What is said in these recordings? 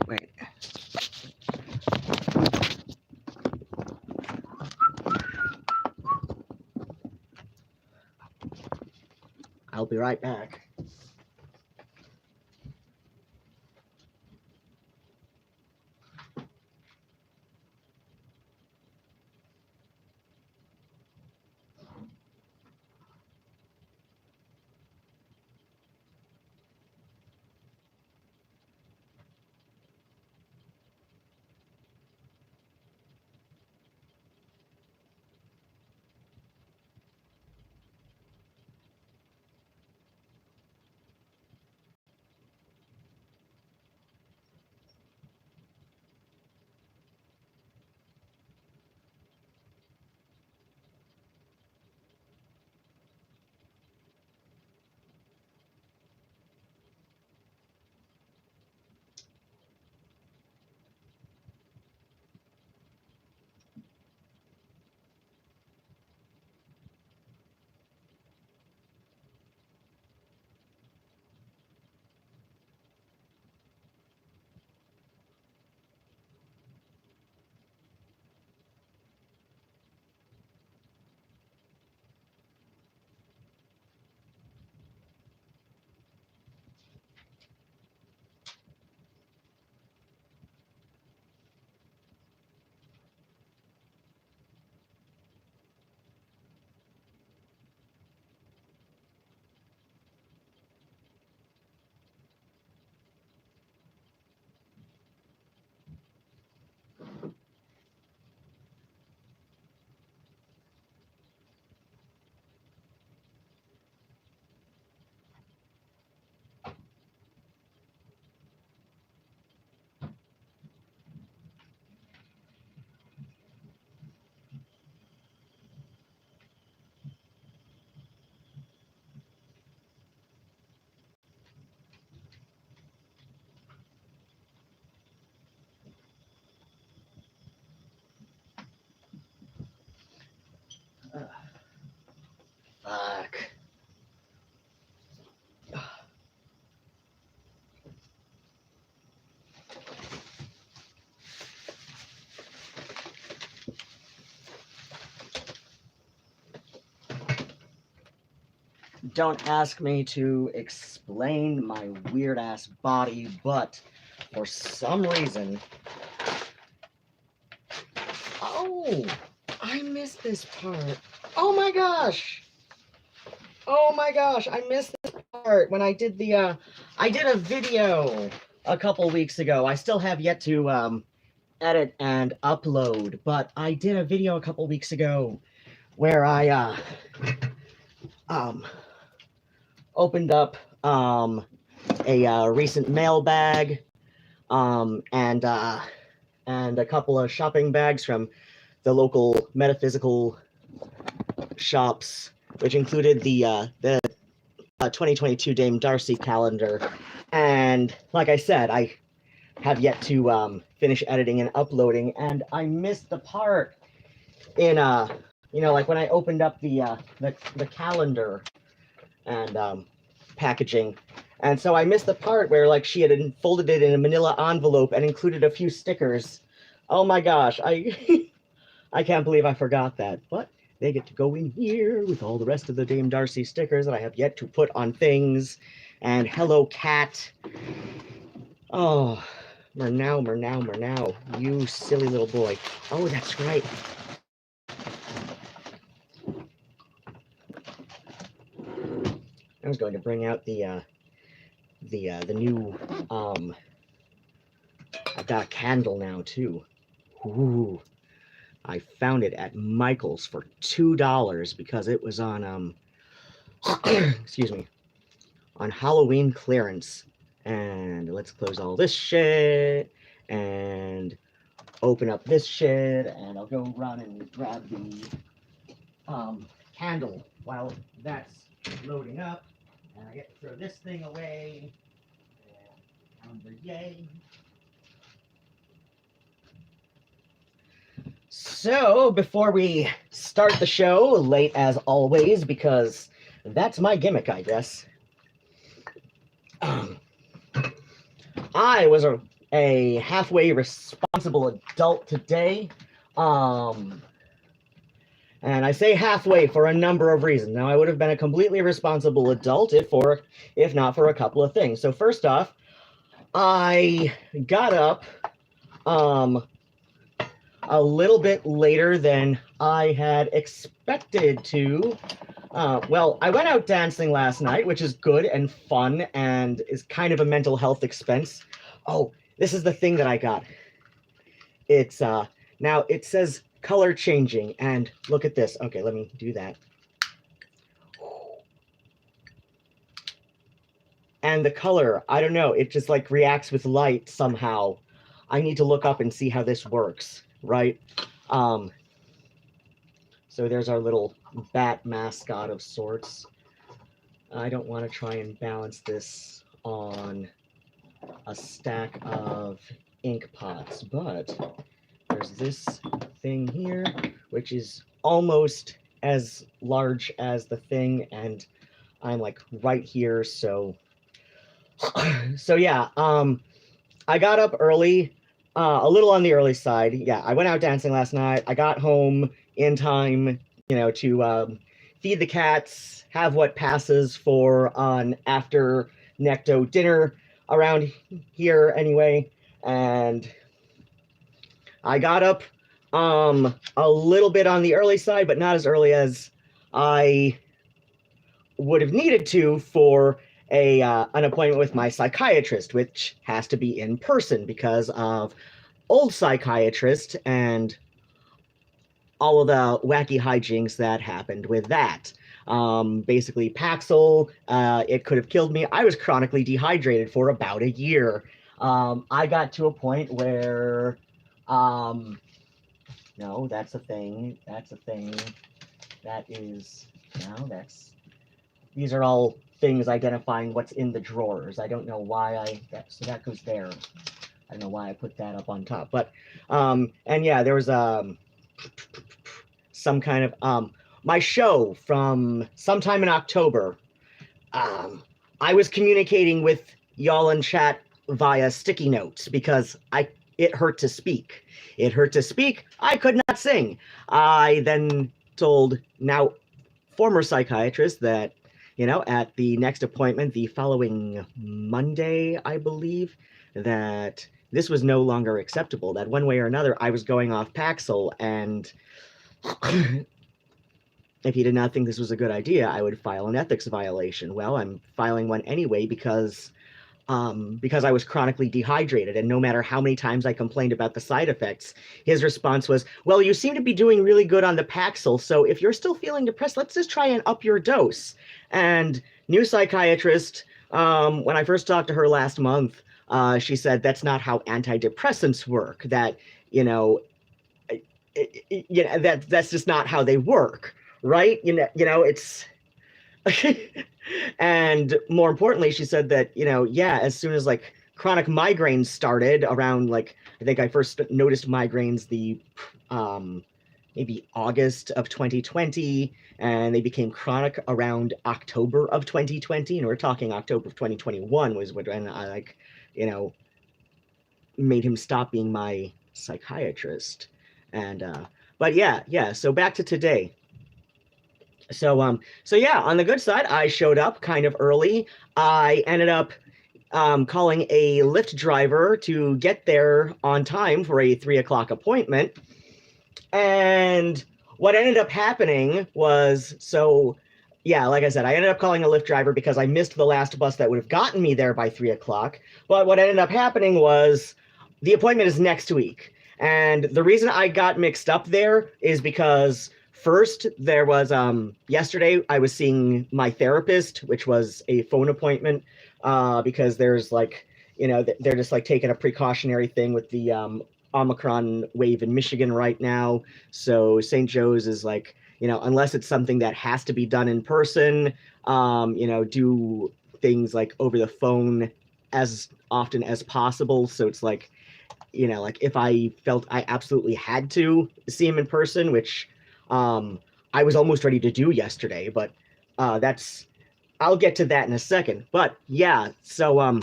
Wait. I'll be right back. Fuck. Don't ask me to explain my weird ass body, but for some reason. Oh, I missed this part. Oh my gosh. Oh my gosh, I missed this part when I did the I did a video a couple weeks ago. I still have yet to edit and upload, but I did a video a couple weeks ago where I opened up a recent mailbag and a couple of shopping bags from the local metaphysical shops, which included the 2022 Dame Darcy calendar. And like I said, I have yet to finish editing and uploading, and I missed the part in you know, like when I opened up the calendar and packaging. And so I missed the part where like she had folded it in a manila envelope and included a few stickers. Oh my gosh, I I can't believe I forgot that. But they get to go in here with all the rest of the Dame Darcy stickers that I have yet to put on things. And hello, cat. Oh, Murnow, you silly little boy. Oh, that's right. I was going to bring out the new I've got a candle now too. Ooh, I found it at Michael's for $2 because it was on excuse me, on Halloween clearance. And let's close all this shit and open up this shit, and I'll go run and grab the candle while that's loading up. And I get to throw this thing away. And yay. So, before we start the show, late as always, because that's my gimmick, I guess. I was a halfway responsible adult today. And I say halfway for a number of reasons. Now, I would have been a completely responsible adult if not for a couple of things. So first off, I got up a little bit later than I had expected to. Well, I went out dancing last night, which is good and fun and is kind of a mental health expense. Oh, this is the thing that I got. It's now it says color changing, and look at this. Okay, let me do that. And the color, I don't know, it just like reacts with light somehow. I need to look up and see how this works, right? So there's our little bat mascot of sorts. I don't want to try and balance this on a stack of ink pots, but there's this thing here, which is almost as large as the thing, and I'm like right here, so yeah, I got up early, a little on the early side. Yeah, I went out dancing last night. I got home in time, to feed the cats, have what passes for an after Necto dinner around here anyway, and I got up a little bit on the early side, but not as early as I would have needed to for an appointment with my psychiatrist, which has to be in person because of old psychiatrist and all of the wacky hijinks that happened with that. Basically, Paxil, it could have killed me. I was chronically dehydrated for about a year. I got to a point where, no, that's a thing. That's a thing. That is, no, these are all things identifying what's in the drawers. I don't know why so that goes there. I don't know why I put that up on top, but, and yeah, there was, some kind of, my show from sometime in October. I was communicating with y'all in chat via sticky notes because it hurt to speak. It hurt to speak. I could not sing. I then told now former psychiatrist that, at the next appointment, the following Monday, I believe, that this was no longer acceptable, that one way or another, I was going off Paxil, and if he did not think this was a good idea, I would file an ethics violation. Well, I'm filing one anyway because I was chronically dehydrated, and no matter how many times I complained about the side effects, his response was, well, you seem to be doing really good on the Paxil, so if you're still feeling depressed, let's just try and up your dose. And new psychiatrist, when I first talked to her last month, she said that's not how antidepressants work, that, that's just not how they work, right? It's... And more importantly, she said that, yeah, as soon as like chronic migraines started around, like, I think I first noticed migraines maybe August of 2020, and they became chronic around October of 2020. And we're talking October of 2021 was when I made him stop being my psychiatrist. And, but yeah, so back to today. So yeah, on the good side, I showed up kind of early. I ended up calling a Lyft driver to get there on time for a 3 o'clock appointment. And what ended up happening was, so yeah, like I said, I ended up calling a Lyft driver because I missed the last bus that would have gotten me there by 3 o'clock. But what ended up happening was the appointment is next week. And the reason I got mixed up there is because first, there was, yesterday I was seeing my therapist, which was a phone appointment, because there's like, they're just like taking a precautionary thing with the Omicron wave in Michigan right now. So St. Joe's is like, unless it's something that has to be done in person, do things like over the phone as often as possible. So it's like, like if I felt I absolutely had to see him in person, which I was almost ready to do yesterday, but I'll get to that in a second. But yeah, so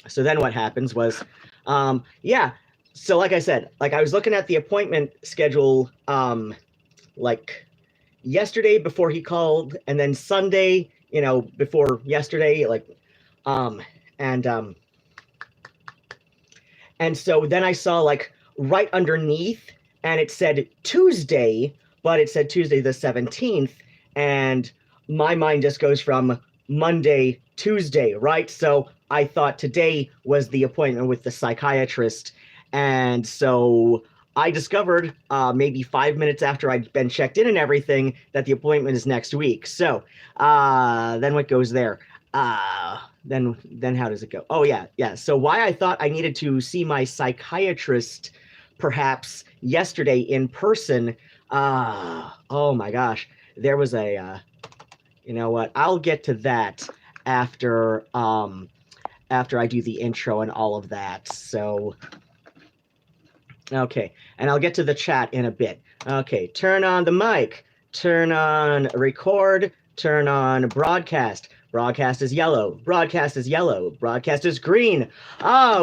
So then what happens was, yeah. So like I said, like I was looking at the appointment schedule, like yesterday before he called, and then Sunday, you know, before yesterday, like, and so then I saw like right underneath, and it said Tuesday, but it said Tuesday the 17th, and my mind just goes from Monday, Tuesday, right? So I thought today was the appointment with the psychiatrist, and so I discovered maybe 5 minutes after I'd been checked in and everything that the appointment is next week. So then what goes there? Then how does it go? Oh yeah. So why I thought I needed to see my psychiatrist perhaps yesterday in person. Oh my gosh, there was a you know what? I'll get to that after I do the intro and all of that. So okay, and I'll get to the chat in a bit. Okay, turn on the mic, turn on record, turn on broadcast. Broadcast is yellow. Broadcast is yellow. Broadcast is green.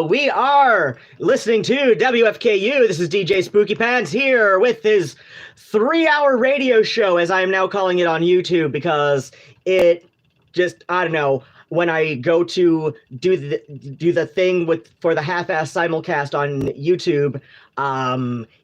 We are listening to WFKU. This is DJ Spookypants here with his 3-hour radio show, as I am now calling it on YouTube, because it just, I don't know, when I go to do the thing for the half-ass simulcast on YouTube,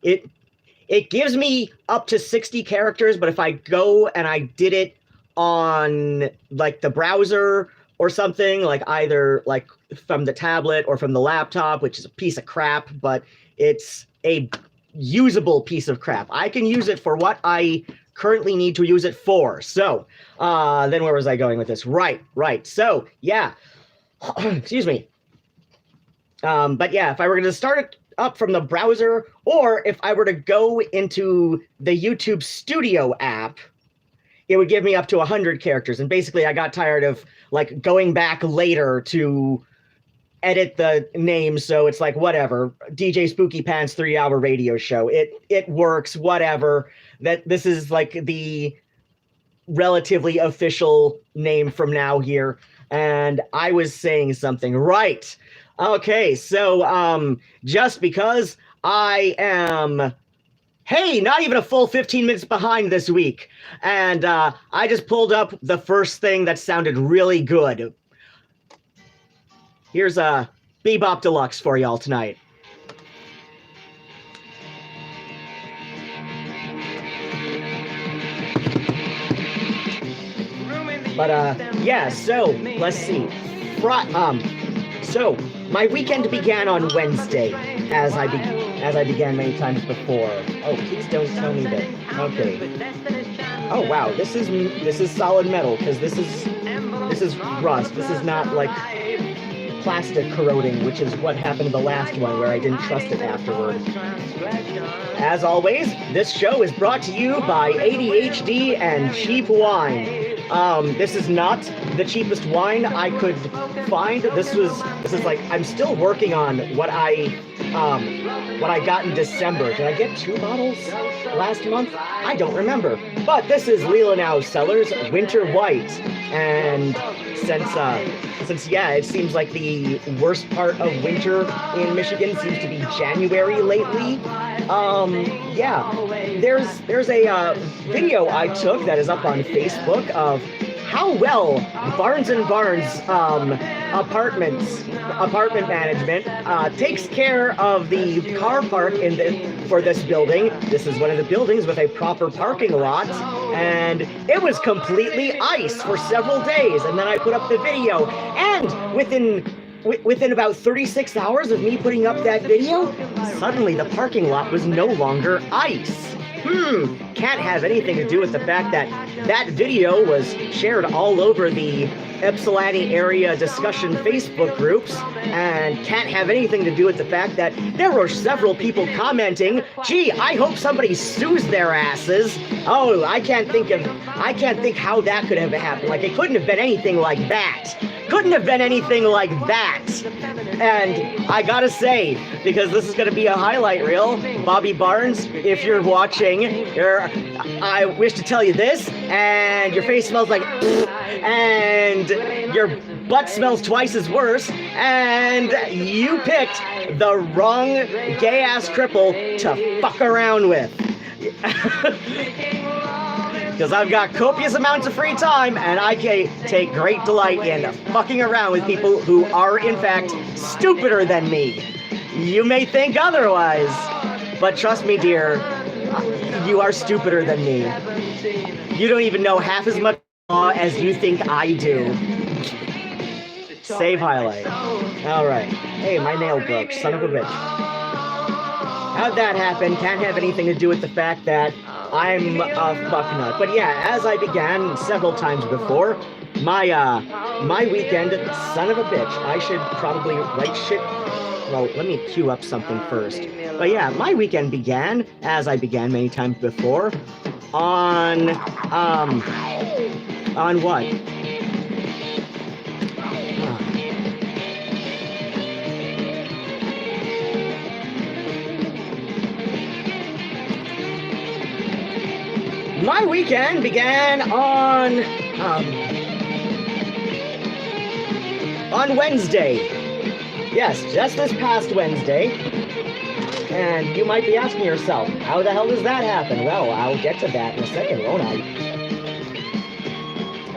it gives me up to 60 characters, but if I go and I did it on like the browser or something, like either like from the tablet or from the laptop, which is a piece of crap, but it's a usable piece of crap. I can use it for what I currently need to use it for. So then where was I going with this? Right. So yeah, excuse me. But yeah, if I were going to start it up from the browser, or if I were to go into the YouTube Studio app, it would give me up to 100 characters. And basically I got tired of like going back later to edit the name. So it's like, whatever, DJ Spookypants 3-hour radio show. It works, whatever. That this is like the relatively official name from now here. And I was saying something right. Okay. So, just because I am, hey, not even a full 15 minutes behind this week. And I just pulled up the first thing that sounded really good. Here's a Bebop Deluxe for y'all tonight. But yeah, so let's see. So my weekend began on Wednesday, as I began many times before. Oh, please don't tell me that. Okay. Oh wow, this is solid metal, because this is rust. This is not like plastic corroding, which is what happened to the last one where I didn't trust it afterward. As always, this show is brought to you by ADHD and cheap wine. This is not the cheapest wine I could find. This is like, I'm still working on what I got in December. Did I get 2 bottles last month? I don't remember. But this is Ionawr Cellars Winter White. And since yeah, it seems like the worst part of winter in Michigan seems to be January lately. Yeah, there's a video I took that is up on Facebook of how well Barnes & Barnes apartment management takes care of the car park for this building. This is one of the buildings with a proper parking lot, and it was completely ice for several days. And then I put up the video, and within about 36 hours of me putting up that video, suddenly the parking lot was no longer ice. Can't have anything to do with the fact that that video was shared all over the Ypsilanti area discussion Facebook groups, and can't have anything to do with the fact that there were several people commenting, gee, I hope somebody sues their asses. Oh, I can't think how that could have happened. Like, it couldn't have been anything like that. Couldn't have been anything like that. And I gotta say, because this is gonna be a highlight reel, Bobby Barnes, if you're watching, I wish to tell you this, and your face smells like and your butt smells twice as worse, and you picked the wrong gay-ass cripple to fuck around with. Because I've got copious amounts of free time, and I can take great delight in fucking around with people who are, in fact, stupider than me. You may think otherwise, but trust me, dear, you are stupider than me. You don't even know half as much as you think I do. Save highlight. Alright. Hey, my nail broke, son of a bitch. How'd that happen? Can't have anything to do with the fact that I'm a fucknut. But yeah, as I began several times before, my weekend, son of a bitch. I should probably write shit. Well, let me cue up something first. But yeah, my weekend began, as I began many times before, on what? My weekend began on Wednesday. Yes, just this past Wednesday. And you might be asking yourself, how the hell does that happen? Well, I'll get to that in a second, won't I?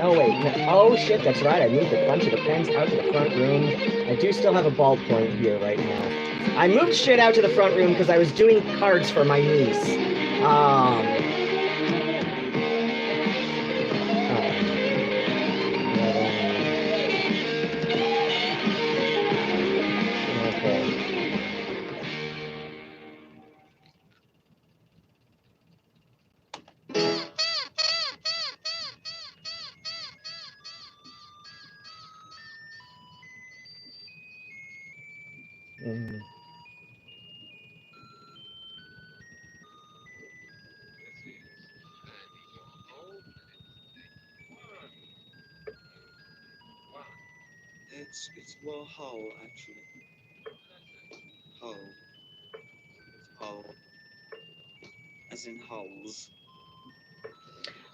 Oh, wait. Oh, shit, that's right. I moved a bunch of the pens out to the front room. I do still have a ballpoint here right now. I moved shit out to the front room because I was doing cards for my niece. It's more whole, actually. Whole. Whole. As in holes.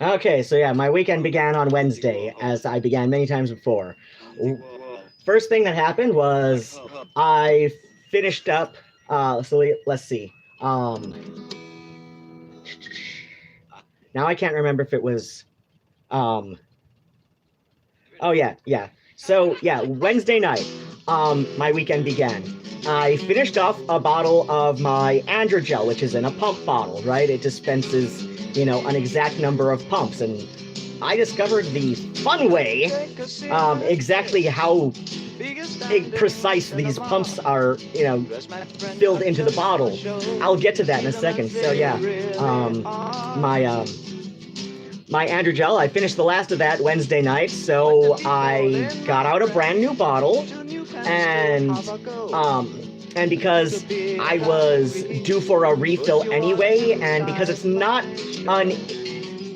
Okay, so yeah, my weekend began on Wednesday, as I began many times before. First thing that happened was I finished up, so let's see. Now I can't remember if it was, oh yeah. So yeah, Wednesday night, my weekend began. I finished off a bottle of my Androgel, which is in a pump bottle, right? It dispenses, you know, an exact number of pumps, and I discovered the fun way, exactly how precise these pumps are, you know, filled into the bottle. I'll get to that in a second. So yeah, my Androgel, I finished the last of that Wednesday night, so I got out a brand new bottle, and because I was due for a refill anyway, and because it's not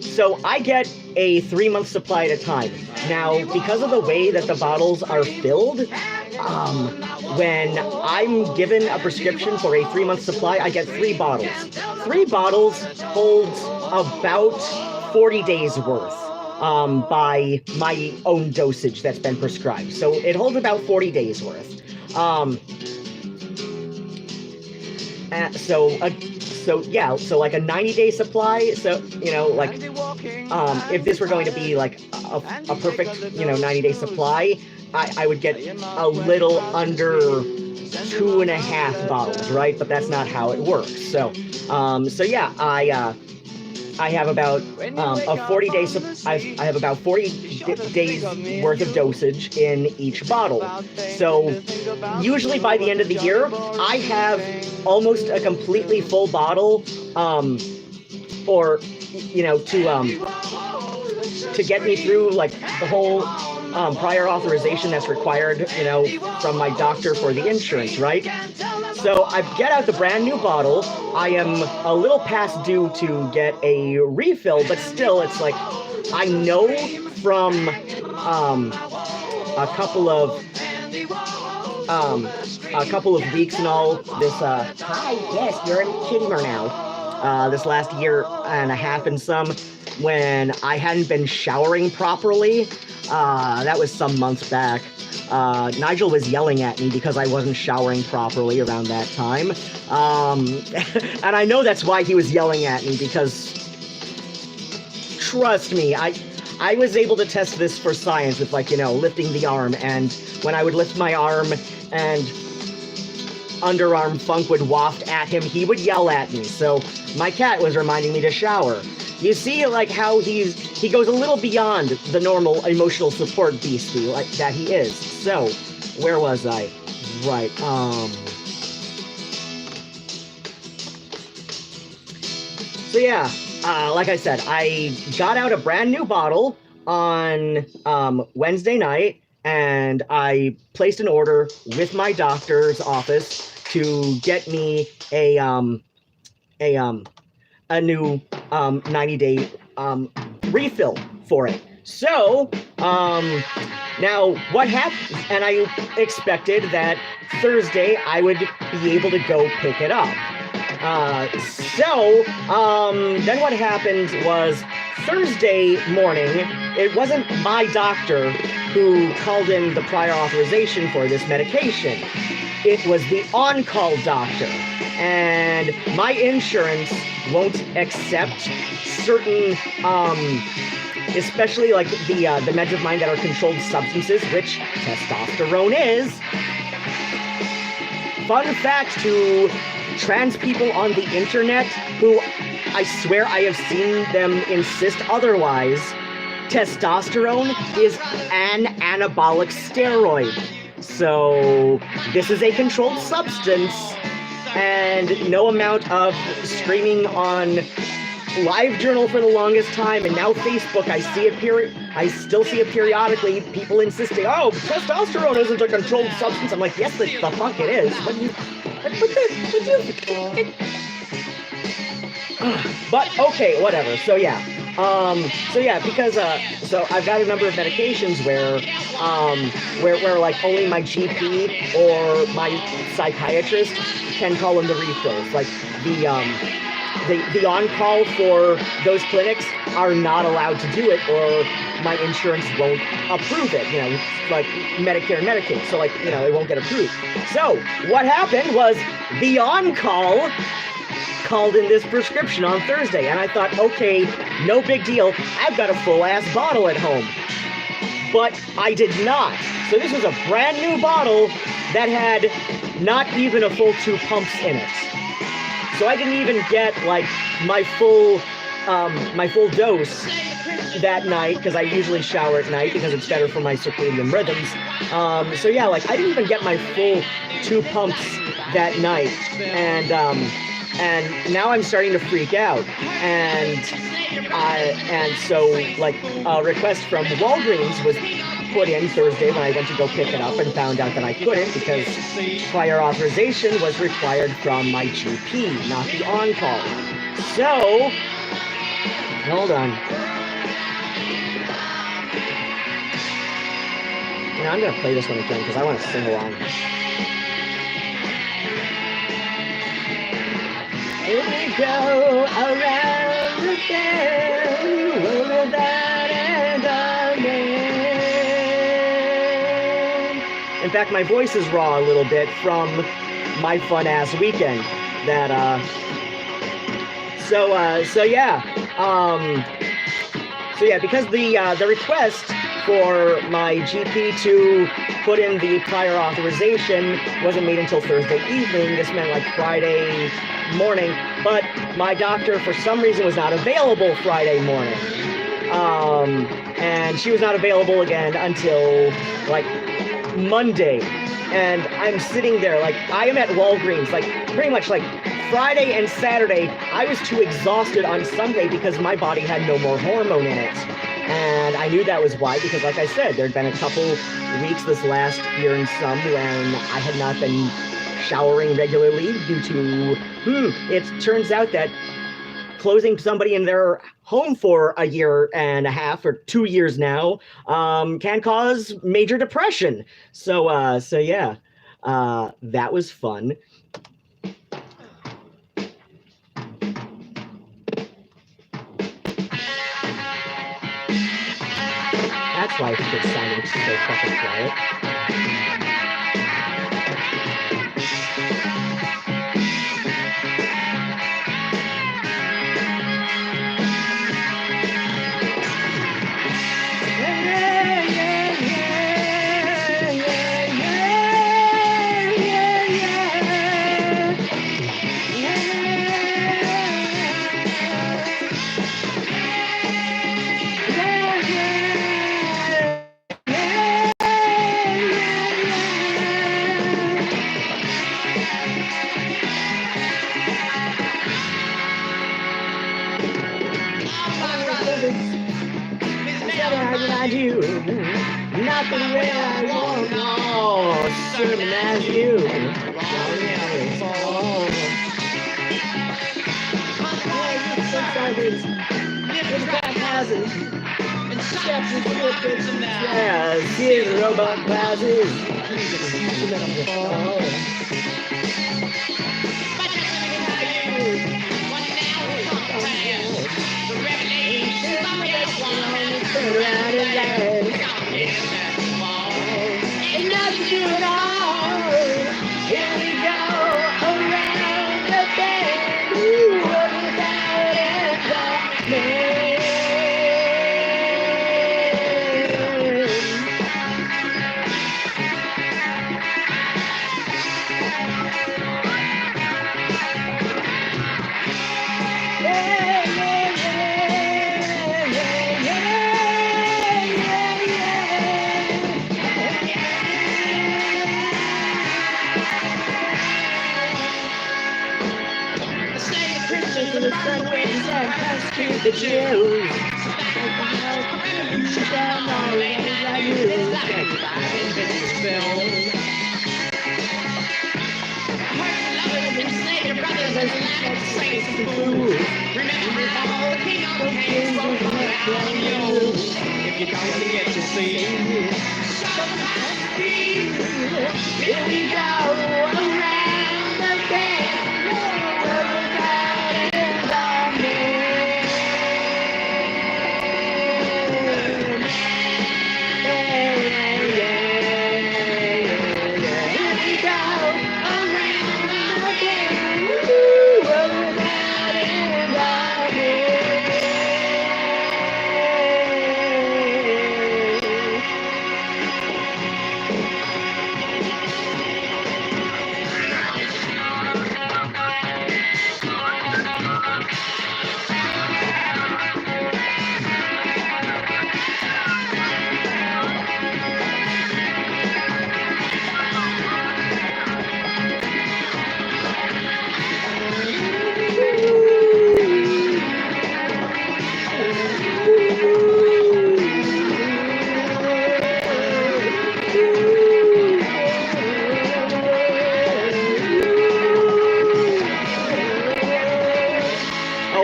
so I get a 3-month supply at a time. Now, because of the way that the bottles are filled, when I'm given a prescription for a 3-month supply, I get 3 bottles. 3 bottles holds about 40 days worth by my own dosage that's been prescribed. So it holds about 40 days worth. So like a 90-day supply. So, you know, like, if this were going to be like a perfect, you know, 90-day supply, I would get a little under 2.5 bottles, right? But that's not how it works. So yeah, I have about a 40-day. I have about 40 days worth of dosage in each bottle. So usually by the end of the year, I have almost a completely full bottle, or you know, to get me through like the whole prior authorization that's required, you know, from my doctor for the insurance, right? So I get out the brand new bottle. I am a little past due to get a refill, but still, it's like I know from a couple of weeks and all this. Hi, yes, you're in Kittimer now. this last year and a half and some, when I hadn't been showering properly. That was some months back. Nigel was yelling at me because I wasn't showering properly around that time. And I know that's why he was yelling at me, because trust me, I was able to test this for science with, like, you know, lifting the arm, and when I would lift my arm and underarm funk would waft at him, he would yell at me. So my cat was reminding me to shower. You see, like, how he goes a little beyond the normal emotional support beastie like that he is. So, where was I? Right, so yeah, like I said, I got out a brand new bottle on Wednesday night, and I placed an order with my doctor's office to get me a new 90-day refill for it. So now what happened, and I expected that Thursday I would be able to go pick it up. Then what happened was Thursday morning, it wasn't my doctor who called in the prior authorization for this medication. It was the on-call doctor. And my insurance won't accept certain, especially like the meds of mine that are controlled substances, which testosterone is. Fun fact to trans people on the internet, who I swear I have seen them insist otherwise, testosterone is an anabolic steroid. So this is a controlled substance, and no amount of screaming on LiveJournal for the longest time, and now Facebook, I still see it periodically, people insisting, oh, testosterone isn't a controlled substance. I'm like, yes, the fuck it is. But okay, whatever. So yeah, because so I've got a number of medications where like only my GP or my psychiatrist can call in the refills. Like the on-call for those clinics are not allowed to do it, or my insurance won't approve it. You know, like Medicare and Medicaid. So like, you know, it won't get approved. So what happened was the on-call called in this prescription on Thursday, and I thought, okay, no big deal, I've got a full-ass bottle at home. But I did not. So this was a brand new bottle that had not even a full 2 pumps in it. So I didn't even get like my full dose that night, because I usually shower at night because it's better for my circadian rhythms. So yeah, like I didn't even get my full 2 pumps that night, and now I'm starting to freak out, and so like a request from Walgreens was put in Thursday when I went to go pick it up, and found out that I couldn't because prior authorization was required from my GP, not the on-call. So, hold on. You know, I'm gonna play this one again because I want to sing along. Here we go around the bend, without end again. In fact, my voice is raw a little bit from my fun-ass weekend. So yeah, because the request for my GP to put in the prior authorization wasn't made until Thursday evening. This meant like Friday morning, but my doctor for some reason was not available Friday morning, and she was not available again until like Monday. And I'm sitting there like, I am at Walgreens, like pretty much like Friday and Saturday. I was too exhausted on Sunday because my body had no more hormone in it. And I knew that was why, because like I said, there'd been a couple weeks this last year and some when I had not been showering regularly due to, it turns out that closing somebody in their home for a year and a half or 2 years now can cause major depression. So yeah, that was fun. That's why it's sounding so fucking quiet. I do, not the way I want, no, certain as you, yes, here's robot classes. Ain't nothing to it all. Here we go around the bend. Ooh, without it, the Jews. If you don't get to see, here we go around the bend.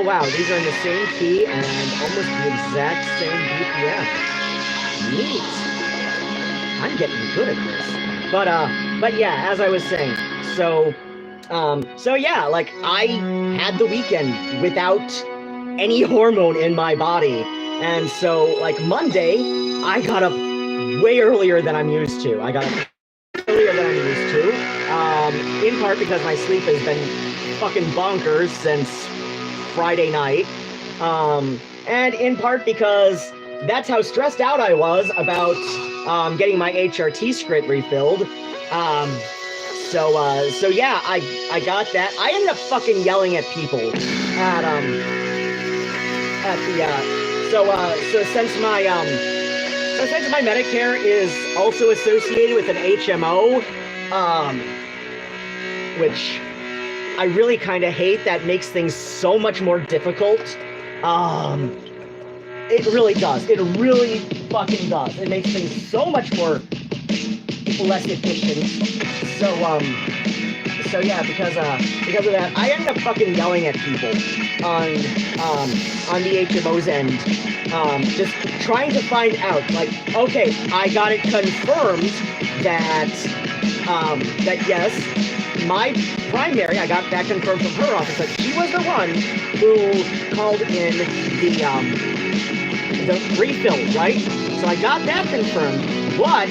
Wow, these are in the same key and almost the exact same BPM. Neat. I'm getting good at this. But yeah, as I was saying, so yeah, like I had the weekend without any hormone in my body, and so like Monday, I got up way earlier than I'm used to. I got up earlier than I'm used to, in part because my sleep has been fucking bonkers since Friday night, and in part because that's how stressed out I was about getting my HRT script refilled. So yeah, I got that. I ended up fucking yelling at people at the so since my Medicare is also associated with an HMO, which I really kind of hate. That makes things so much more difficult. It really does. It really fucking does. It makes things so much more less efficient. So yeah, because of that, I ended up fucking yelling at people on the HMO's end, just trying to find out, like, okay, I got it confirmed that yes, my primary, I got that confirmed from her office, that she was the one who called in the refill, right? So I got that confirmed, but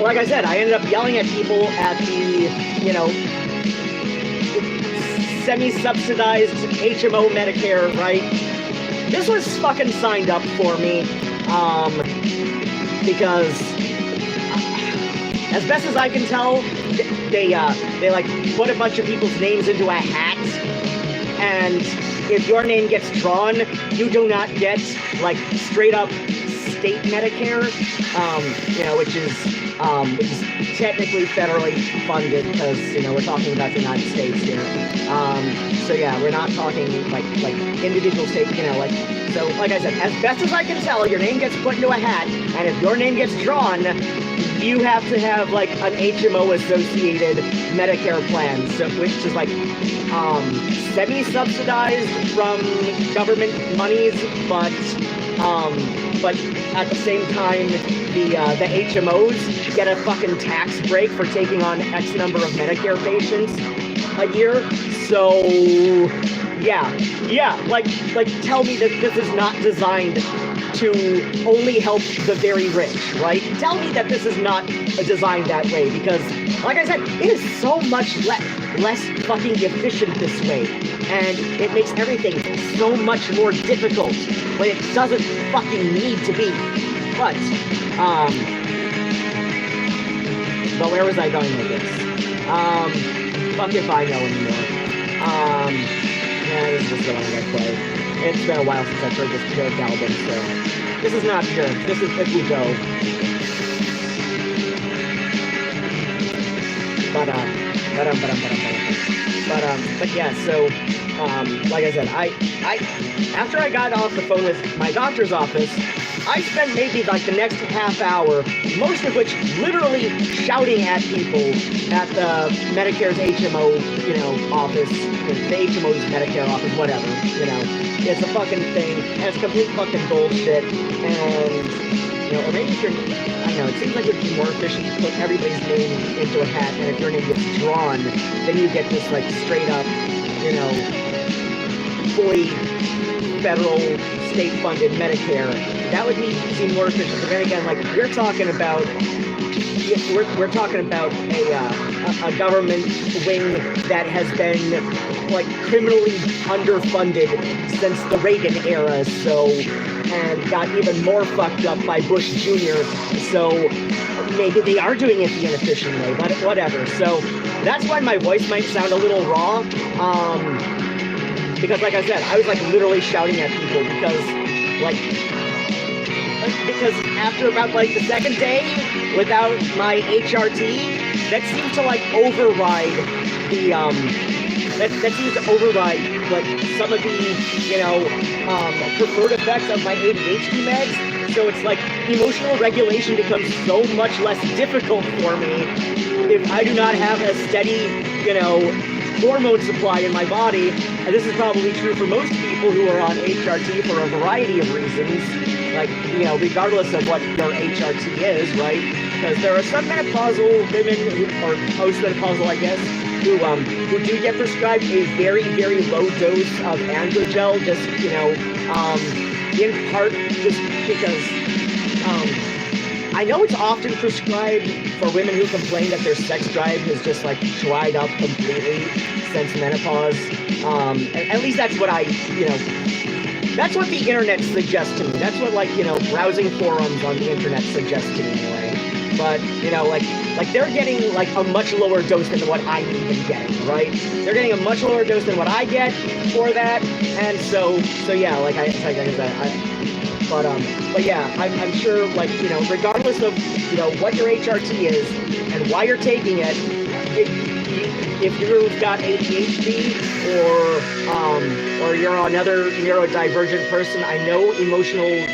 like I said, I ended up yelling at people at the, you know, semi-subsidized HMO Medicare, right? This was fucking signed up for me, because as best as I can tell, they like put a bunch of people's names into a hat, and if your name gets drawn, you do not get like straight up state Medicare, you know, which is technically federally funded, because, you know, we're talking about the United States here. So yeah, we're not talking like individual states, you know, like, so like I said, as best as I can tell, your name gets put into a hat, and if your name gets drawn, you have to have like an HMO associated Medicare plan, so which is like semi-subsidized from government monies, but at the same time, the HMOs get a fucking tax break for taking on X number of Medicare patients a year. So yeah, like tell me that this is not designed to only help the very rich, right? Tell me that this is not designed that way, because like I said, it is so much less fucking efficient this way, and it makes everything so much more difficult when it doesn't fucking need to be. But where was I going with this? Fuck if I know anymore. Yeah, this is just the one I'm gonna play. It's been a while since I've heard this Jerk album, so this is not Jerk. This is If We Go. But yeah, so like I said, I after I got off the phone with my doctor's office, I spent maybe like the next half hour, most of which literally shouting at people at the Medicare's HMO, you know, office, the HMO's Medicare office, whatever, you know. It's a fucking thing, and it's complete fucking bullshit, and, you know, or maybe if you're, I don't know, it seems like it would be more efficient to put everybody's name into a hat, and if your name gets drawn, then you get this, like, straight up, you know, fully federal, state-funded Medicare. That would seem more efficient. But then again, like, we're talking about a government wing that has been like criminally underfunded since the Reagan era, so, and got even more fucked up by Bush Jr. So maybe they are doing it the inefficient way, but whatever. So that's why my voice might sound a little raw. Because like I said, I was like literally shouting at people because after about like the second day without my HRT, that seems to like override the that seems to override like some of the, you know, preferred effects of my ADHD meds. So it's like emotional regulation becomes so much less difficult for me if I do not have a steady, you know, hormone supply in my body. And this is probably true for most people who are on HRT for a variety of reasons, like, you know, regardless of what your HRT is, right? Because there are some menopausal women, or postmenopausal, I guess, who do get prescribed a very, very low dose of androgel, just, you know, in part just because, I know it's often prescribed for women who complain that their sex drive has just, like, dried up completely since menopause. At least that's what that's what the internet suggests to me. That's what, like, you know, browsing forums on the internet suggest to me anyway. But, you know, like they're getting, like, a much lower dose than what I'm even getting, right? They're getting a much lower dose than what I get for that, and so yeah, like I said, but yeah, I'm sure, like, you know, regardless of, you know, what your HRT is and why you're taking it, if you've got ADHD or you're another neurodivergent person, I know emotional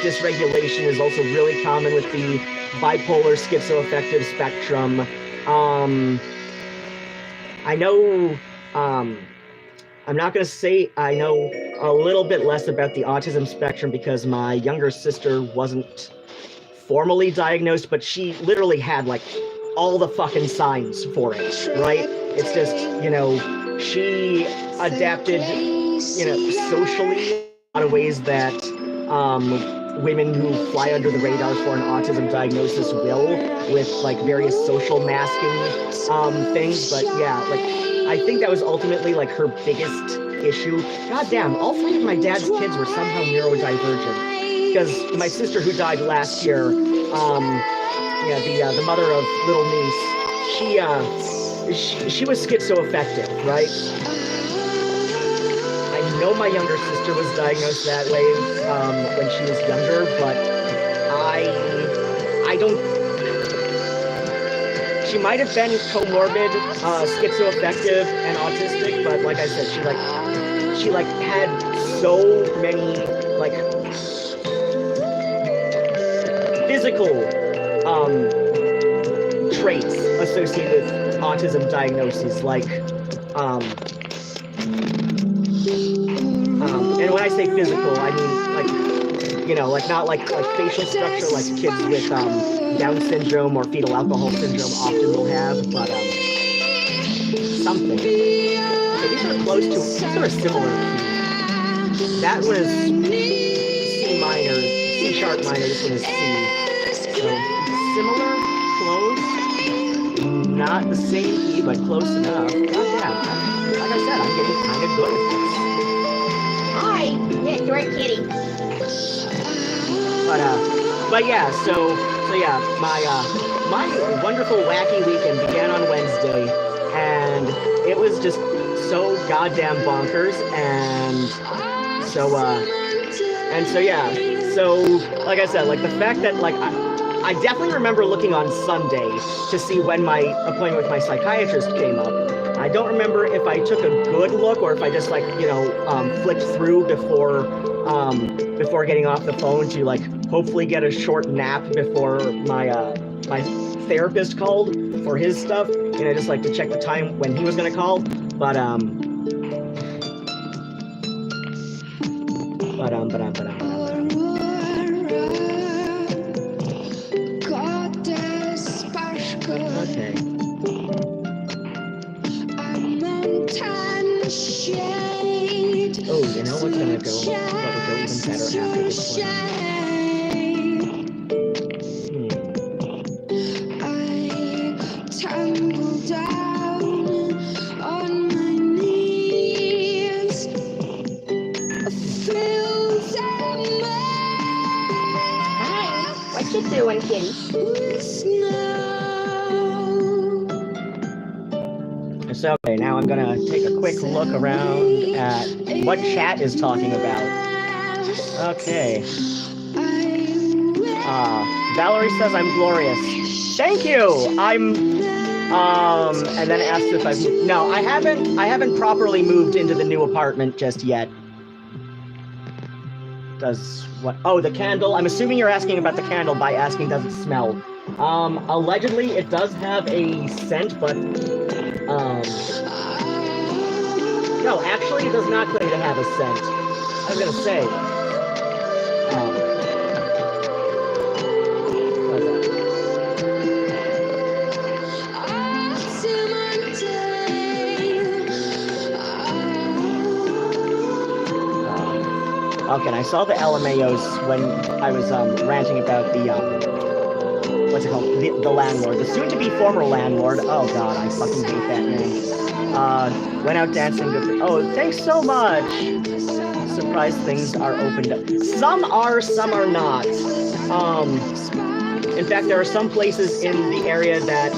dysregulation is also really common with the bipolar schizoaffective spectrum. I know, I'm not going to say I know a little bit less about the autism spectrum because my younger sister wasn't formally diagnosed, but she literally had, like, all the fucking signs for it, right? It's just, you know, she adapted, you know, socially in a lot of ways that women who fly under the radar for an autism diagnosis will, with like various social masking things. But yeah, like I think that was ultimately like her biggest issue. God damn, all three of my dad's kids were somehow neurodivergent. Because my sister who died last year, the mother of little niece, she was schizoaffective, right? I know my younger sister was diagnosed that way when she was younger, but I don't. She might have been comorbid, schizoaffective, and autistic, but like I said, she had so many like physical traits associated with autism diagnoses, like and when I say physical, I mean like, you know, like not like facial structure like kids with Down syndrome or fetal alcohol syndrome often will have, but something. So these are close to, these are a similar key. That was C minor, C sharp minor, this one is C. So similar, close, not the same key, but close enough. Goddamn, like I said, I'm getting kind of good at this. Hi, yeah, you're right, kitty. But yeah, so yeah, my wonderful wacky weekend began on Wednesday, and it was just so goddamn bonkers, and so yeah, so like I said, like the fact that like I definitely remember looking on Sunday to see when my appointment with my psychiatrist came up. I don't remember if I took a good look or if I just like, you know, flicked through before getting off the phone to like hopefully get a short nap before my my therapist called for his stuff, you know, just like to check the time when he was gonna call. But okay. Oh, you know what's gonna go? What would go even better after this one? Hi, what you doing, kitty? So, okay, now I'm gonna take a quick look around at what chat is talking about. Okay. Valerie says I'm glorious. Thank you! I'm, and then asked if I've, no, I haven't properly moved into the new apartment just yet. Does what? Oh, the candle. I'm assuming you're asking about the candle by asking does it smell. Allegedly it does have a scent, but no, actually it does not claim to have a scent. I was gonna say, what is that? Okay, and I saw the LMAOs when I was ranting about the what's it called? The landlord, the soon-to-be former landlord. Oh god, I fucking hate that name. Went out dancing. Oh, thanks so much. Surprised things are opened up. Some are not. In fact, there are some places in the area that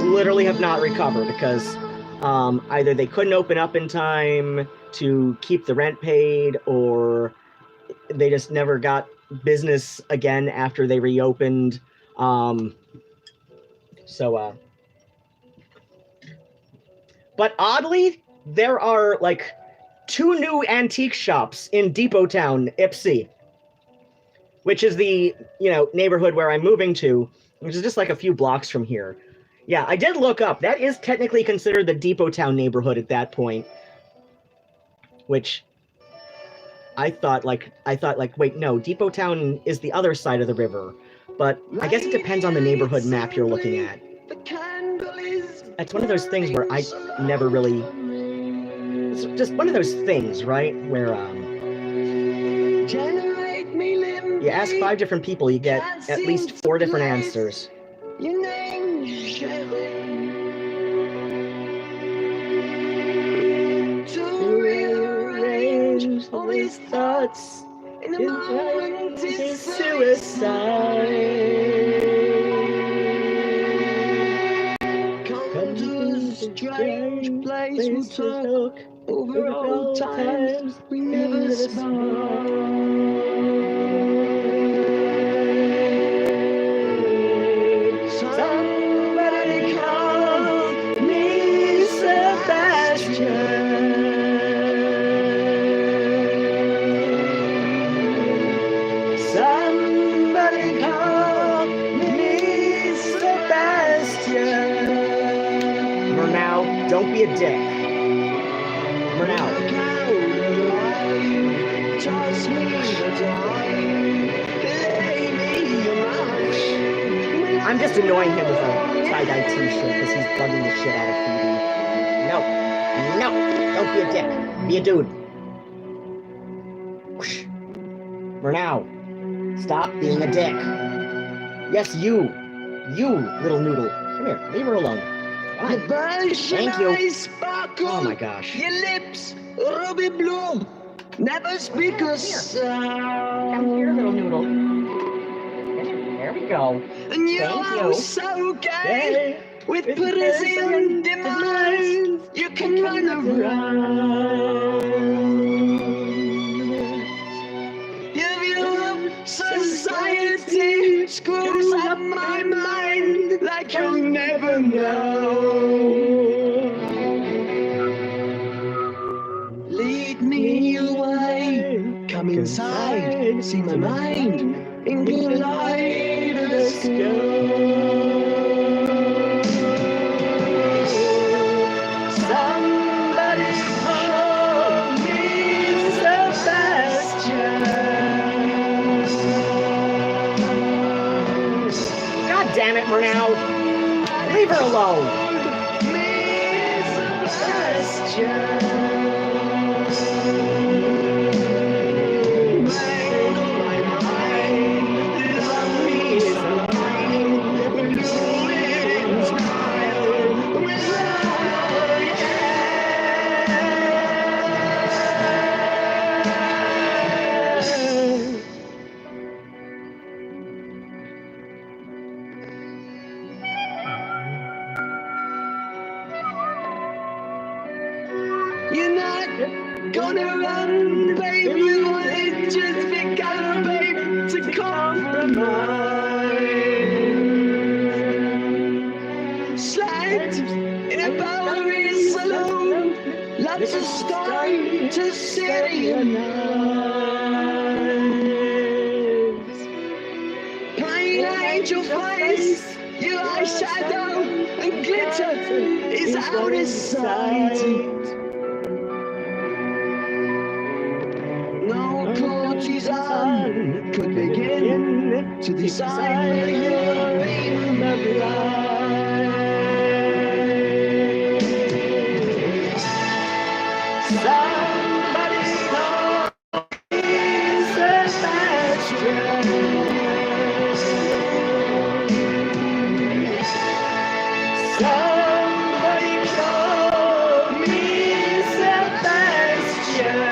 literally have not recovered because either they couldn't open up in time to keep the rent paid, or they just never got business again after they reopened. But oddly, there are like 2 new antique shops in Depot Town, Ipsy, which is the, you know, neighborhood where I'm moving to, which is just like a few blocks from here. Yeah, I did look up. That is technically considered the Depot Town neighborhood at that point, which I thought like, wait, no, Depot Town is the other side of the river. But I guess it depends on the neighborhood map you're looking at. It's one of those things where I never really... It's just one of those things, right? Where, You ask 5 different people, you get at least 4 different answers. Your name shivering to rearrange all these thoughts in a moment is suicide. Come to a strange place, we'll talk over old times we never spoke. Somebody call me Sebastian. Somebody call me Sebastian. Murnau, don't be a dick. Murnau. Toss me the dime, lay me around. I'm just annoying him with a tie-dye t-shirt because he's bugging the shit out of Phoebe. No, don't be a dick. Be a dude. Whoosh. Murnau, stop being a dick. Yes, you, little noodle. Come here, leave her alone. Your Thank you. eyes sparkle. Oh my gosh. Your lips, ruby blue. Never speak a sound. Come here, little noodle. There we go. And you Thank are you. so gay. With Parisian demands, you can run around. Your view of society screws up my mind like you'll never know. Lead me away, come inside, see my mind in the light of the sky. Somebody call me Sebastian. God damn it, Murnau. Leave her alone. Me Sebastian. You're not gonna run, babe. You ain't just begun, babe, to compromise. Slacked in a Bowery saloon, lots of start to city nights. Plain angel face, your eyeshadow and glitter is out of sight. No courtesan could begin to decide your beam of light. Somebody call me Sebastian. Somebody call me Sebastian.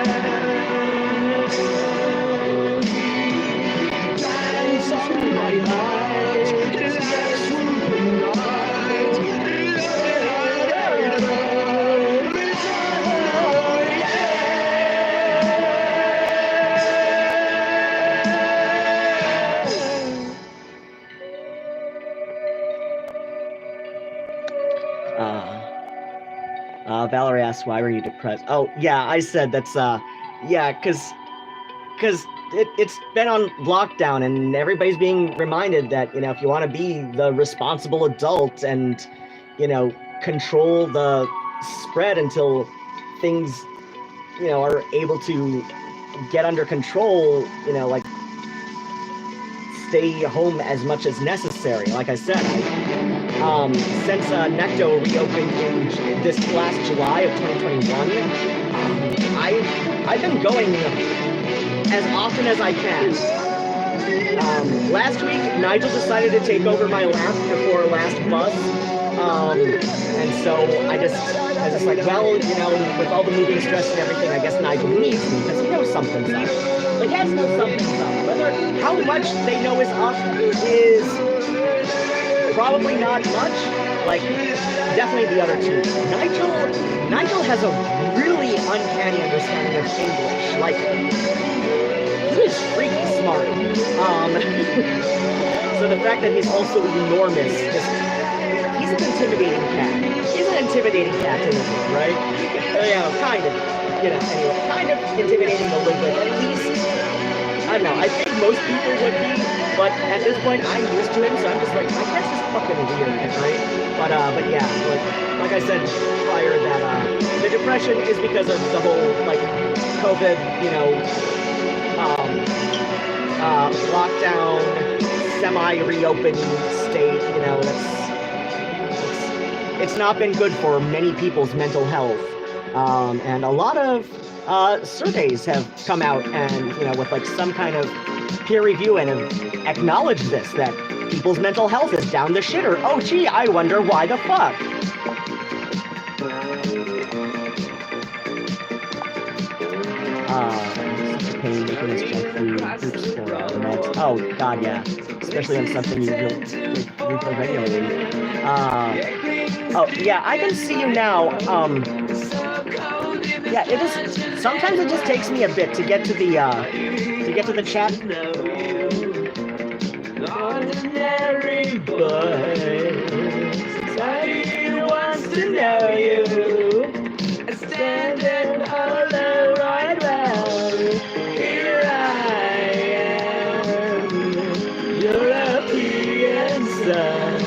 Dance on my heart, let's swoop and ride. Valerie asks, why were you depressed? Oh, yeah, I said that's, yeah, because it's been on lockdown and everybody's being reminded that, you know, if you want to be the responsible adult and, you know, control the spread until things, you know, are able to get under control, you know, like, stay home as much as necessary. Like I said, since Necto reopened in this last July of 2021, I've been going as often as I can. Last week, Nigel decided to take over my lap before last bus. And so I was just like, well, you know, with all the moving stress and everything, I guess Nigel needs me because he knows something's up. But he has to know something's up. Whether how much they know is up is probably not much. Like, definitely the other two. Nigel has a really uncanny understanding of English. Like, he is freaky smart. So the fact that he's also enormous, he's an intimidating cat. He's an intimidating cat to live with, right? Yeah, kind of. You know, anyway, kind of intimidating to live with. At least, I don't know, I think most people would be, but at this point, I'm used to him, so I'm just like, I guess it's fucking weird, right? But yeah, like I said prior, that the depression is because of the whole, like, COVID, you know, lockdown, semi-reopened state, you know, it's not been good for many people's mental health. And a lot of surveys have come out and, you know, with like some kind of peer review and have acknowledged this, that people's mental health is down the shitter. Oh, gee, I wonder why the fuck. Pain making us jump through hoops for the next. Oh, God, yeah. Especially on something you replay regularly. Oh, yeah, I can see you now. Yeah, it is. Sometimes it just takes me a bit to get to the chat. Ordinary boy, somebody wants to know you. Standing all the right well. Here I am, European sun.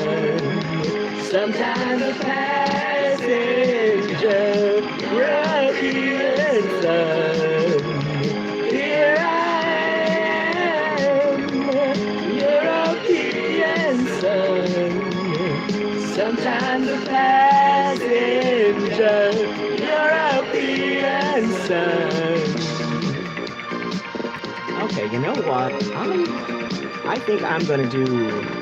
Sometimes a passenger, European sun. Here I am, European sun. Sometimes a passenger, European sun. Okay, you know what? I think I'm gonna do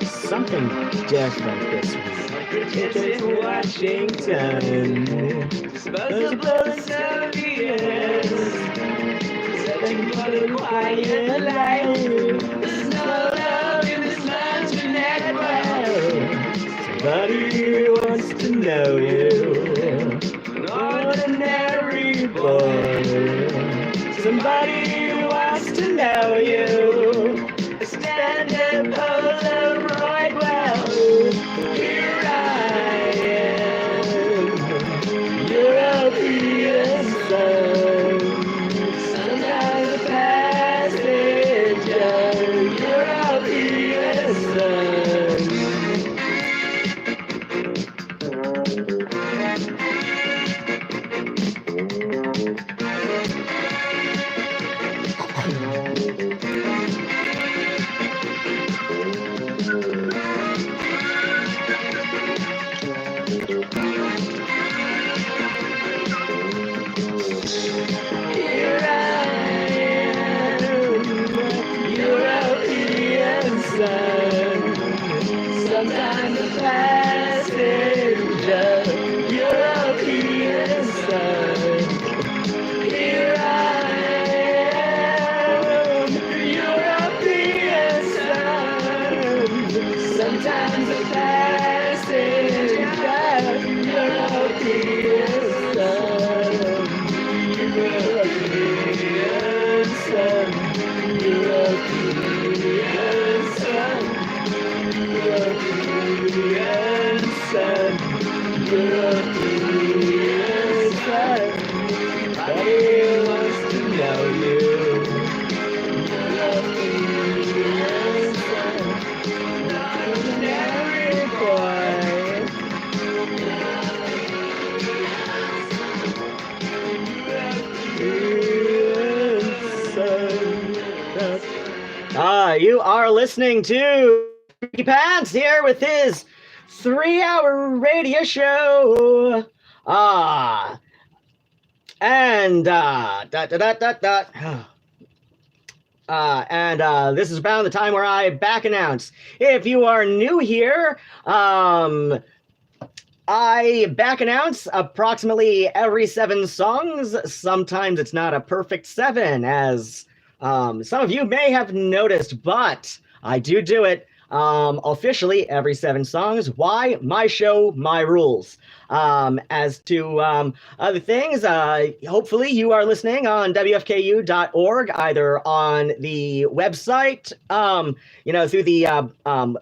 something different this week. It's Washington, disposable Soviets, searching for the quiet life. There's no love in this luncheon network. Somebody wants to know you, an ordinary boy. Somebody wants to know you, a standard Polaroid well. Here I am, European sun. Sometimes a passenger, European sun. Sometimes a passenger, European sun. Here I am, European sun. Sometimes a passenger, European sun. European sun, European sun. European sun, European sun. Nobody wants to know you. European sun, ordinary boy. European sun. You are listening to Spookypants here with his 3-hour radio show. And And this is around the time where I back announce. If you are new here, I back announce approximately every 7 songs. Sometimes it's not a perfect 7, as some of you may have noticed, but I do it officially every 7 songs. Why? My show, my rules. As to other things, hopefully you are listening on WFKU.org, either on the website, through the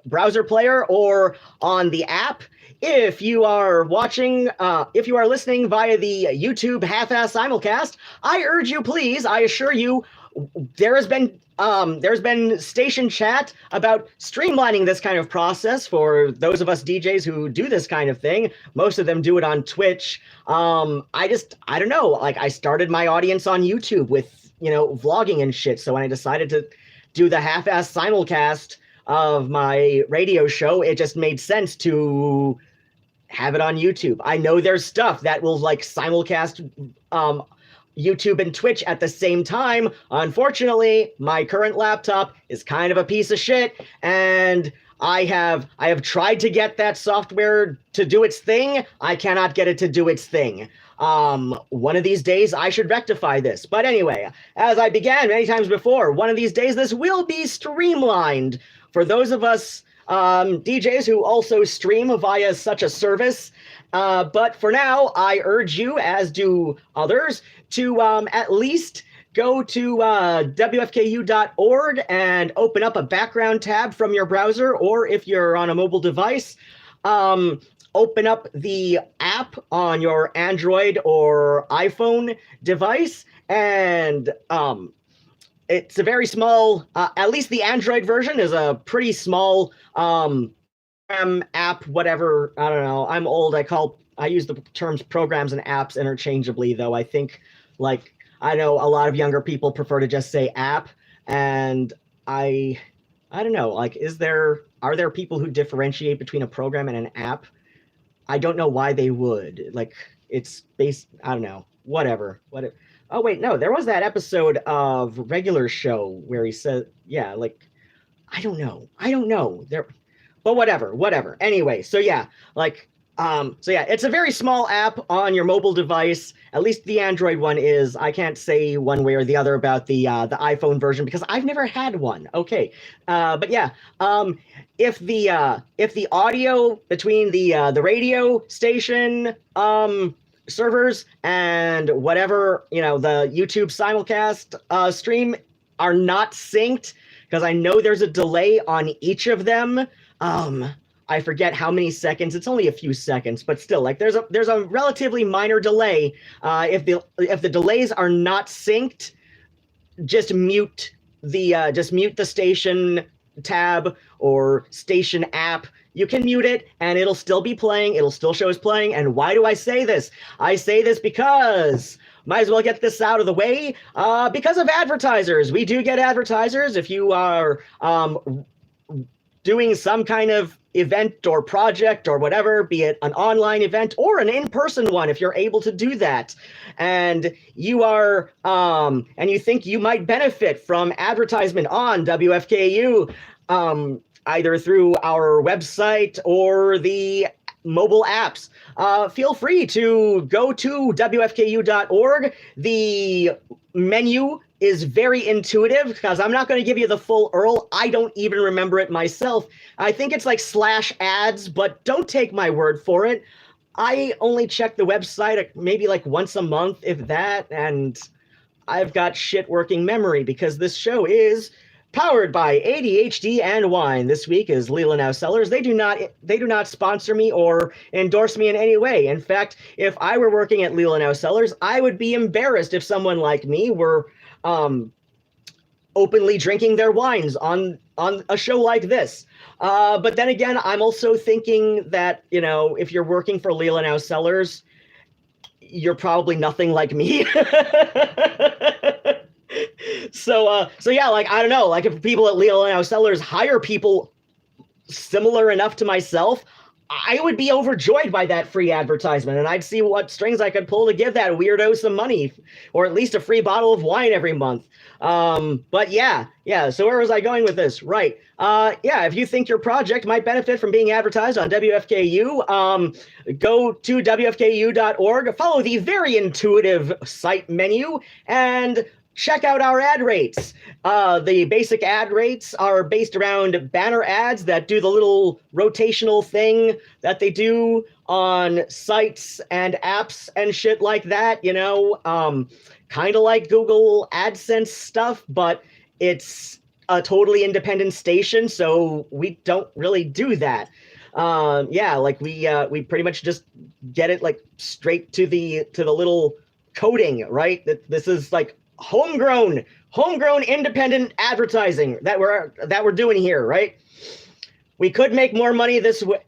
browser player, or on the app. If you are watching, if you are listening via the YouTube half-ass simulcast, I urge you, please, I assure you, there's been station chat about streamlining this kind of process for those of us DJs who do this kind of thing. Most of them do it on Twitch. I don't know, like, I started my audience on YouTube with, vlogging and shit. So when I decided to do the half-ass simulcast of my radio show, it just made sense to have it on YouTube. I know there's stuff that will like simulcast YouTube and Twitch at the same time. Unfortunately, my current laptop is kind of a piece of shit, and I have tried to get that software to do its thing. I cannot get it to do its thing. One of these days I should rectify this. But anyway, as I began many times before, one of these days this will be streamlined for those of us DJs who also stream via such a service. But for now, I urge you, as do others, to at least go to WFKU.org and open up a background tab from your browser, or if you're on a mobile device, open up the app on your Android or iPhone device, and it's a very small, at least the Android version is a pretty small app, whatever. I don't know. I'm old. I use the terms programs and apps interchangeably, though. I think, like, I know a lot of younger people prefer to just say app, and I don't know. Like, are there people who differentiate between a program and an app? I don't know why they would. Like, it's based, I don't know. Whatever. Oh, wait, no, there was that episode of Regular Show where he said, yeah, like, I don't know. But whatever. Anyway, so yeah, like, it's a very small app on your mobile device. At least the Android one is. I can't say one way or the other about the iPhone version because I've never had one. Okay, but yeah, if the audio between the radio station servers and whatever, the YouTube simulcast stream are not synced, because I know there's a delay on each of them. I forget how many seconds. It's only a few seconds, but still, like, there's a relatively minor delay. If the delays are not synced, just mute the station tab or station app. You can mute it and it'll still be playing. It'll still show as playing. And why do I say this? I say this because, might as well get this out of the way, because of advertisers. We do get advertisers. If you are doing some kind of event or project or whatever, be it an online event or an in-person one, if you're able to do that, and you are and you think you might benefit from advertisement on WFKU, either through our website or the mobile apps, feel free to go to WFKU.org. The menu is very intuitive, because I'm not going to give you the full URL. I don't even remember it myself. I think it's like /ads, but don't take my word for it. I only check the website maybe like once a month, if that, and I've got shit working memory because this show is powered by ADHD and wine. This week is Ionawr Cellars. They do not sponsor me or endorse me in any way. In fact, if I were working at Ionawr Cellars, I would be embarrassed if someone like me were openly drinking their wines on a show like this. But then again, I'm also thinking that, if you're working for Ionawr Cellars, you're probably nothing like me. So yeah, like, I don't know, like, if people at Ionawr Cellars hire people similar enough to myself, I would be overjoyed by that free advertisement, and I'd see what strings I could pull to give that weirdo some money, or at least a free bottle of wine every month. But yeah. So where was I going with this? Right. Yeah, if you think your project might benefit from being advertised on WFKU, go to WFKU.org, follow the very intuitive site menu, and check out our ad rates. The basic ad rates are based around banner ads that do the little rotational thing that they do on sites and apps and shit like that, kind of like Google AdSense stuff, but it's a totally independent station, so we don't really do that. We pretty much just get it like straight to the little coding, right? That this is like homegrown independent advertising that we're doing here, right? We could make more money this way,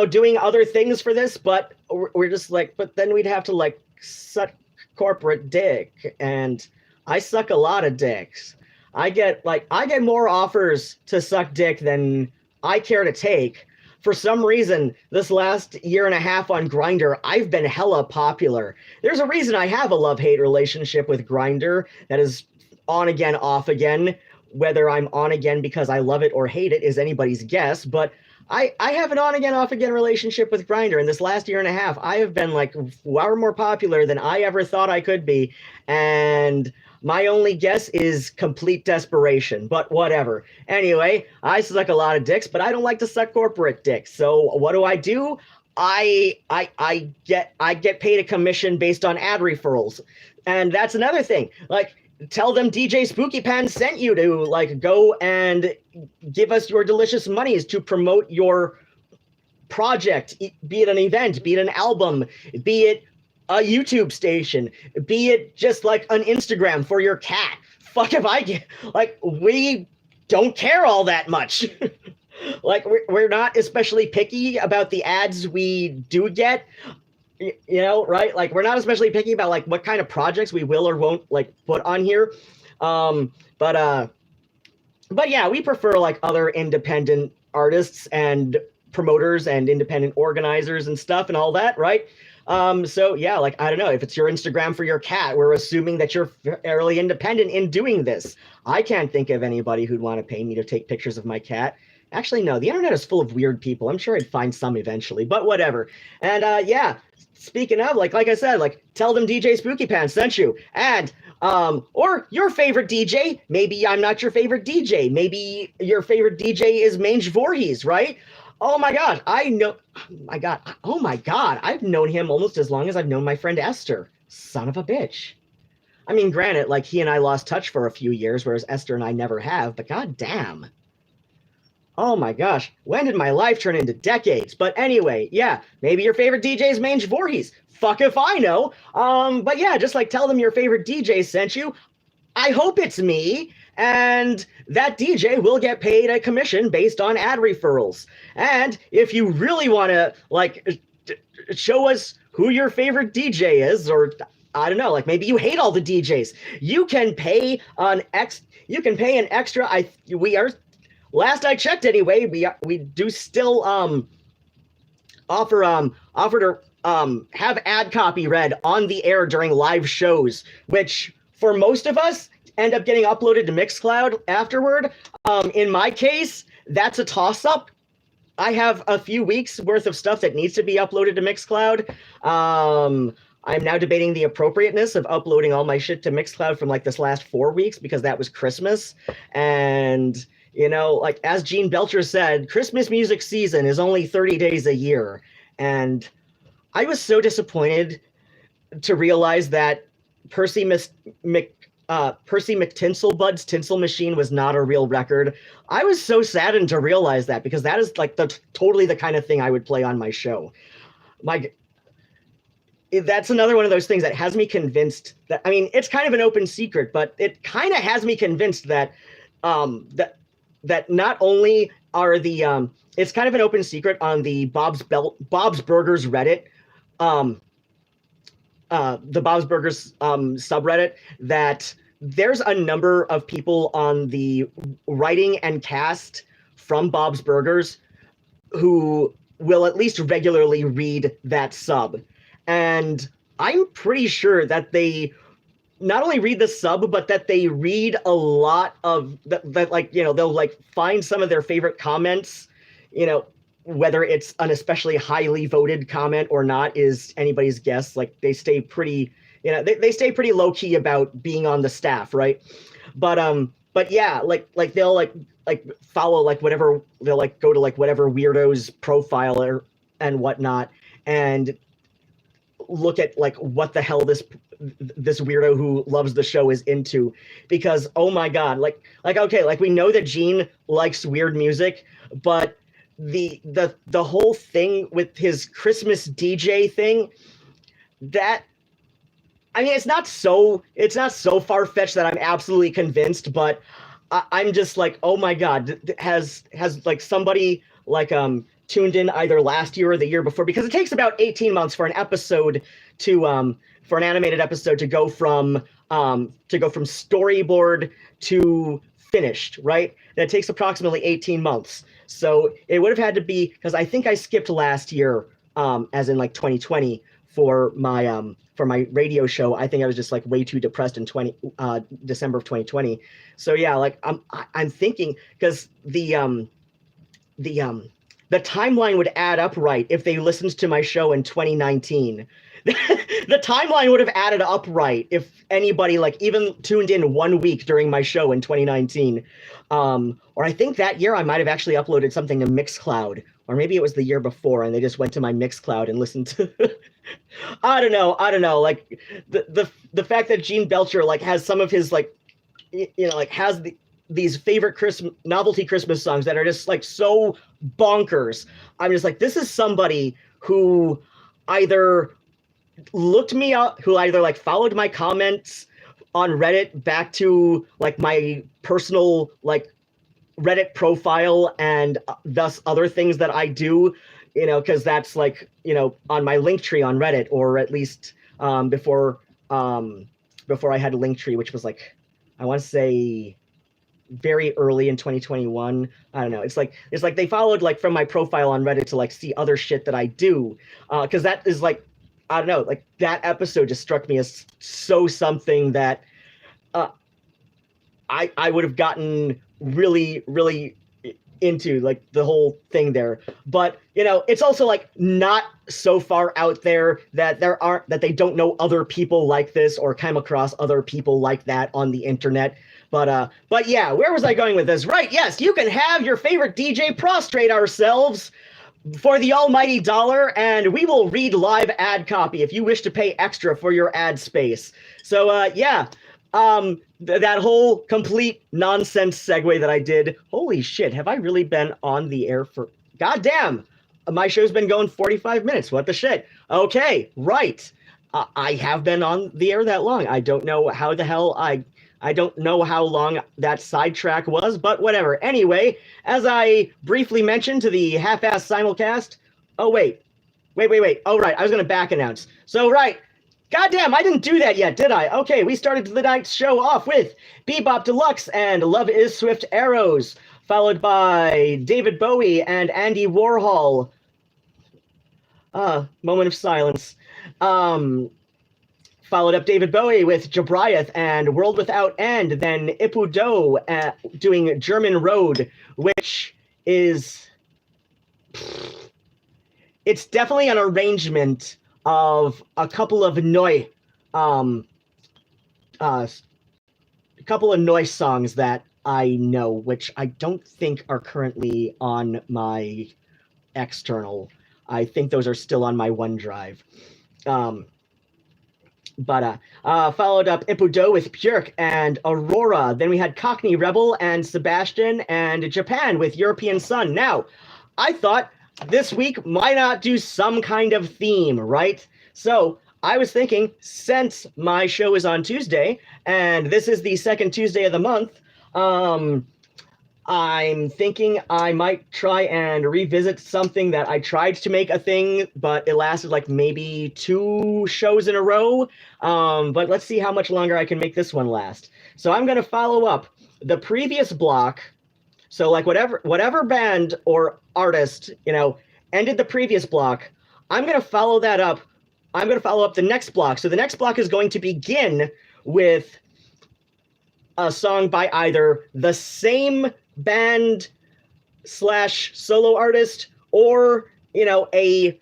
doing other things for this, but we're just like, but then we'd have to like suck corporate dick, and I suck a lot of dicks. I get more offers to suck dick than I care to take. For some reason, this last year and a half on Grindr, I've been hella popular. There's a reason I have a love-hate relationship with Grindr that is on again, off again. Whether I'm on again because I love it or hate it is anybody's guess, but I have an on again, off again relationship with Grindr. In this last year and a half, I have been like far more popular than I ever thought I could be, and my only guess is complete desperation, but whatever. Anyway, I suck a lot of dicks, but I don't like to suck corporate dicks. So what do? I get paid a commission based on ad referrals. And that's another thing. Like, tell them DJ Spookypants sent you to like go and give us your delicious monies to promote your project, be it an event, be it an album, be it a YouTube station, be it just like an Instagram for your cat. Fuck if I get, like, we don't care all that much. Like, we're not especially picky about the ads we do get, right? Like, we're not especially picky about like what kind of projects we will or won't like put on here. But yeah, we prefer like other independent artists and promoters and independent organizers and stuff and all that, right? So yeah, like, I don't know, if it's your Instagram for your cat, we're assuming that you're fairly independent in doing this. I can't think of anybody who'd want to pay me to take pictures of my cat. Actually, no, the internet is full of weird people. I'm sure I'd find some eventually, but whatever. And yeah, speaking of, like I said, like, tell them DJ Spookypants sent you. And or your favorite DJ. Maybe I'm not your favorite DJ. Maybe your favorite DJ is Mange Voorhees, right? Oh my God, oh my God, I've known him almost as long as I've known my friend Esther. Son of a bitch. I mean, granted, like, he and I lost touch for a few years, whereas Esther and I never have, but god damn. Oh my gosh, when did my life turn into decades? But anyway, yeah, maybe your favorite DJ is Mange Voorhees. Fuck if I know. But yeah, just like tell them your favorite DJ sent you. I hope it's me. And that DJ will get paid a commission based on ad referrals. And if you really want to, like, show us who your favorite DJ is, or I don't know, like, maybe you hate all the DJs, you can pay an extra. Last I checked anyway, we do still offer to have ad copy read on the air during live shows, which for most of us end up getting uploaded to Mixcloud afterward. In my case, that's a toss-up. I have a few weeks worth of stuff that needs to be uploaded to Mixcloud. I'm now debating the appropriateness of uploading all my shit to Mixcloud from like this last 4 weeks, because that was Christmas. And, like, as Gene Belcher said, Christmas music season is only 30 days a year. And I was so disappointed to realize that Percy McTinselbud's Tinsel Machine was not a real record. I was so saddened to realize that, because that is like totally the kind of thing I would play on my show. That's another one of those things that has me convinced that, I mean, it's kind of an open secret, but it kind of has me convinced that that not only are the it's kind of an open secret on the Bob's Burgers Reddit, the Bob's Burgers subreddit, that there's a number of people on the writing and cast from Bob's Burgers who will at least regularly read that sub. And I'm pretty sure that they not only read the sub, but that they read a lot of that, like, you know, they'll like find some of their favorite comments, you know, whether it's an especially highly voted comment or not is anybody's guess. Like, they stay pretty, you know, they stay pretty low key about being on the staff, right? But yeah, like they'll like follow like whatever, they'll like go to like whatever weirdo's profile or and whatnot, and look at like what the hell this weirdo who loves the show is into, because oh my god, like okay, like we know that Gene likes weird music, but the whole thing with his Christmas DJ thing, that, I mean, it's not so far-fetched that I'm absolutely convinced, but I'm just like, oh my god, has like somebody like tuned in either last year or the year before, because it takes about 18 months for an episode to for an animated episode to go from storyboard to finished, right? That takes approximately 18 months. So it would have had to be, because I think I skipped last year, as in like 2020, for my radio show. I think I was just like way too depressed in December of 2020. So yeah, like I'm thinking, because the timeline would add up right if they listened to my show in 2019. The timeline would have added up right if anybody like even tuned in 1 week during my show in 2019. Or I think that year I might have actually uploaded something to Mixcloud, or maybe it was the year before and they just went to my Mixcloud and listened to I don't know. Like the fact that Gene Belcher like has some of his like, you know, like has these favorite novelty Christmas songs that are just like so bonkers. I'm just like, this is somebody who either looked me up, who either like followed my comments on Reddit back to like my personal like Reddit profile and thus other things that I do, you know, because that's like, you know, on my link tree on Reddit, or at least before I had a link tree, which was like, I want to say very early in 2021. I don't know. It's like they followed like from my profile on Reddit to like see other shit that I do, because that is like, I don't know, like that episode just struck me as so something that I would have gotten really, really into, like the whole thing there. But you know, it's also like not so far out there that they don't know other people like this or come across other people like that on the internet. But yeah, where was I going with this? Right, yes, you can have your favorite DJ prostrate ourselves for the almighty $1, and we will read live ad copy if you wish to pay extra for your ad space. So yeah, that whole complete nonsense segue that I did. Holy shit, have I really been on the air for... Goddamn, my show's been going 45 minutes. What the shit? Okay, right. I have been on the air that long. I don't know how the hell I don't know how long that sidetrack was, but whatever. Anyway, as I briefly mentioned to the half-ass simulcast... Oh, wait. Oh, right, I was going to back announce. So, right. Goddamn, I didn't do that yet, did I? Okay, we started the night's show off with Bebop Deluxe and Love is Swift Arrows, followed by David Bowie and Andy Warhol. Moment of silence. Followed up David Bowie with Jabriath and World Without End, then Ipu Do doing German Road, which is... It's definitely an arrangement of a couple of Neu songs that I know, which I don't think are currently on my external. I think those are still on my OneDrive. But followed up Ipu Do with Björk and Aurora. Then we had Cockney Rebel and Sebastian, and Japan with European Sun. Now, I thought this week, why not do some kind of theme, right? So I was thinking, since my show is on Tuesday, and this is the second Tuesday of the month, I'm thinking I might try and revisit something that I tried to make a thing, but it lasted like maybe 2 shows in a row. But let's see how much longer I can make this one last. So I'm going to follow up the previous block. So like whatever band or artist, you know, ended the previous block, I'm going to follow that up. I'm going to follow up the next block. So the next block is going to begin with a song by either the same band / solo artist or, you know, a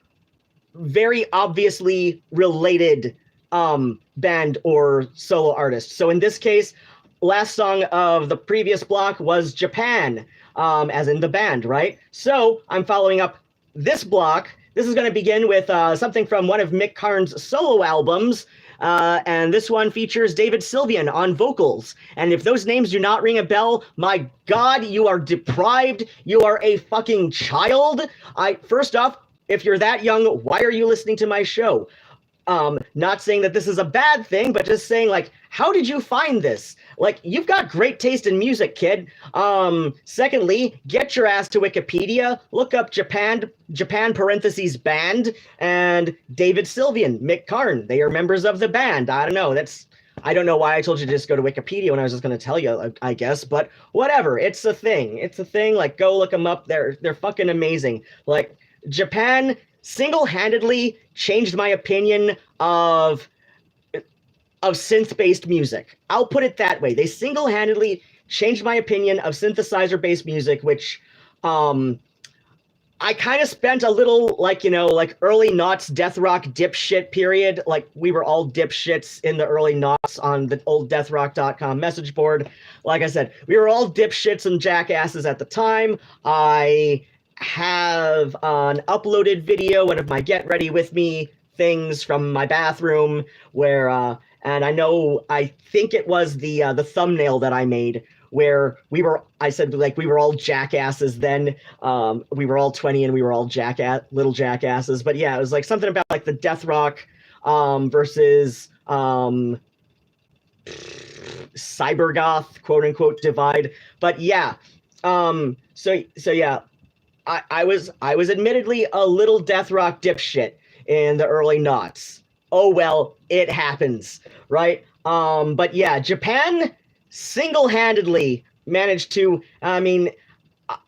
very obviously related band or solo artist. So in this case, last song of the previous block was Japan, as in the band, right? So I'm following up this block. This is going to begin with something from one of Mick Karn's solo albums, and this one features David Sylvian on vocals. And if those names do not ring a bell, my God, you are deprived. You are a fucking child. First off, if you're that young, why are you listening to my show? Not saying that this is a bad thing, but just saying, like, how did you find this? Like, you've got great taste in music, kid. Secondly, get your ass to Wikipedia, look up Japan parentheses band, and David Sylvian, Mick Karn. They are members of the band. I don't know. I don't know why I told you to just go to Wikipedia when I was just going to tell you, I guess, but whatever. It's a thing. It's a thing. Like, go look them up. They're fucking amazing. Like, Japan single-handedly changed my opinion of synth-based music. I'll put it that way. They single-handedly changed my opinion of synthesizer-based music, which I kind of spent a little, like, you know, like early noughts death rock dipshit period. Like, we were all dipshits in the early noughts on the old deathrock.com message board. Like I said, we were all dipshits and jackasses at the time. I have an uploaded video, one of my Get Ready With Me things from my bathroom, where and I think it was the thumbnail that I made, where I said, like, we were all jackasses then. We were all 20 and we were all little jackasses. But yeah, it was like something about like the death rock versus cybergoth, quote unquote, divide. But yeah, so yeah, I was admittedly a little death rock dipshit in the early noughts. Oh well, it happens, right? But yeah, Japan single-handedly managed to, I mean,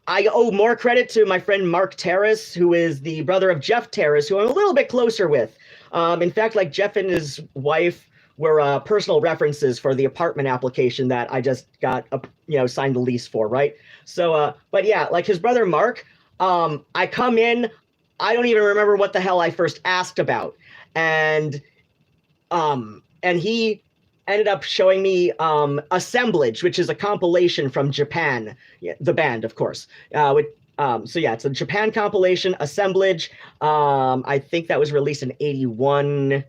I owe more credit to my friend Mark Terrace, who is the brother of Jeff Terrace, who I'm a little bit closer with. In fact, like, Jeff and his wife were personal references for the apartment application that I just got, signed the lease for, right? So, but yeah, like, his brother Mark, I come in, I don't even remember what the hell I first asked about. And he ended up showing me Assemblage, which is a compilation from Japan, the band, of course. So yeah, it's a Japan compilation, Assemblage. I think that was released in 81.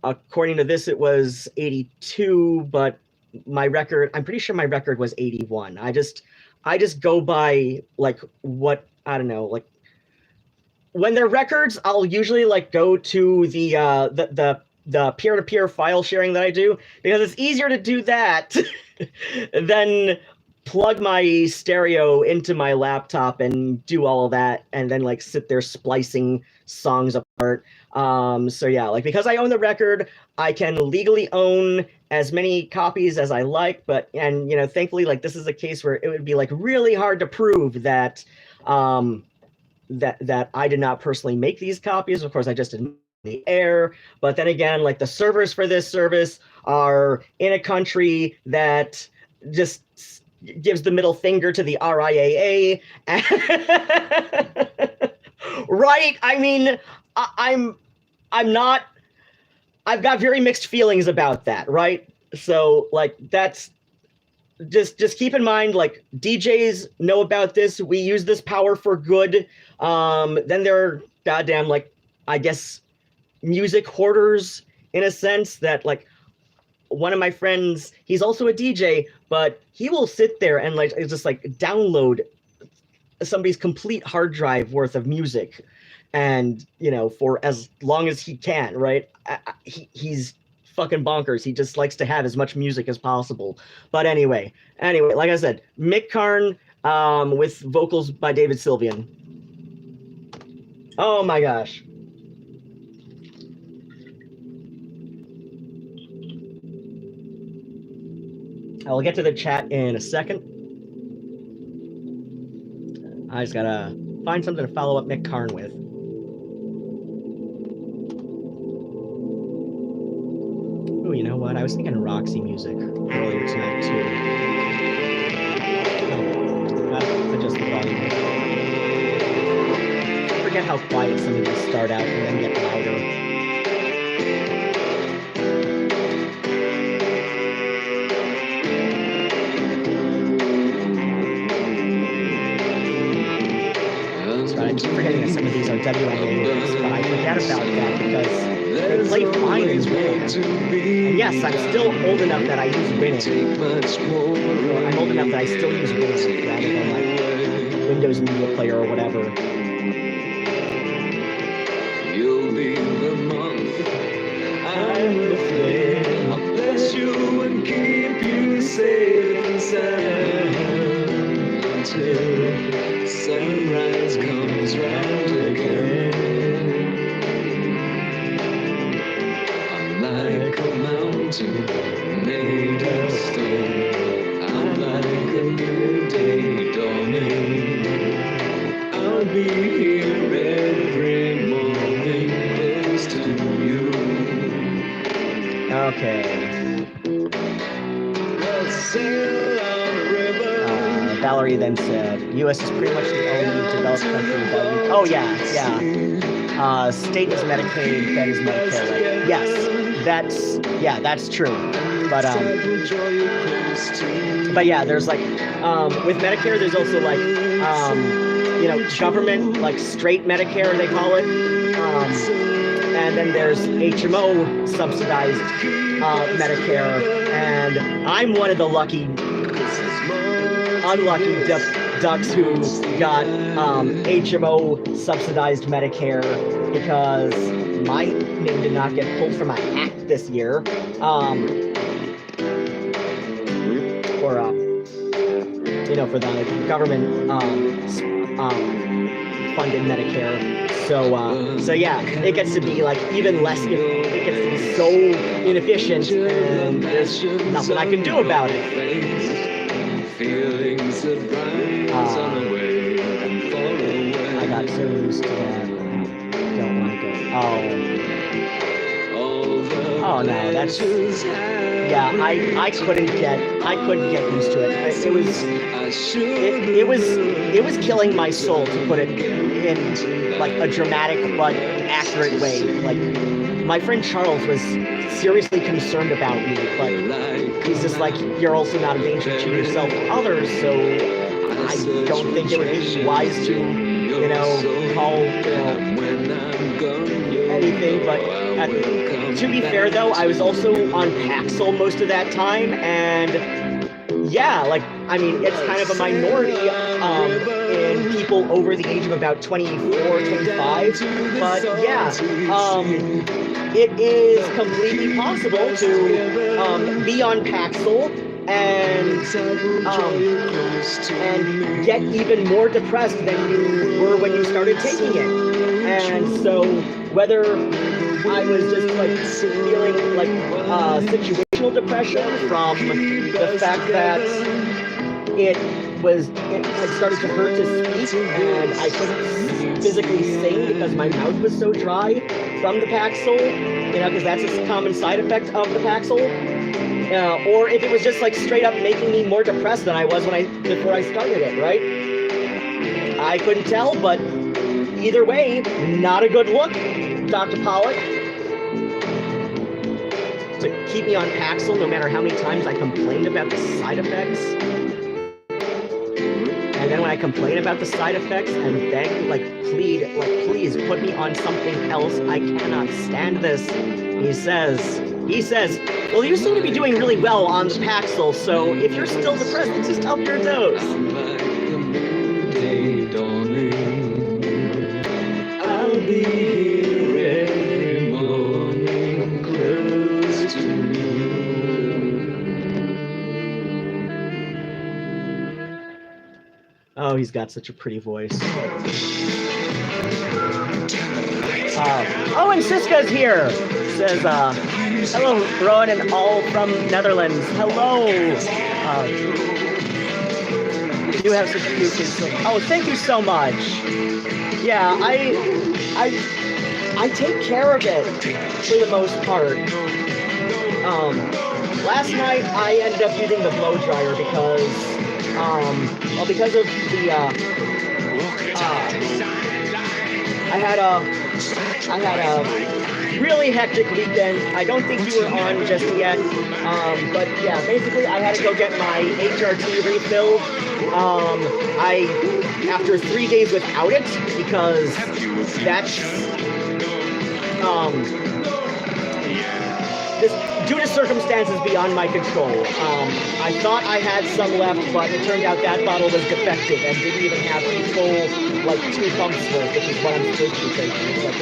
According to this, it was 82, but I'm pretty sure my record was 81. I just go by, like, what, I don't know, like, when they're records, I'll usually, like, go to the peer-to-peer file sharing that I do, because it's easier to do that than plug my stereo into my laptop and do all of that and then, like, sit there splicing songs apart. So yeah, like, because I own the record, I can legally own as many copies as I like, and thankfully, like, this is a case where it would be, like, really hard to prove that that I did not personally make these copies. Of course, I just did the air, but then again, like, the servers for this service are in a country that just gives the middle finger to the RIAA. Right? I mean, I've got very mixed feelings about that, right? So, like, that's just keep in mind, like, DJs know about this. We use this power for good. Then there are goddamn, like, I guess, music hoarders, in a sense, that, like, one of my friends, he's also a DJ, but he will sit there and, like, just, like, download somebody's complete hard drive worth of music, and, for as long as he can, right? He's fucking bonkers. He just likes to have as much music as possible. But anyway, like I said, Mick Karn with vocals by David Sylvian. Oh my gosh. I'll get to the chat in a second. I just gotta find something to follow up Mick Karn with. Oh, you know what? I was thinking of Roxy music earlier tonight too. Oh, gotta adjust the volume. I forget how quiet some of these start out and then get louder. I keep forgetting that some of these are WMAs, but I forget about that because they play fine in winning. And yes, I'm still old enough that I use winning. Or I'm old enough that I still use winning rather than like Windows Media Player or whatever. You'll be the month, I'm the flame. I'll bless you and keep you safe and sound until sunrise comes round again. I'm like a mountain made of stone. I'm like a new day dawning. I'll be here every morning close to you. Okay. Let's sail on a river. Valerie then said, U.S. is pretty much the only developed country that... Oh, yeah. State is Medicaid, Fed is Medicare, right? Yes, that's true. But yeah, there's like, with Medicare, there's also like, government, like straight Medicare, they call it. And then there's HMO subsidized Medicare. And I'm one of the unlucky ducks who got HMO subsidized Medicare because my name did not get pulled from a hat this year. For the government funded Medicare. So yeah, it gets to be like even less. It gets to be so inefficient, and there's nothing I can do about it. I got so used to that. Don't want to go. Oh no, that's yeah. I couldn't get used to it. It was killing my soul to put it in like a dramatic but accurate way. Like my friend Charles was seriously concerned about me, but he's just like, you're also not a danger to yourself or others, so I don't think it would be wise to, call, anything. But to be fair, though, I was also on Paxil most of that time, and yeah, it's kind of a minority in people over the age of about 24, 25, but yeah, it is completely possible to be on Paxil and get even more depressed than you were when you started taking it. And so whether I was just like feeling like situational depression from the fact that it had started to hurt to speak and I couldn't physically sing because my mouth was so dry from the Paxil, because that's a common side effect of the Paxil, or if it was just like straight up making me more depressed than I was before I started it, right? I couldn't tell, but either way, not a good look, Dr. Pollock. To keep me on Paxil no matter how many times I complained about the side effects. And then when I complain about the side effects and beg, please put me on something else. I cannot stand this. He says, well, you seem to be doing really well on the Paxil, so if you're still depressed, just up your dose. I'll be here every morning close to you. Oh, he's got such a pretty voice. And Siska's here. Says, hello, Rowan and all from Netherlands. Hello. do have such cute kids. Oh, thank you so much. Yeah, I take care of it for the most part. Last night I ended up using the blow dryer because, well, because of the, I had a really hectic weekend. I don't think you were on just yet, but yeah, basically I had to go get my HRT refilled. After 3 days without it, because that's, due to circumstances beyond my control. I thought I had some left, but it turned out that bottle was defective and didn't even have a full, like, 2 pumps worth, which is what I'm supposed to be taking. It's like,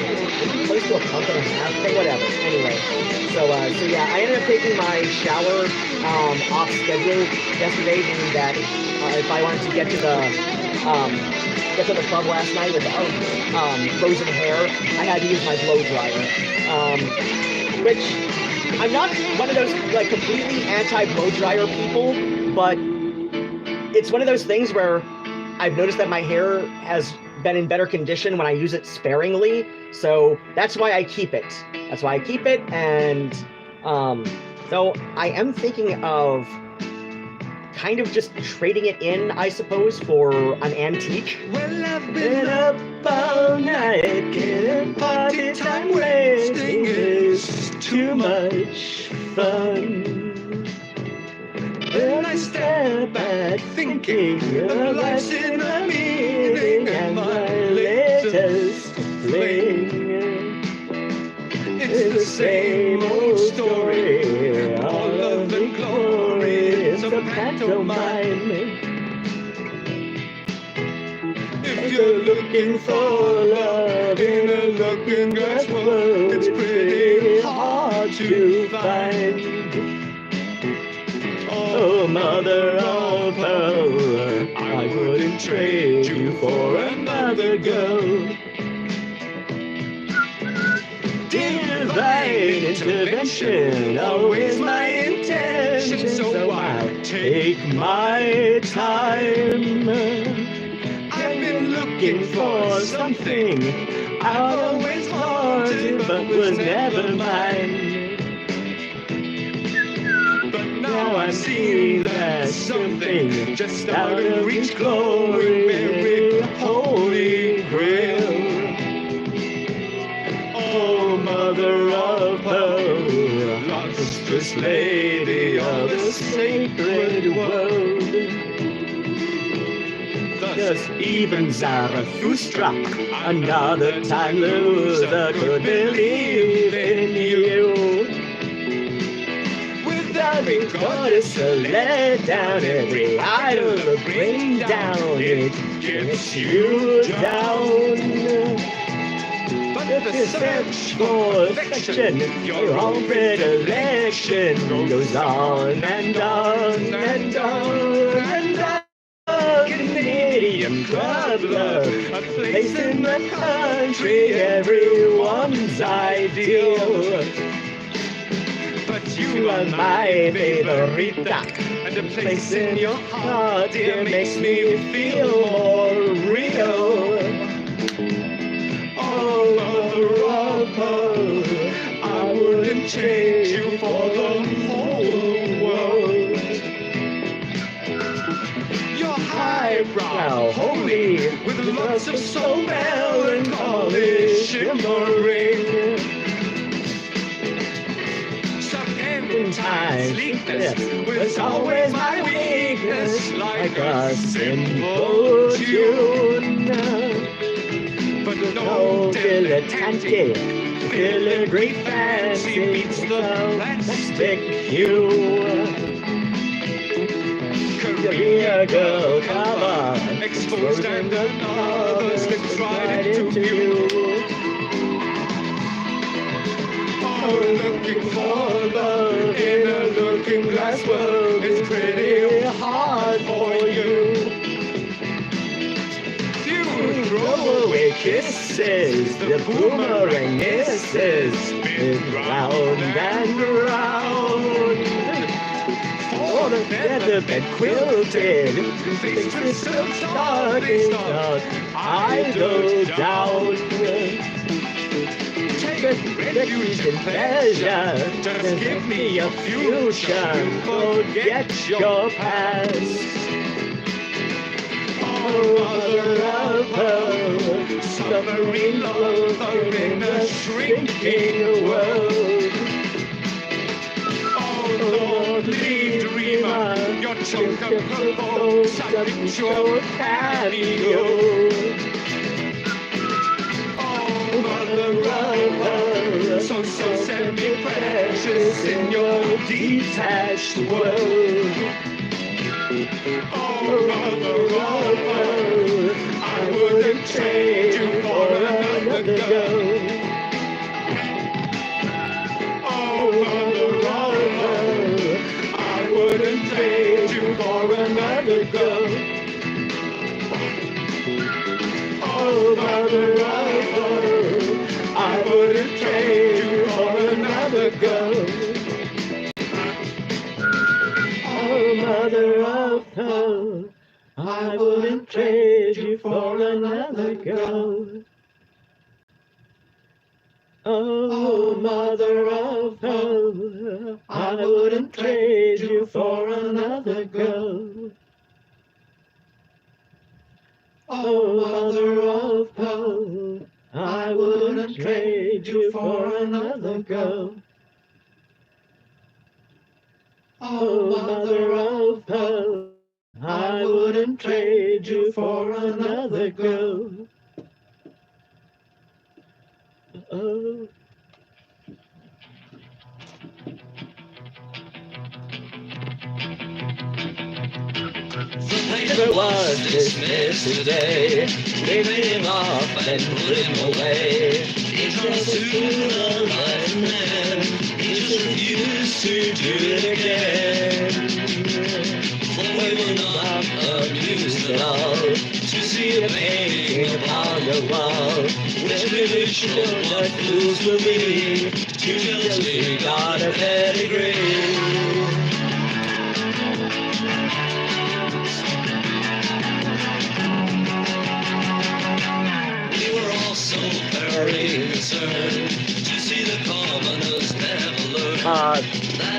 close to a pump and a half, but whatever. Anyway, so yeah, I ended up taking my shower off schedule yesterday, meaning that if I wanted to get to the club last night without frozen hair, I had to use my blow dryer, which I'm not one of those like completely anti-blow dryer people, but it's one of those things where I've noticed that my hair has been in better condition when I use it sparingly, so that's why I keep it. And so I am thinking of kind of just trading it in, I suppose, for an antique. Well, I've been up all night, getting party time wasting is too much fun. Then I step back thinking of life's inner meaning and my latest fling. It's the same old story, all of the glory is a pantomime. If you're looking for love in a looking glass world, it's pretty hard to find. Oh, mother of pearl, I wouldn't trade you for another girl. Divine intervention, always my intention, so I'll take my time. I've been looking for something I've always wanted but was never mine. But now I see that something just out of reach, glory, very holy grail. Oh, mother of pearl, lustrous lady of the sacred world. Thus even Zarathustra, another time loser, could believe in you. With every goddess a let down, every idol a bring down, it gets you down. But the search for affection, your own predilection, goes on and on and on and on. Canadian club love, a place in the country, everyone's ideal. But you are my favorita, and a place in your heart, dear, makes me feel more real. Oh, I wouldn't trade you for the whole world. You're highbrow, holy, with lots of soul melancholy shimmering. Some end time sleekness was always my weakness, like a simple tune. But no dilettante, filigree fancy beats the plastic hue. Korea girl cover, exposed and the novels that tried into view. Oh, looking for love in a looking glass world is pretty hard for you. Throw away kisses, the boomerang misses, spin round and round. on a feather bed quilted. Things are still starting out. I go down. Take refuge in pleasure. Just give me a future. Forget your past. Oh, mother, suffering lover in a shrinking world. Oh, lovely dreamer, your chunk of purple, such your cameo. Oh, mother lover, so semi-precious in your detached world. Oh, mother, I wouldn't trade you for another girl. Oh, mother, I wouldn't trade you for another girl. Oh, mother, I wouldn't trade you for another girl. Oh, mother of pearl, I wouldn't trade you for another girl. Oh, mother of pearl, I wouldn't trade you for another girl. Oh, mother of pearl, I wouldn't trade you for another girl. Oh, mother of pearl, I wouldn't trade you for another girl. Oh. The paper was dismissed today, leaving him off and put him away. He tried to the right man, he just refused to do it again. For we were not amused at all to see a painting upon the wall, which really showed what fools will be to just got a pedigree. So very concerned to see the commoners never learn.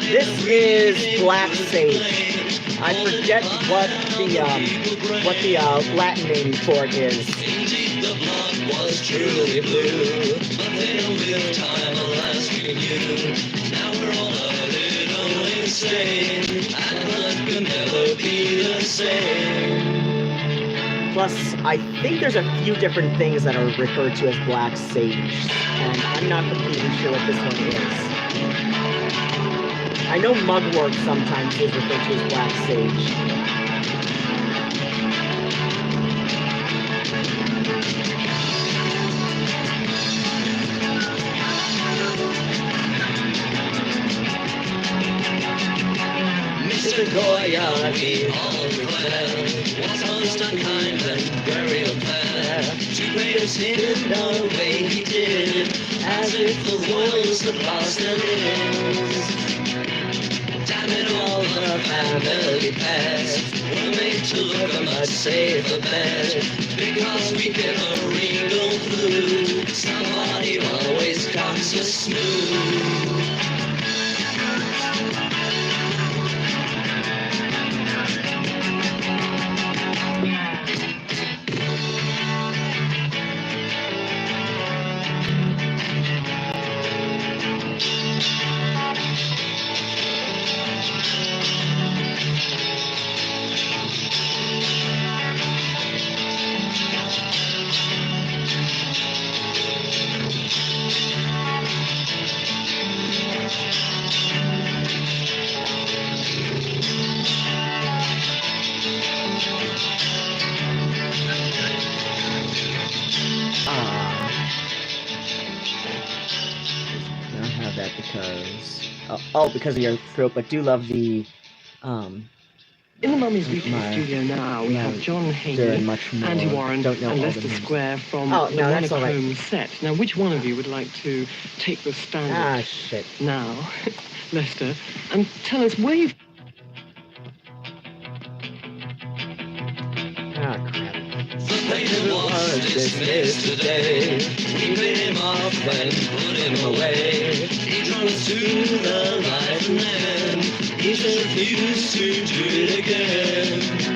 This is Black Sage. I forget what the Latin name for it is. Indeed, the blood was truly blue, but then with time, alas, we knew. Now we're all a little insane, and life can never be the same. Plus, I think there's a few different things that are referred to as Black Sage, and I'm not completely sure what this one is. I know mugwort sometimes is referred to as Black Sage. Mr. Goya, the all was most unkind and very unfair to pay us in the way he did, as if the royals had lost their ears. Damn it, all the family pets were made to look a much safer bet, because we get a regal flu. Somebody always comes us smooth. Because of your throat, but do love the In the Mummy's Weekly studio now, we have John Hayden, Andy Warren, and Lester Square from the Monochrome set. Now, which one of you would like to take the stand shit. now, Lester, and tell us where you've... dismissed today. We paid him off and put him away. He comes to the light and then he's refused to do it again.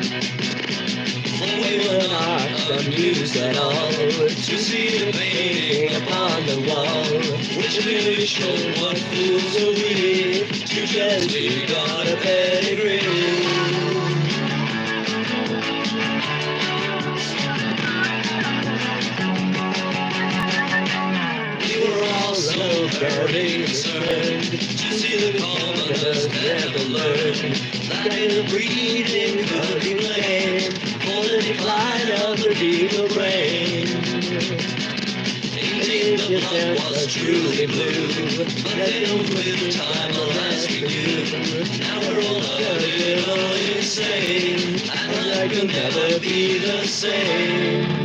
For we were not amused at all to see the painting upon the wall, which really showed what fools are we to just we got a pedigree. So very concerned to see the commoners never learn that in the breeding could be blamed for the decline of the deeper brain. Indeed, the blood was truly blue, but filled with time alas we knew. Now we're all a little insane, and life will never be the same.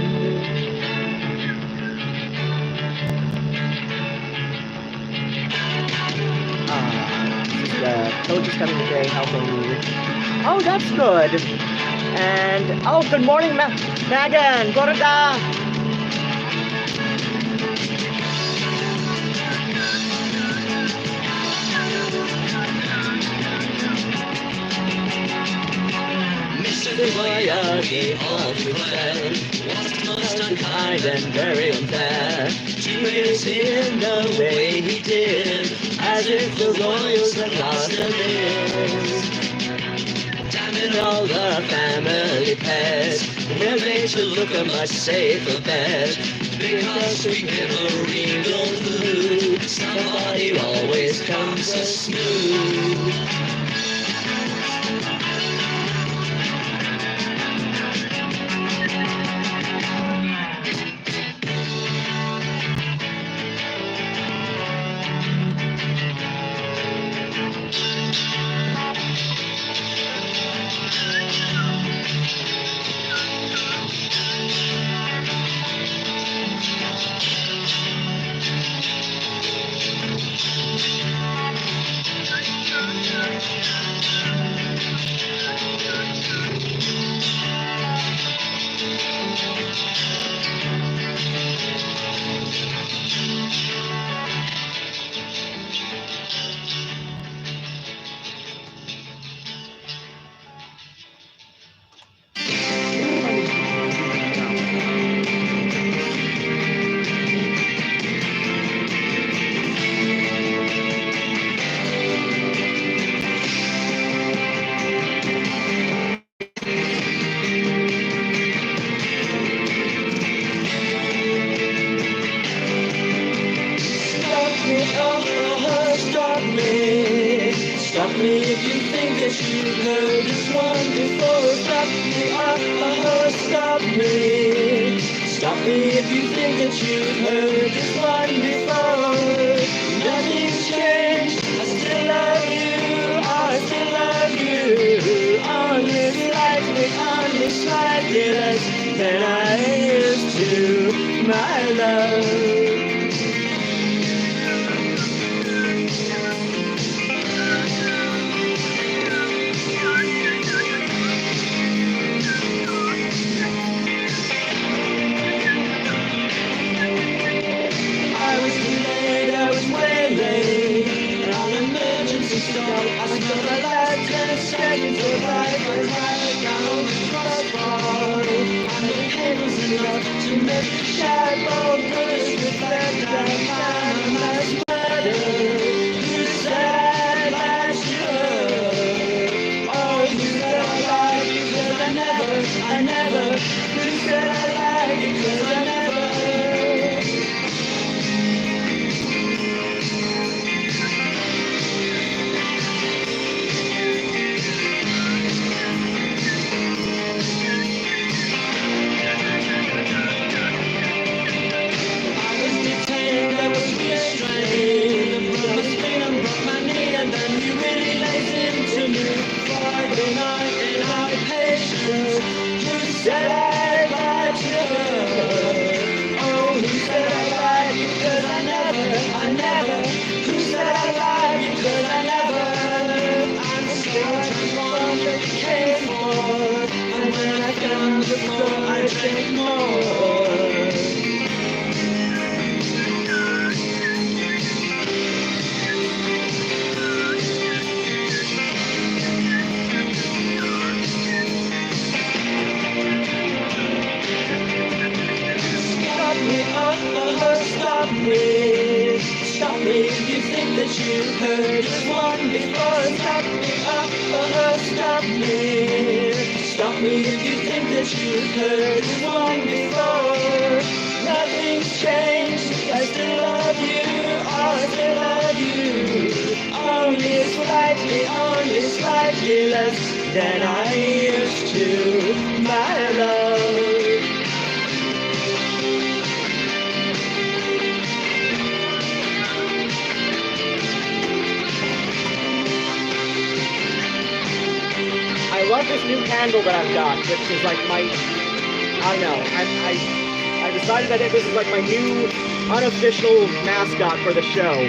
Coach is coming today helping me. Oh, that's good. And, oh, good morning, Megan. Gorda. Mr. Voyage, all too glad, was most unkind and very unfair to raise him the way he did, as if the royals had lost a limb. Damn it, all the family pets, we're made to look a much safer bet, because we give a regal clue, somebody always comes so smooth. Stop me if you think that you've heard this one before. Stop me, stop me. Stop me if you think that you've heard this one before. Nothing's changed, I still love you, I still love you. Only slightly less than I used to, my love. I spent my last 10 seconds of life as I down the crossbar. And the cable's enough to make the shadow burst with Stop me if you think that you've heard this one before. Stop me if you think that you've heard this one before. Nothing's changed, I still love you, oh, I still love you. Only slightly less than I used to, my love. I love this new candle that I've got, which is like my, I don't know, I decided that this is like my new unofficial mascot for the show.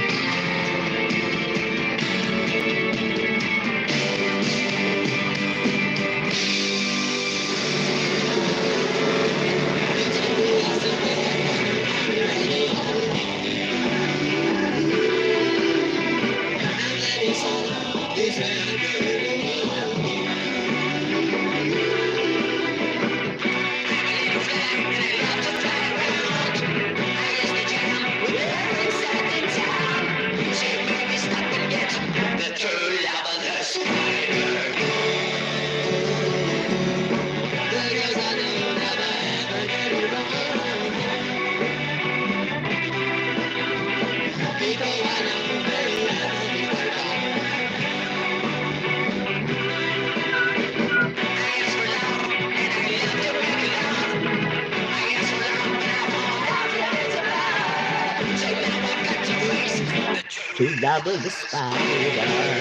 To love the spider.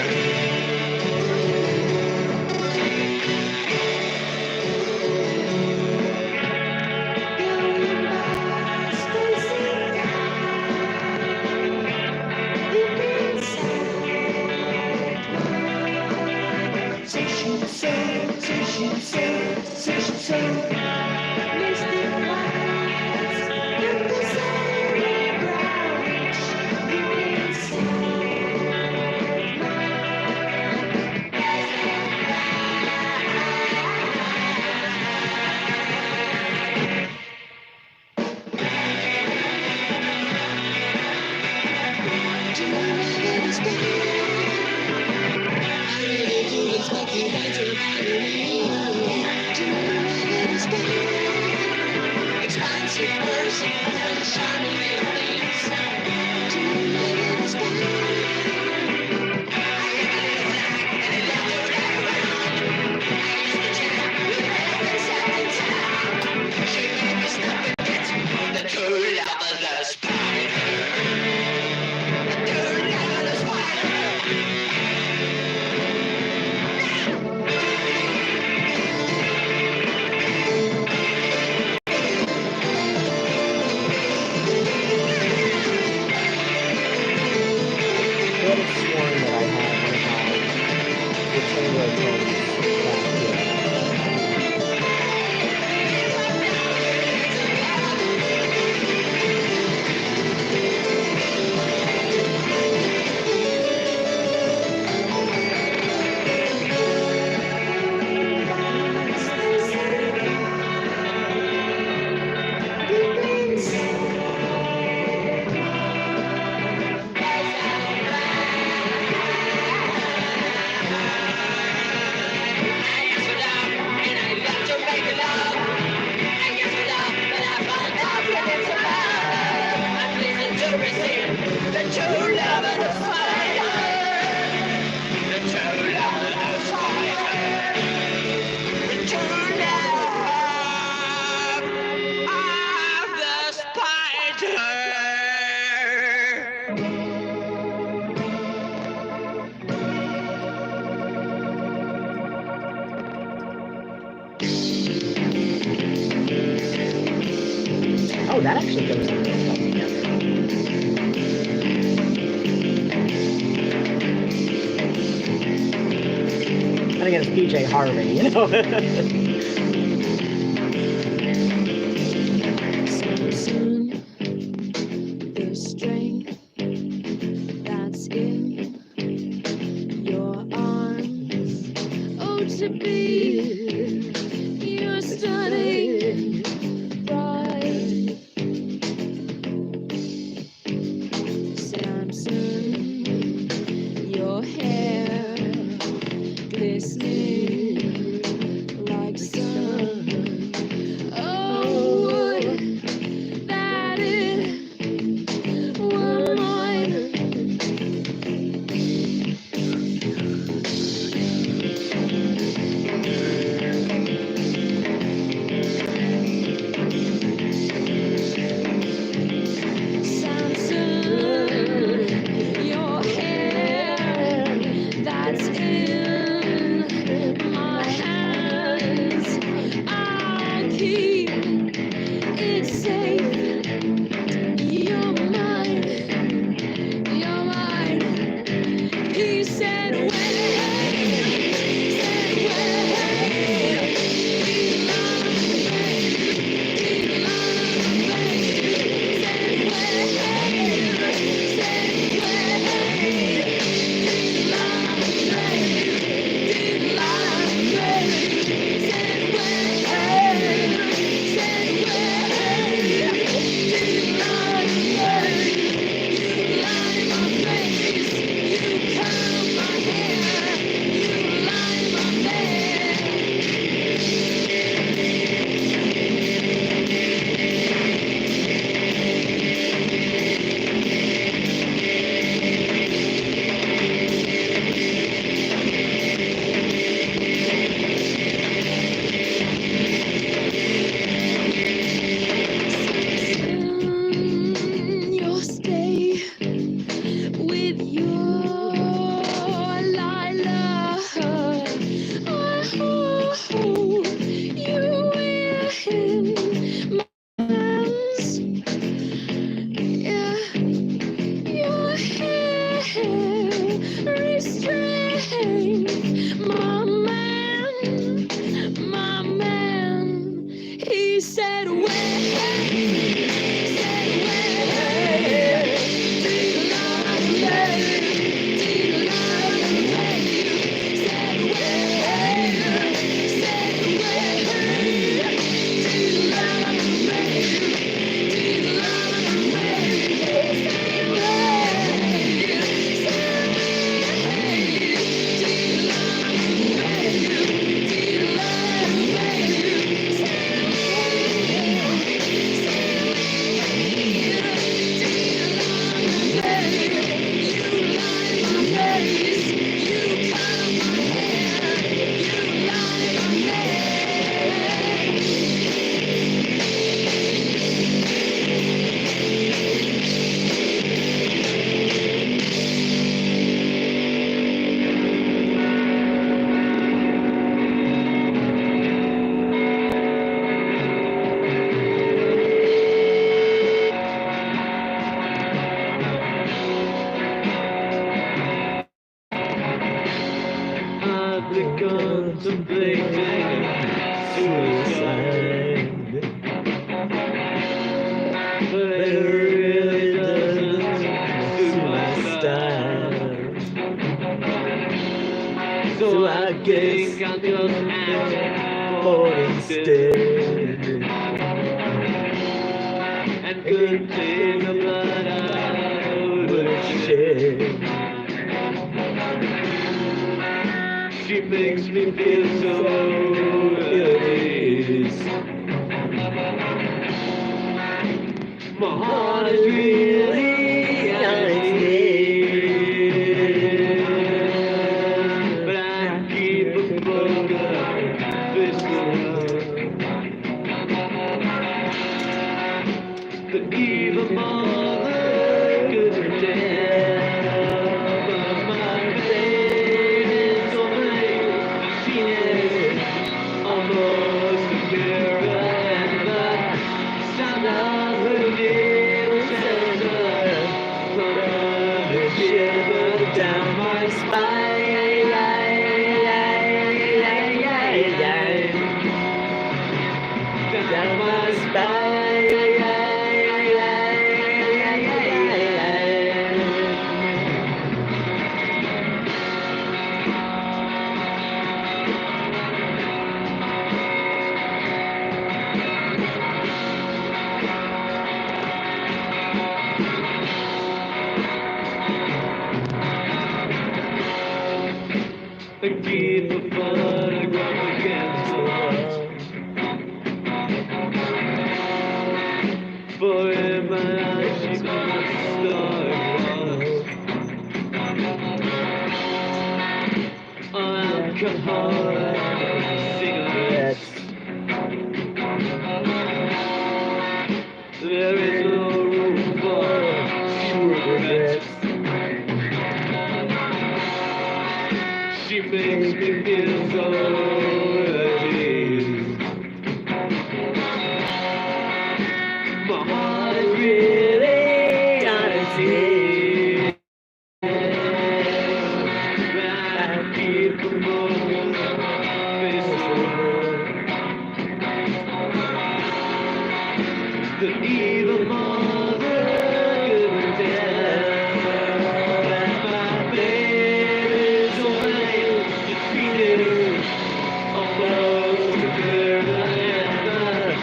Oh, that actually goes in together. And again, it's PJ Harvey, you know? The strength that's in your arms. Oh, to be your stunning bride. decided were mine. Samson, your hair that's in my hands, I'll keep it safe. You're mine, you're mine. He said, wait, said, wait. He loved me, he loved me. Said, wait, said, wait. He loved me, he loved me. Said, wait, said, wait. He loved me. You lie my face, you comb my hair, you lie my bed. You'll stay with your Lila. Oh, you will in my hands. Yeah, your hair restrained my man. He said, wait, said, wait. Do you love me? Do you love me? Said, wait, said, wait. Do you love me? Do you love me? Said, wait, said, wait. Do you love me? Do you love me? Said, I've been contemplating suicide, but it really doesn't suit my style. So I guess I'll just ask for instead, and could take the blood I would shed. She makes me feel so at ease. My heart is really on its knees, but I keep a poker fist the evil mother couldn't tell, but my pain is so many. She is almost a mirror, and the sound of her little shelter from her shiver down my spine. Down my spine. I keep a photograph against the wall, forever she's gonna start alcoholic cigarettes. There is no room for true regrets. She makes me feel so at ease. My heart is really on its knees. I keep the moment the evil mother couldn't tell that my baby's away. Defeated, almost a girl and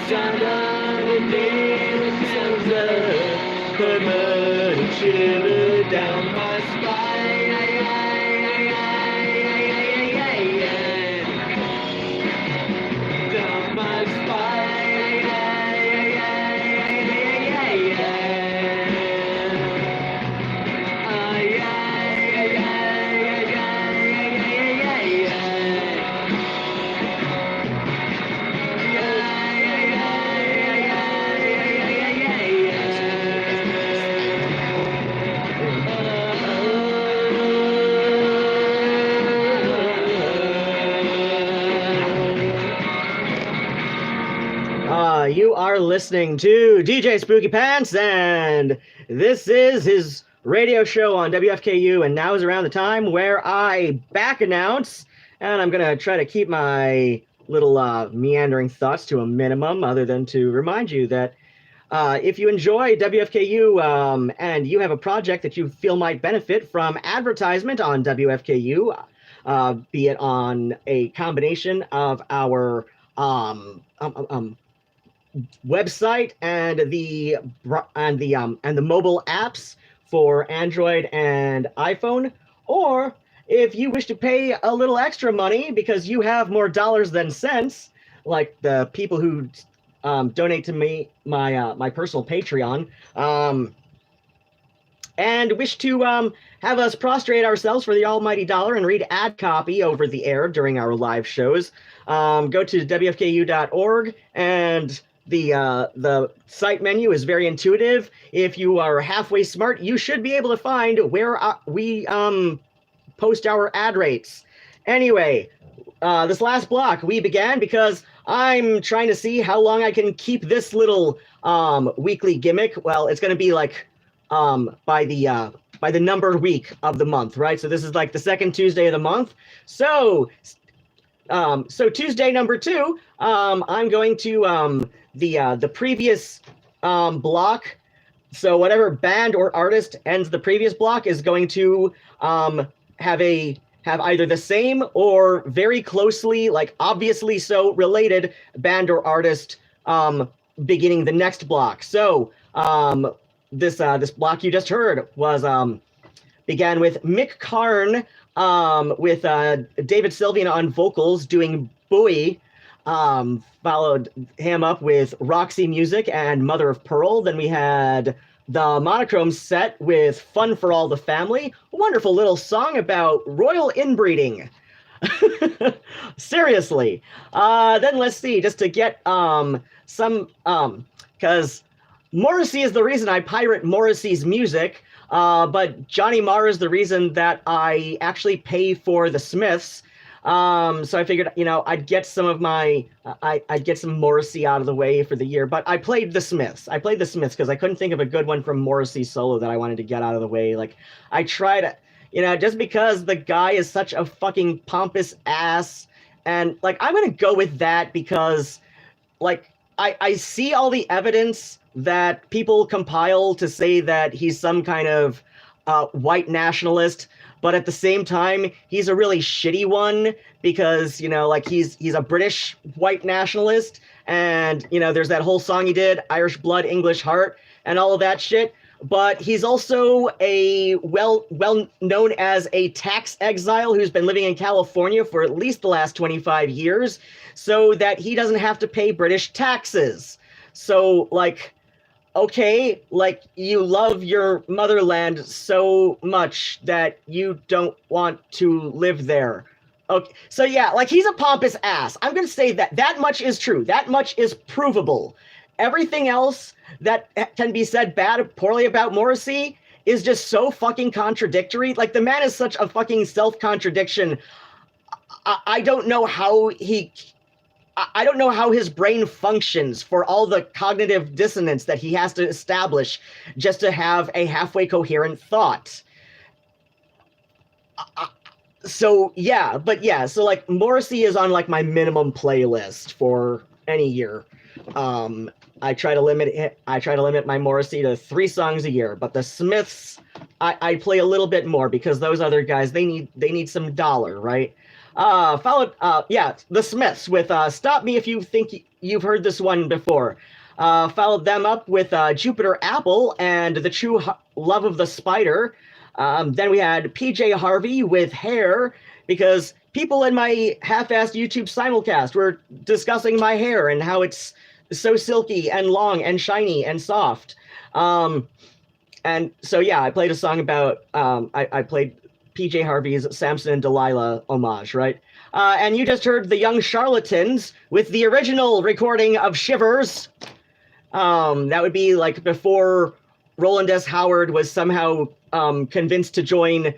signed on the name of Santa, put mud and shiver down my spine. Down my spine. You are listening to DJ Spookypants, and this is his radio show on WFKU, and now is around the time where I back announce, and I'm going to try to keep my little meandering thoughts to a minimum, other than to remind you that if you enjoy WFKU and you have a project that you feel might benefit from advertisement on WFKU, be it on a combination of our website and the mobile apps for Android and iPhone, or if you wish to pay a little extra money because you have more dollars than cents, like the people who donate to me my personal Patreon, and wish to have us prostrate ourselves for the almighty dollar and read ad copy over the air during our live shows, go to WFKU.org, and the site menu is very intuitive. If you are halfway smart, you should be able to find where we post our ad rates. Anyway, this last block we began because I'm trying to see how long I can keep this little weekly gimmick. Well, it's going to be like by the numbered week of the month, right? So this is like the second Tuesday of the month. So Tuesday number 2, I'm going to the previous block. So whatever band or artist ends the previous block is going to have either the same or very closely, like obviously so related band or artist beginning the next block. So this block you just heard was began with Mick Karn with David Sylvian on vocals doing Buoy. Followed him up with Roxy Music and Mother of Pearl. Then we had the Monochrome set with Fun for All the Family. A wonderful little song about royal inbreeding. Seriously. Then let's see, just to get some, because Morrissey is the reason I pirate Morrissey's music, but Johnny Marr is the reason that I actually pay for the Smiths. So I figured, I'd get some of I'd get some Morrissey out of the way for the year, but I played the Smiths. I played the Smiths because I couldn't think of a good one from Morrissey solo that I wanted to get out of the way. Like, I tried, just because the guy is such a fucking pompous ass, and, like, I'm gonna go with that because, like, I see all the evidence that people compile to say that he's some kind of white nationalist, but at the same time, he's a really shitty one because, like, he's a British white nationalist, and, there's that whole song he did, Irish Blood, English Heart, and all of that shit. But he's also a well known as a tax exile who's been living in California for at least the last 25 years, so that he doesn't have to pay British taxes. So, like, okay, like you love your motherland so much that you don't want to live there. Okay, so yeah, like he's a pompous ass. I'm gonna say that much is true. That much is provable. Everything else that can be said poorly about Morrissey is just so fucking contradictory. Like the man is such a fucking self-contradiction. I don't know how I don't know how his brain functions for all the cognitive dissonance that he has to establish just to have a halfway coherent thought. So like Morrissey is on like my minimum playlist for any year. I try to limit my Morrissey to 3 songs a year, but the Smiths I play a little bit more because those other guys they need some dollar, right? The Smiths with Stop Me If You Think You've Heard This One Before. Followed them up with Jupiter Apple and The True Love of the Spider. Then we had PJ Harvey with Hair, because people in my half-assed YouTube simulcast were discussing my hair and how it's so silky and long and shiny and soft. And so, yeah, I played a song about, I played PJ Harvey's Samson and Delilah homage, right? And you just heard the Young Charlatans with the original recording of Shivers. That would be like before Roland S. Howard was somehow convinced to join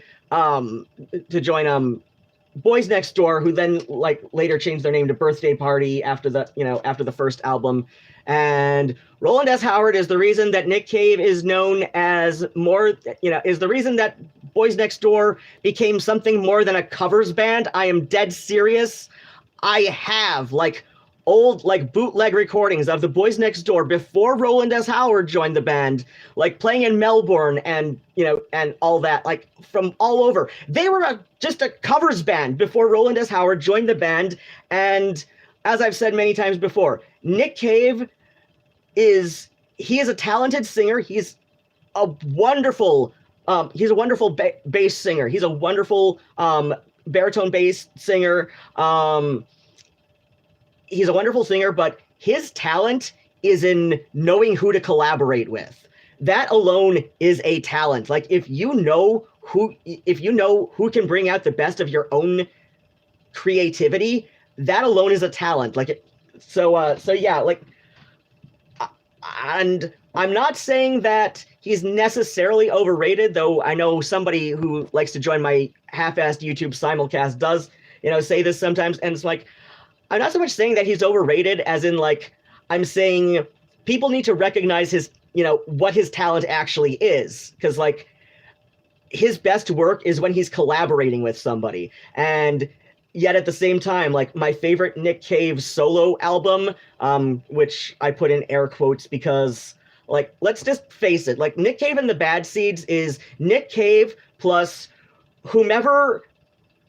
Boys Next Door, who then like later changed their name to Birthday Party after the first album. And Roland S. Howard is the reason that Nick Cave is known as is the reason that Boys Next Door became something more than a covers band. I am dead serious. I have old bootleg recordings of the Boys Next Door before Roland S. Howard joined the band, like playing in Melbourne and all that, like from all over. They were just a covers band before Roland S. Howard joined the band. And as I've said many times before, Nick Cave is a talented singer. He's a wonderful bass singer. He's a wonderful baritone bass singer. He's a wonderful singer, but his talent is in knowing who to collaborate with. That alone is a talent. Like if you know who can bring out the best of your own creativity, that alone is a talent. And I'm not saying that he's necessarily overrated, though I know somebody who likes to join my half-assed YouTube simulcast does, say this sometimes, and it's like, I'm not so much saying that he's overrated as in like, I'm saying people need to recognize his, what his talent actually is. Because like his best work is when he's collaborating with somebody. And yet at the same time, like my favorite Nick Cave solo album, which I put in air quotes because like, let's just face it, like Nick Cave and the Bad Seeds is Nick Cave plus whomever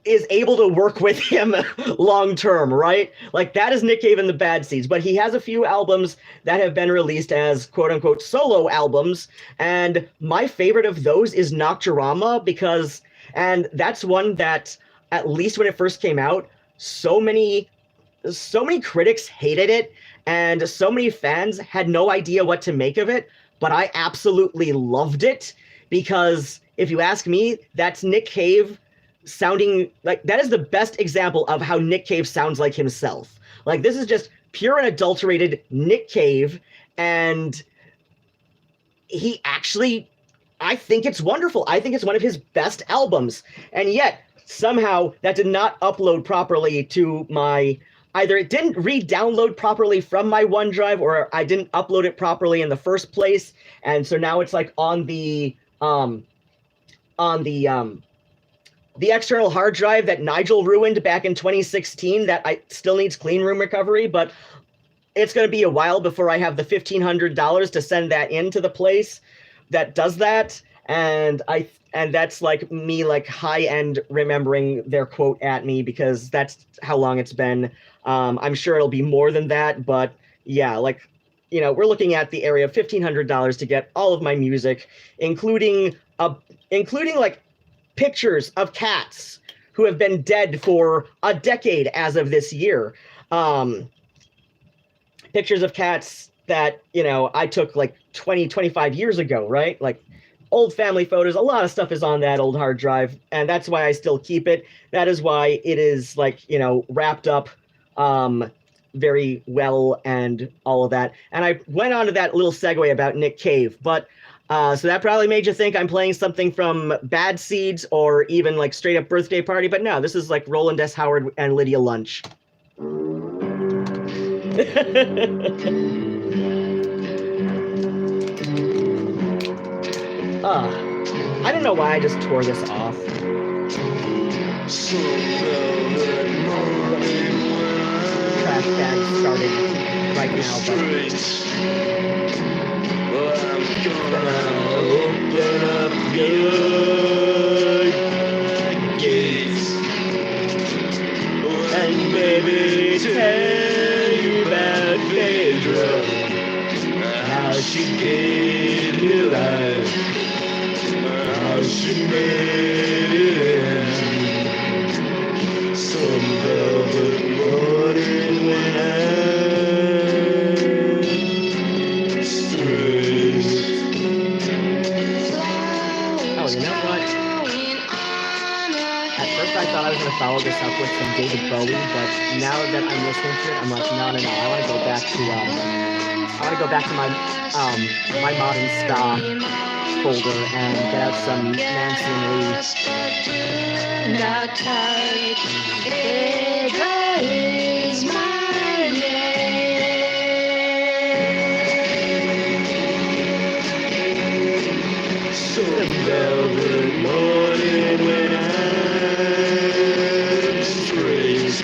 is able to work with him long term, right? Like that is Nick Cave and the Bad Seeds, but he has a few albums that have been released as quote unquote solo albums, and my favorite of those is Nocturama and that's one that at least when it first came out, so many critics hated it and so many fans had no idea what to make of it, but I absolutely loved it because if you ask me, that's Nick Cave sounding like that is the best example of how Nick Cave sounds like himself. Like this is just pure and adulterated Nick Cave, and he actually, I think it's wonderful. I think it's one of his best albums, and yet somehow that did not upload properly to my, either it didn't re-download properly from my OneDrive or I didn't upload it properly in the first place, and so now it's like on the external hard drive that Nigel ruined back in 2016 that I still needs clean room recovery, but it's going to be a while before I have the $1,500 to send that into the place that does that. And that's like me like high-end remembering their quote at me because that's how long it's been. I'm sure it'll be more than that, but yeah, like, we're looking at the area of $1,500 to get all of my music, including like pictures of cats who have been dead for a decade as of this year. Pictures of cats that, you know, I took like 20, 25 years ago, right? Like old family photos, a lot of stuff is on that old hard drive, and that's why I still keep it. That is why it is like, you know, wrapped up very well and all of that. And I went on to that little segue about Nick Cave, but so that probably made you think I'm playing something from Bad Seeds or even like straight up Birthday Party, but no, this is like Roland S. Howard and Lydia Lunch. I don't know why I just tore this off. Trash bag started right now, but I'm gonna open up your gates and maybe tell you about Phaedra, how she gave you life, how she made it in some velvet morning when I'm straight. Oh, you know what? At first I thought I was going to follow this up with some David Bowie, but now that I'm listening to it, I'm like, no. I want to go back to my my modern ska folder and get out some Nancy and Lee. Is my name. So velvet morning when I'm straight,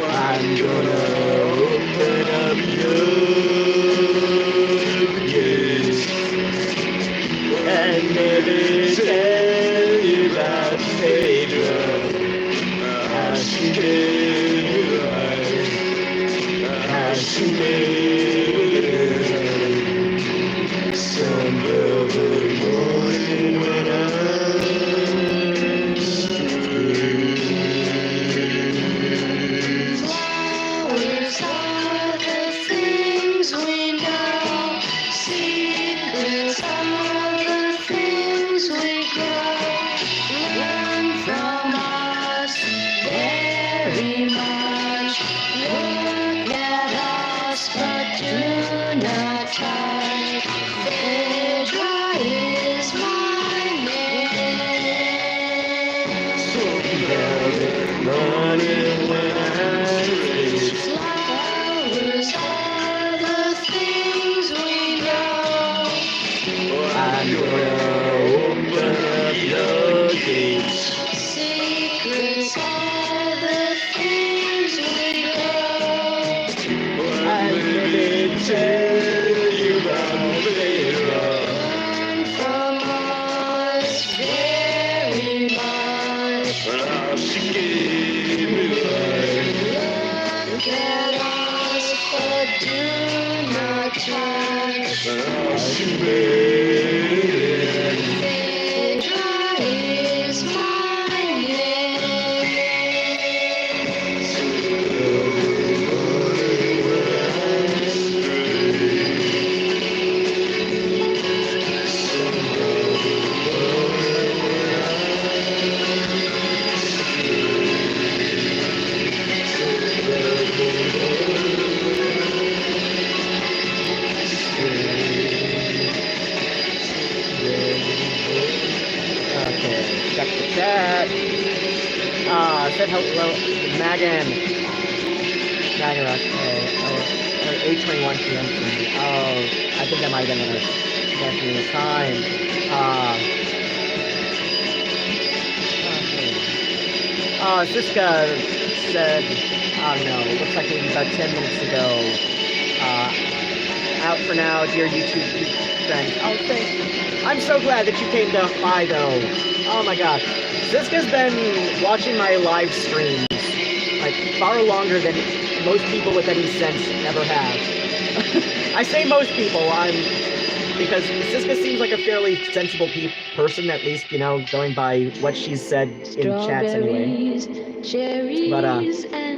I'm gonna open up your gates and maybe tell you about Phaedra, how she gave you life, how she made it some velvet morning when I'm straight. Flowers are the things we know, secrets are the things we grow. Learn from us very much. Look at us, but do not touch. Phaedra is my name. So velvet morning when I'm raised. Flowers are the things we know. I'm gonna open up your gates. Secrets are the things we know. I'm gonna tell you about Phaedra. Learn from us very much. How she gave me life. Look at us, but do not touch. How she made it. Phaedra is my name. So velvet morning when I'm straight. So velvet morning when I'm straight. So velvet Okay, check the chat. Said hello, Megan. Megan, okay. 8:21 p.m. for me. Oh, I think I might have been in a canceling the time. Okay. Siska said, I don't know, it looks like it was about 10 minutes ago. Out for now, dear YouTube friends. Oh, thanks. I'm so glad that you came to by though. Oh my god. Siska's been watching my live streams like far longer than most people with any sense ever have. I say most people, because Siska seems like a fairly sensible person, at least, you know, going by what she's said in chats anyway.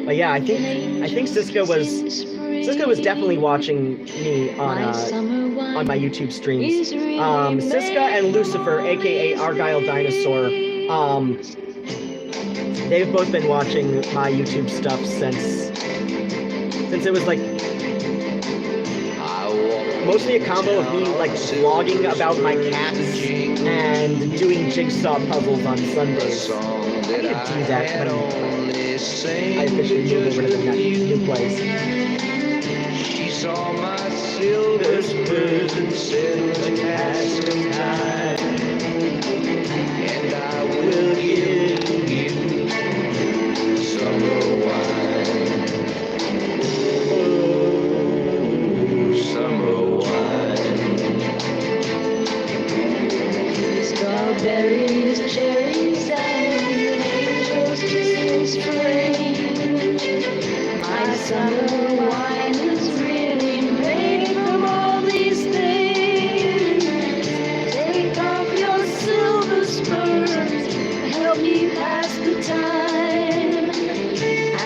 But yeah, I think Siska was Siska was definitely watching me on my YouTube streams. Siska and Lucifer, aka Argyle Dinosaur, they've both been watching my YouTube stuff since it was like mostly a combo of me like vlogging about my cats and doing jigsaw puzzles on Sundays. I need to do that when I officially move over to the new place. She saw my silver spurs and said, "The task of time, and I will give you summer wine, oh, summer wine." Strawberries, cherries, and angels' kisses spring. My summer wine is really made from all these things. Take off your silver spurs, help me pass the time,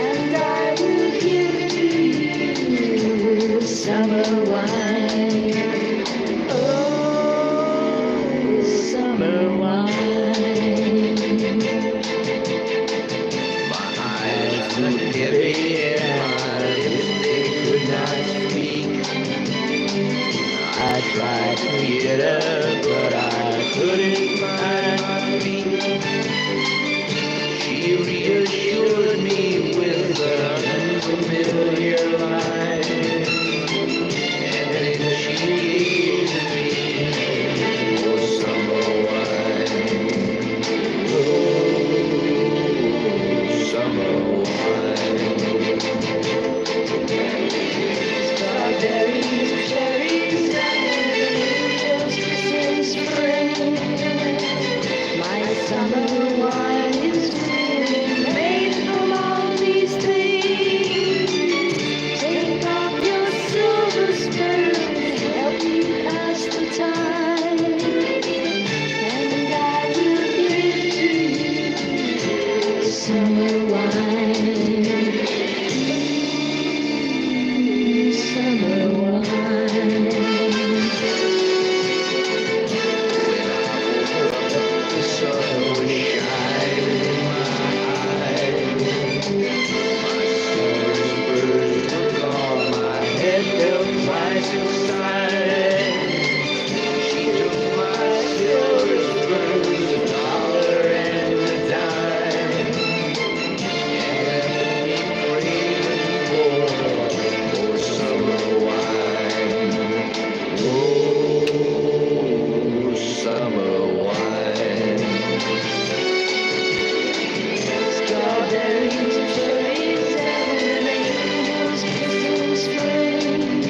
and I will give to you summer wine. Oh, summer wine. My eyes grew heavy and my lips, they could not speak. I tried to get up, but I couldn't find my feet. She reassured me with an unfamiliar line, and then she gave me more summer wine. Oh, summer wine. Strawberries, cherries, and angels' kisses spring. My summer wine is really made from all these things. Take off your silver spurs, help me pass the time, and I will give to you summer wine. Summer wine. The sun was shining in my eyes. My silver spurs were gone, my head felt twice inside. She took my silver spurs, a dollar and a dime, and left me craving for summer wine. Oh, summer wine. Strawberries, cherries, and angels' kisses spring.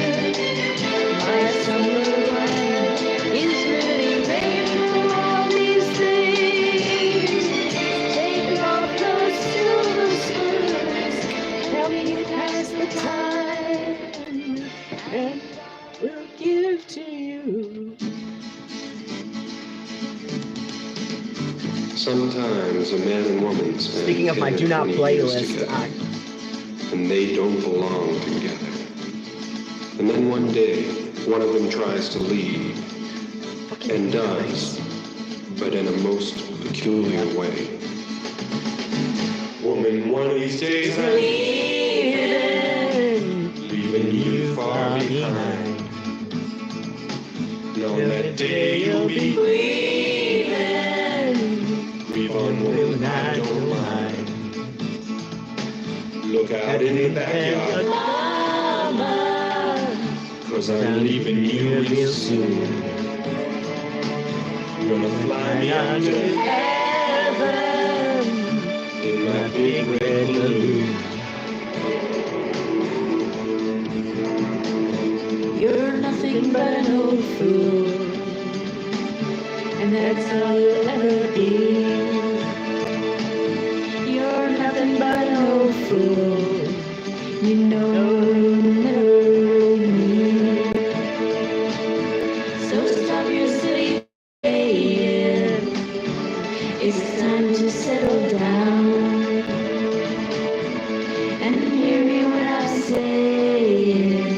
My summer wine is really made from all these things. Take off those silver spurs, help me pass the time, and we'll give to you. Sometimes a man and woman spend Speaking of my 10 do or not 20 play years list, together, and they don't belong together. And then one day, one of them tries to leave, and does, but in a most peculiar way. Woman, one of these days I'm leaving you far behind. And on that day you'll be grieve on, woman, I don't mind. Look out in the backyard, cause I'm leaving you real soon. Gonna fly me out to heaven in my big red balloon. You're nothing but an old fool, and that's all you'll ever be. You're nothing but an old fool, you know me. So stop your silly playing, it's time to settle down, and hear me when I say it.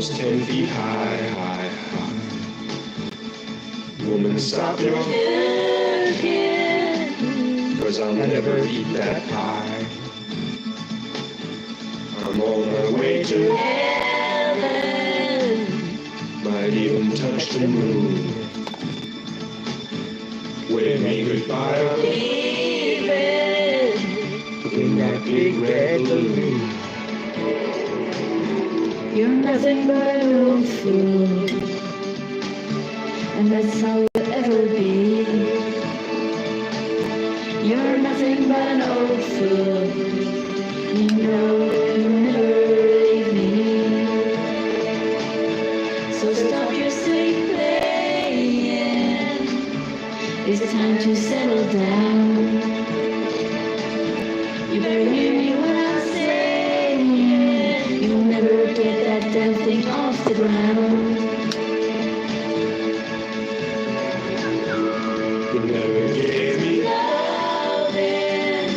almost 10 feet high, high, high. Woman, stop your thinking, 'cause I'll never eat that pie. I'm on my way to heaven, might even touch the moon. Wave me goodbye, I'm leaving in that big red balloon. You're nothing but an old fool, and that's all you'll ever be. You're nothing but an old fool, you know you'll never leave me. So stop your silly playing, it's time to settle down. You better hear me when I'm saying, you'll never get that damn thing off the ground. You never gave me loving,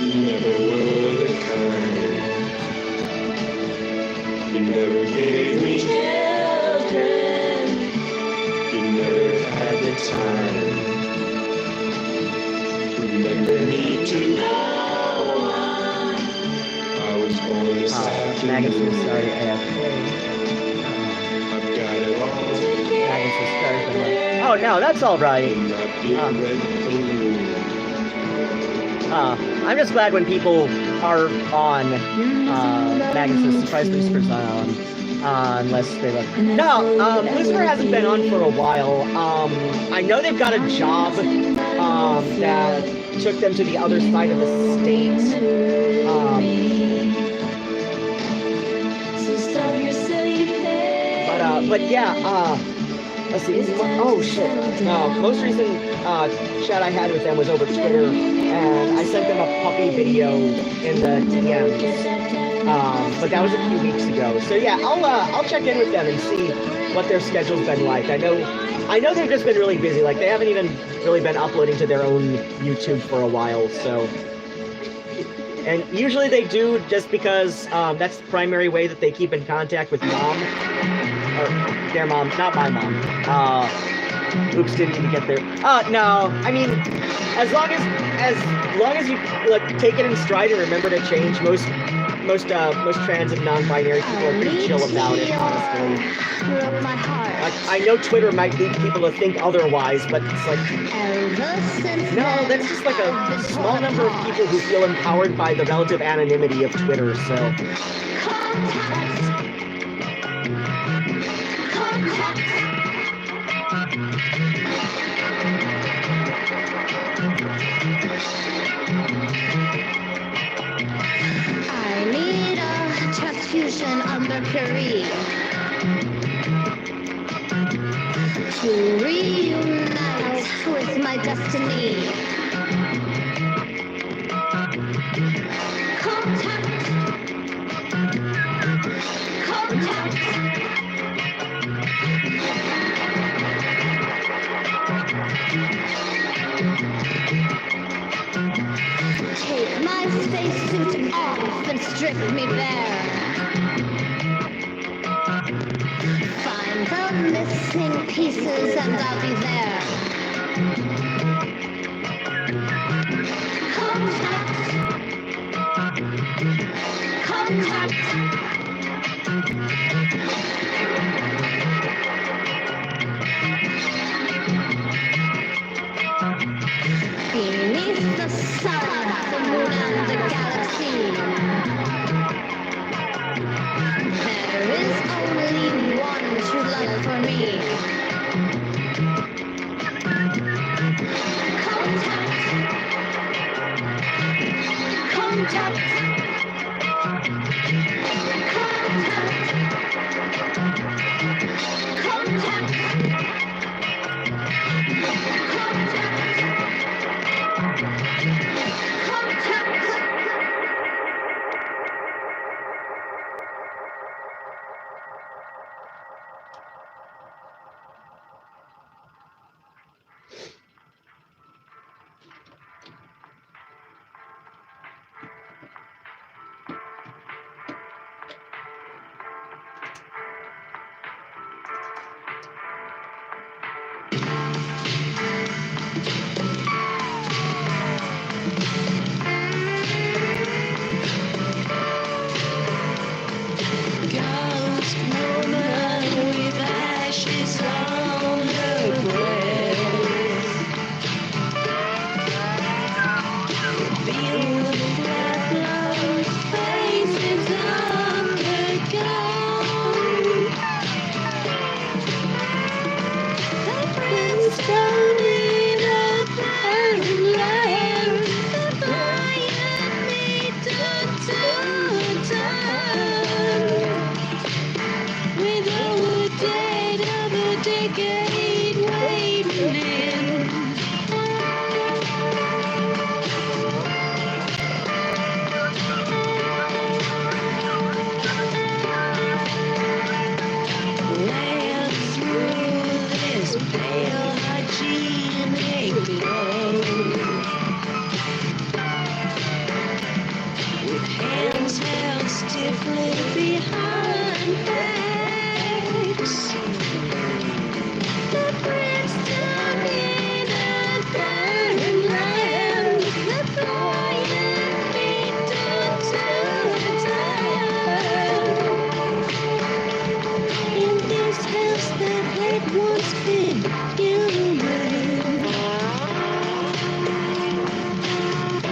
you never were the kind. You never gave me children, you never had the time. Remember me to no one, I was born this Magazine afternoon. started AFK. I've got it all Magazine started. Oh no, that's all right. in that big red balloon. I'm just glad when people are on Magnus' Surprise Boosters unless they look. No, Lucifer hasn't been on for a while. I know they've got a job that took them to the other side of the state. But yeah, let's see. Oh shit. Most recent chat I had with them was over Twitter, and I sent them a puppy video in the DMs. But that was a few weeks ago. So yeah, I'll check in with them and see what their schedule's been like. I know they've just been really busy. Like they haven't even really been uploading to their own YouTube for a while. So, and usually they do just because that's the primary way that they keep in contact with mom. Or their mom, not my mom. Oops, didn't even get there. No, I mean, as long as you like take it in stride and remember to change, most trans and non-binary people are pretty chill about it, honestly. Broke my heart. Like, I know Twitter might lead people to think otherwise, but it's like, no, that's just like a small number of people who feel empowered by the relative anonymity of Twitter, so. I need a transfusion of mercury to reunite with my destiny. Contact. Take my spacesuit off and strip me bare. Find the missing pieces and I'll be there. Contact. Beneath the sun, the moon and the galaxy, there is only one true love for me. Contact.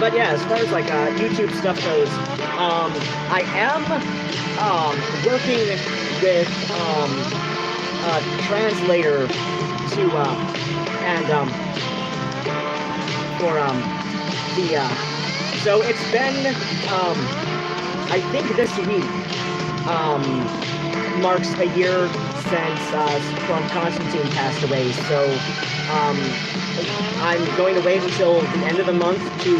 but yeah, as far as like YouTube stuff goes, I am working with a translator to and for the so it's been I think this week marks a year since Storm Constantine passed away, so I'm going to wait until the end of the month to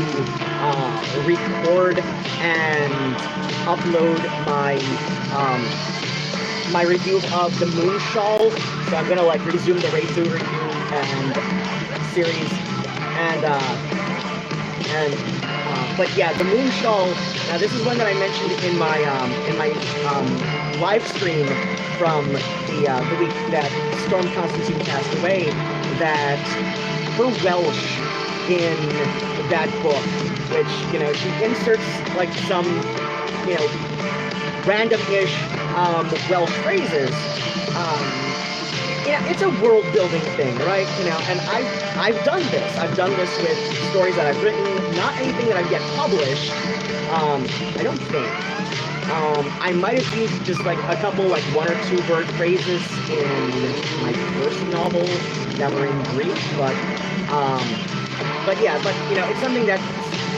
record and upload my my review of the Moon Shawl. So I'm gonna like resume the Raizu review and series, but yeah, the Moon Shawl. Now this is one that I mentioned in my live stream from the week that Storm Constantine passed away. That her Welsh in that book, which, you know, she inserts like some, you know, random-ish Welsh phrases. Yeah, it's a world-building thing, right? You know, and I've done this. I've done this with stories that I've written, not anything that I've yet published. I don't think. I might have used just like a couple, like one or two word phrases in my first novel that were in Greek, but yeah, but you know, it's something that's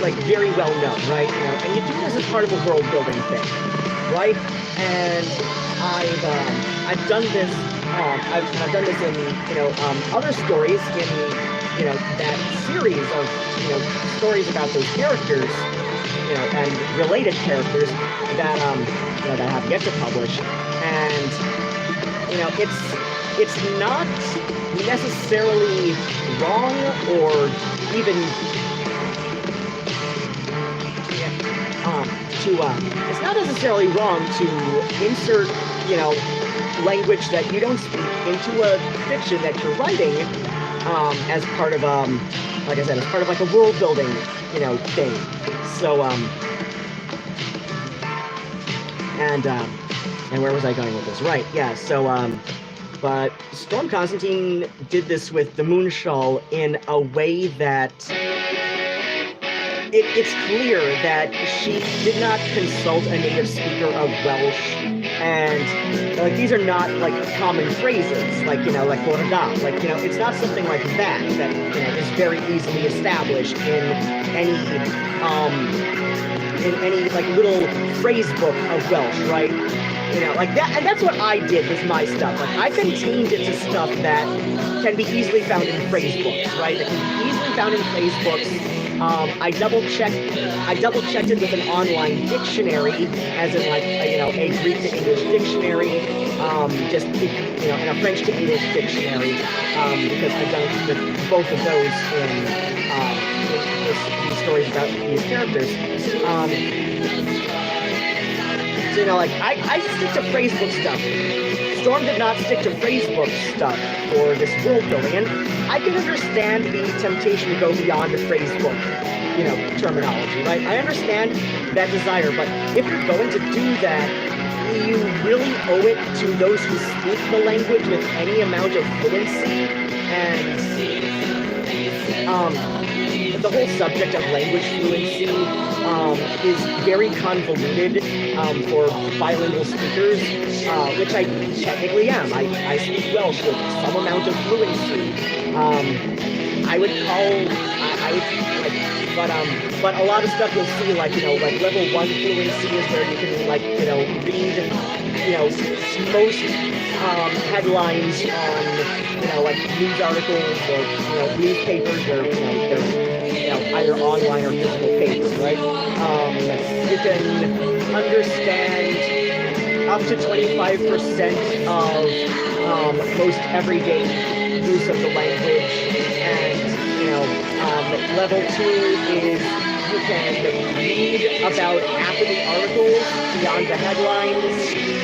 like very well known, right? You know, and you do this as part of a world building thing, right? And I've done this. I've done this in, you know, other stories in, you know, that series of, you know, stories about those characters, you know, and related characters that you know, that I have yet to publish. And you know, it's not necessarily wrong or even it's not necessarily wrong to insert, you know, language that you don't speak into a fiction that you're writing, as part of like I said, as part of like a world building, you know, thing. So and where was I going with this? Right, yeah, so but Storm Constantine did this with the Moon Shawl in a way that it's clear that she did not consult a native speaker of Welsh, and like these are not like common phrases, like, you know, like Ruadhán, like, you know, it's not something like that you know, is very easily established in any like little phrase book of Welsh, right? You know, like that, and that's what I did with my stuff. Like I contained it to stuff that can be easily found in phrase books, right? That can be easily found in phrase books. I double checked it with an online dictionary, as in like you know, a Greek to English dictionary, just, you know, and a French to English dictionary, because I've done with both of those in these stories about these characters. So, you know, like I stick to phrasebook stuff. Storm did not stick to phrasebook stuff for this world building, and I can understand the temptation to go beyond the phrasebook, you know, terminology, right? I understand that desire, but if you're going to do that, you really owe it to those who speak the language with any amount of fluency, and the whole subject of language fluency is very convoluted for bilingual speakers, which I technically am. I speak Welsh with some amount of fluency. I would but a lot of stuff you'll see, like, you know, like level 1 fluency is where you can, like, you know, read, you know, most headlines on, you know, like news articles or, you know, newspapers where, you know, they're, you know, either online or physical paper, right? You can understand up to 25% of most everyday use of the language, and, you know, level 2 is you can read about half of the articles beyond the headlines,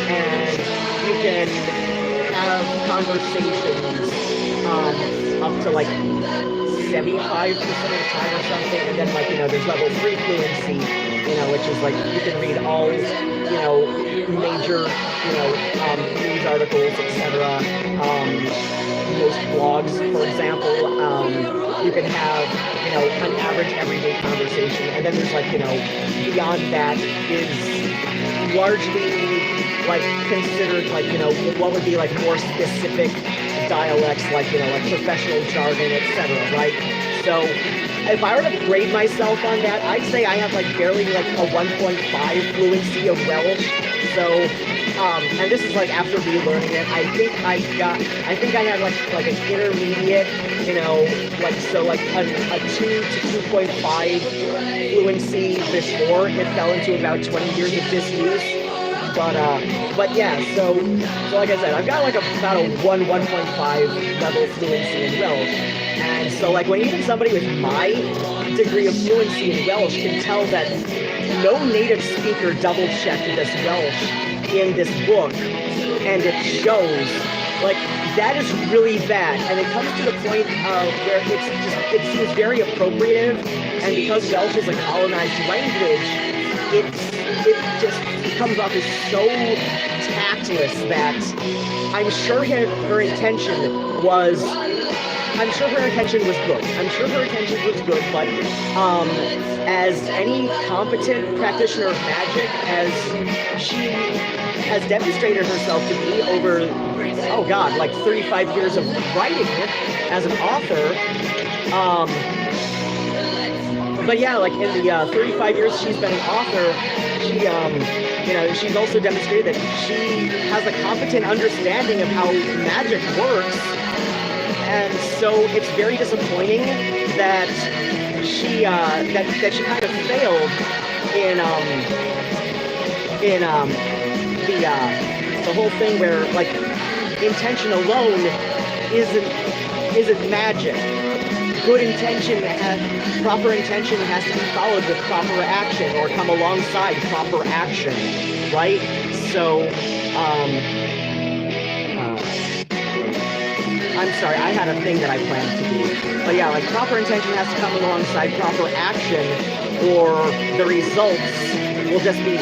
and you can have conversations up to like 75% of the time or something, and then, like, you know, there's level 3 fluency, you know, which is like you can read all, you know, major, you know, news articles, etc. Most blogs, for example. You can have, you know, an average average everyday conversation, and then there's like, you know, beyond that is largely like considered like, you know, what would be like more specific dialects, like, you know, like professional jargon, etc., right? So if I were to grade myself on that, I'd say I have like barely like a 1.5 fluency of Welsh. So, and this is like after relearning it. I think I had like an intermediate, you know, like, so like a 2 to 2.5 fluency before it fell into about 20 years of disuse. But yeah, so like I said, I've got like about a 1.5 level fluency in Welsh. And so like when even somebody with my degree of fluency in Welsh can tell that no native speaker double-checked this Welsh in this book, and it shows, like, that is really bad. And it comes to the point of where it seems very appropriative, and because Welsh is a colonized language, it just comes off as so tactless that I'm sure her intention was good. But as any competent practitioner of magic, as she has demonstrated herself to be over, oh god, like 35 years of writing as an author, but yeah, like in the 35 years she's been an author, she, you know, she's also demonstrated that she has a competent understanding of how magic works, and so it's very disappointing that she kind of failed in the whole thing where like intention alone isn't magic. Good intention, proper intention has to be followed with proper action or come alongside proper action, right? So, I'm sorry, I had a thing that I planned to do. But yeah, like proper intention has to come alongside proper action or the results will just be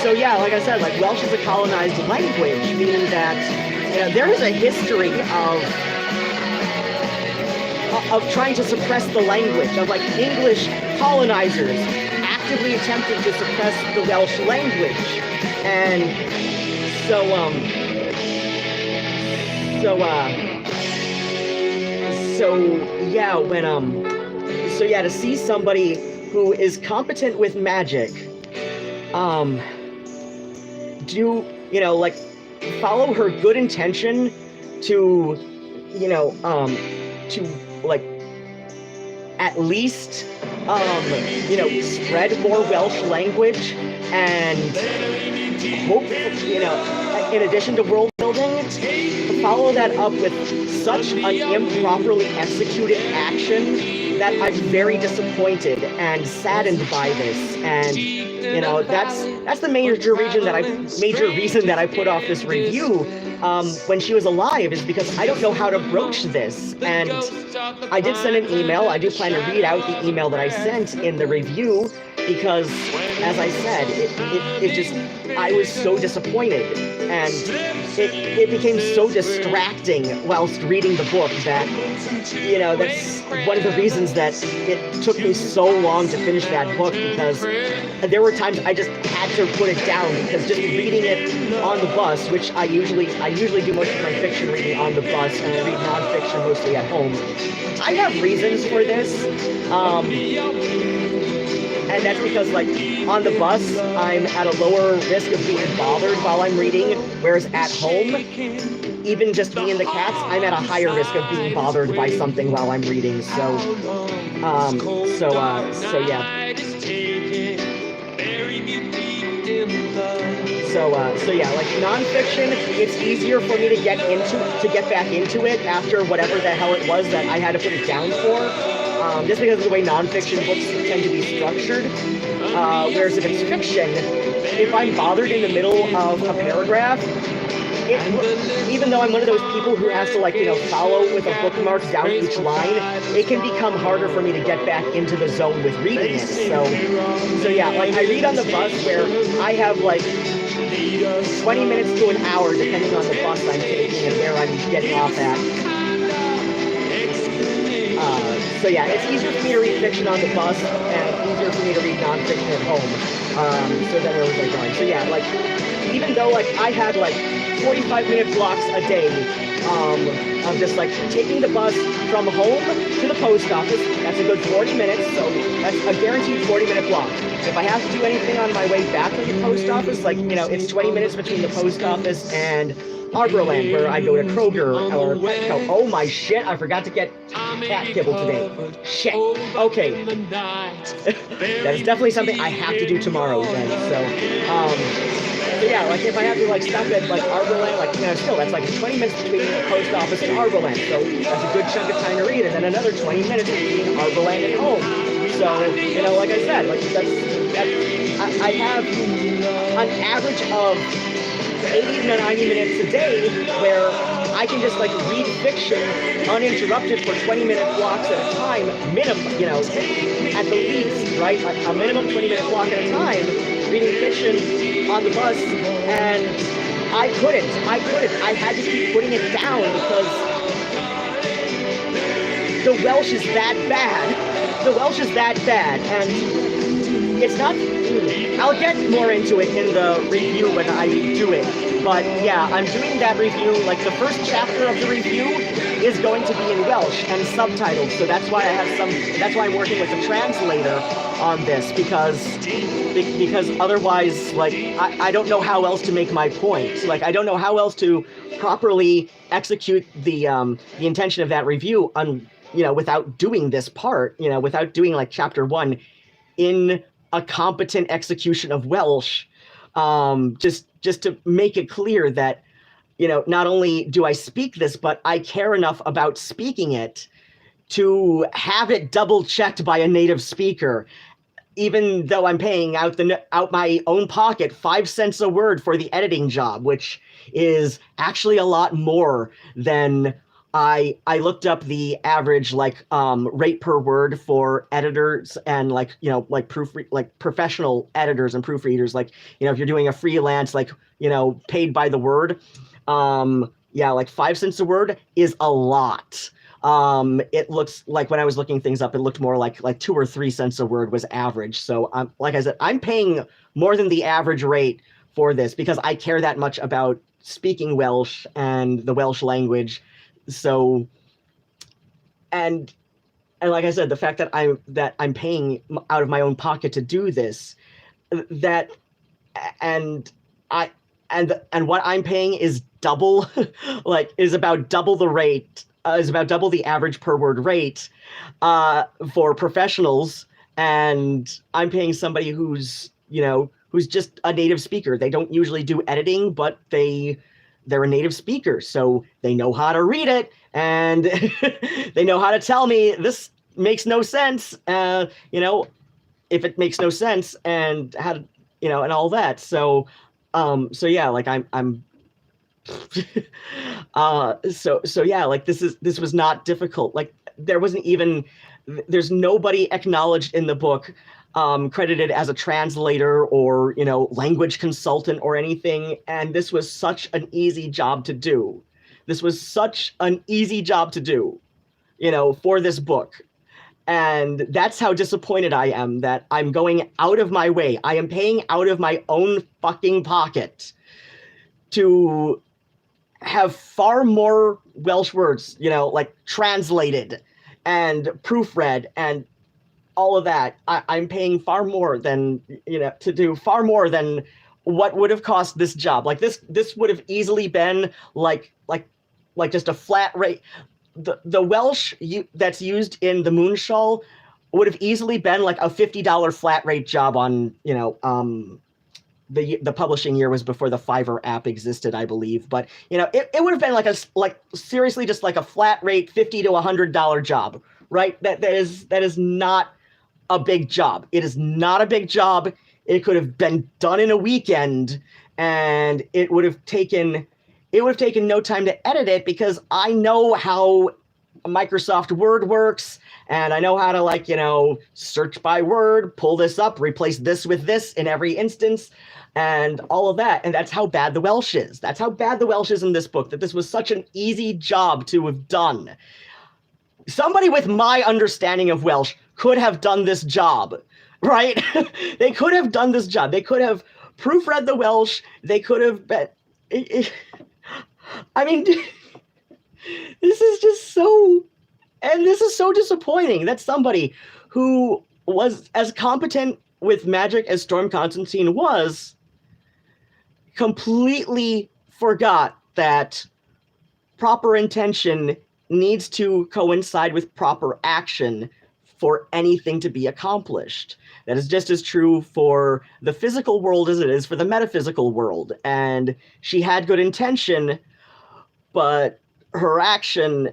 so yeah, like I said, like Welsh is a colonized language, meaning that, you know, there is a history of trying to suppress the language, of like English colonizers actively attempting to suppress the Welsh language. And so yeah, to see somebody who is competent with magic do, you know, like follow her good intention to, you know, to like at least you know, spread more Welsh language and hope, you know, in addition to world building, follow that up with such an improperly executed action that I'm very disappointed and saddened by this. And you know, that's the major reason that I put off this review when she was alive, is because I don't know how to broach this. And I did send an email. I do plan to read out the email that I sent in the review, because, as I said, it just, I was so disappointed, and it became so distracting whilst reading the book that, you know, that's one of the reasons that it took me so long to finish that book, because there were times I just had to put it down, because just reading it on the bus, which I usually do most of my fiction reading on the bus, and I read nonfiction mostly at home. I have reasons for this, and that's because, like, on the bus, I'm at a lower risk of being bothered while I'm reading, whereas at home, even just me and the cats, I'm at a higher risk of being bothered by something while I'm reading. So yeah, like nonfiction, it's easier for me to get back into it after whatever the hell it was that I had to put it down for. Just because of the way nonfiction books tend to be structured. Whereas if it's fiction, if I'm bothered in the middle of a paragraph, even though I'm one of those people who has to, like, you know, follow with a bookmark down each line, it can become harder for me to get back into the zone with reading it. So yeah, like I read on the bus where I have like 20 minutes to an hour depending on the bus I'm taking and where I'm getting off at. So yeah, it's easier for me to read fiction on the bus and easier for me to read nonfiction at home. So then where was I going? So yeah, like, even though like I had like 45-minute blocks a day of just like taking the bus from home to the post office, that's a good 40 minutes, so that's a guaranteed 40-minute block. If I have to do anything on my way back to the post office, like, you know, it's 20 minutes between the post office and Arborland, where I go to Kroger or Petco. Oh my shit, I forgot to get cat kibble today. Shit. Okay. That is definitely something I have to do tomorrow then. So yeah, like if I have to like stop at like Arborland, like, you know, still that's like 20 minutes between the post office and Arborland. So that's a good chunk of time to read, and then another 20 minutes between Arborland and home. So, you know, like I said, like I have an average of 80 to 90 minutes a day where I can just like read fiction uninterrupted for 20-minute blocks at a time, minimum, you know, at the least, right? Like a minimum 20-minute block at a time, reading fiction on the bus, and I couldn't. I had to keep putting it down because the Welsh is that bad. The Welsh is that bad, and it's not. I'll get more into it in the review when I do it, but yeah, I'm doing that review, like the first chapter of the review is going to be in Welsh and subtitled, so that's why that's why I'm working with a translator on this, because otherwise, like, I don't know how else to make my point. Like, I don't know how else to properly execute the intention of that review you know, without doing this part, you know, without doing like chapter 1 in a competent execution of Welsh, just to make it clear that, you know, not only do I speak this, but I care enough about speaking it to have it double checked by a native speaker, even though I'm paying out my own pocket 5 cents a word for the editing job, which is actually a lot more than I looked up the average like rate per word for editors and like, you know, like professional editors and proofreaders, like, you know, if you're doing a freelance, like, you know, paid by the word, yeah, like 5 cents a word is a lot. It looks like when I was looking things up, it looked more like 2 or 3 cents a word was average. So like I said, I'm paying more than the average rate for this because I care that much about speaking Welsh and the Welsh language. So, and like I said, the fact that I'm paying out of my own pocket to do this, and what I'm paying is double, like is about double the rate, is about double the average per word rate for professionals, and I'm paying somebody who's just a native speaker. They don't usually do editing, but they're a native speaker, so they know how to read it, and they know how to tell me this makes no sense, you know, if it makes no sense, and how to, you know, and all that. So yeah, like I'm so yeah, like this was not difficult. Like there's nobody acknowledged in the book credited as a translator or, you know, language consultant or anything. And this was such an easy job to do. You know, for this book. And that's how disappointed I am that I'm going out of my way. I am paying out of my own fucking pocket to have far more Welsh words, you know, like translated and proofread and all of that. I'm paying far more than, you know, to do far more than what would have cost this job. Like this would have easily been like just a flat rate. The Welsh that's used in the Moonshawl would have easily been like a $50 flat rate job on, you know, the publishing year was before the Fiverr app existed, I believe. But, you know, it would have been like seriously just like a flat rate $50 to $100 job, right? That is not a big job. It is not a big job. It could have been done in a weekend, and it would have taken no time to edit it because I know how Microsoft Word works, and I know how to, like, you know, search by word, pull this up, replace this with this in every instance, and all of that. And that's how bad the Welsh is. That's how bad the Welsh is in this book, that this was such an easy job to have done. somebody with my understanding of Welsh could have done this job, right? They could have done this job. They could have proofread the Welsh. They could have been. I mean, this is just so, and this is so disappointing that somebody who was as competent with magic as Storm Constantine was completely forgot that proper intention needs to coincide with proper action for anything to be accomplished. That is just as true for the physical world as it is for the metaphysical world. And she had good intention, but her action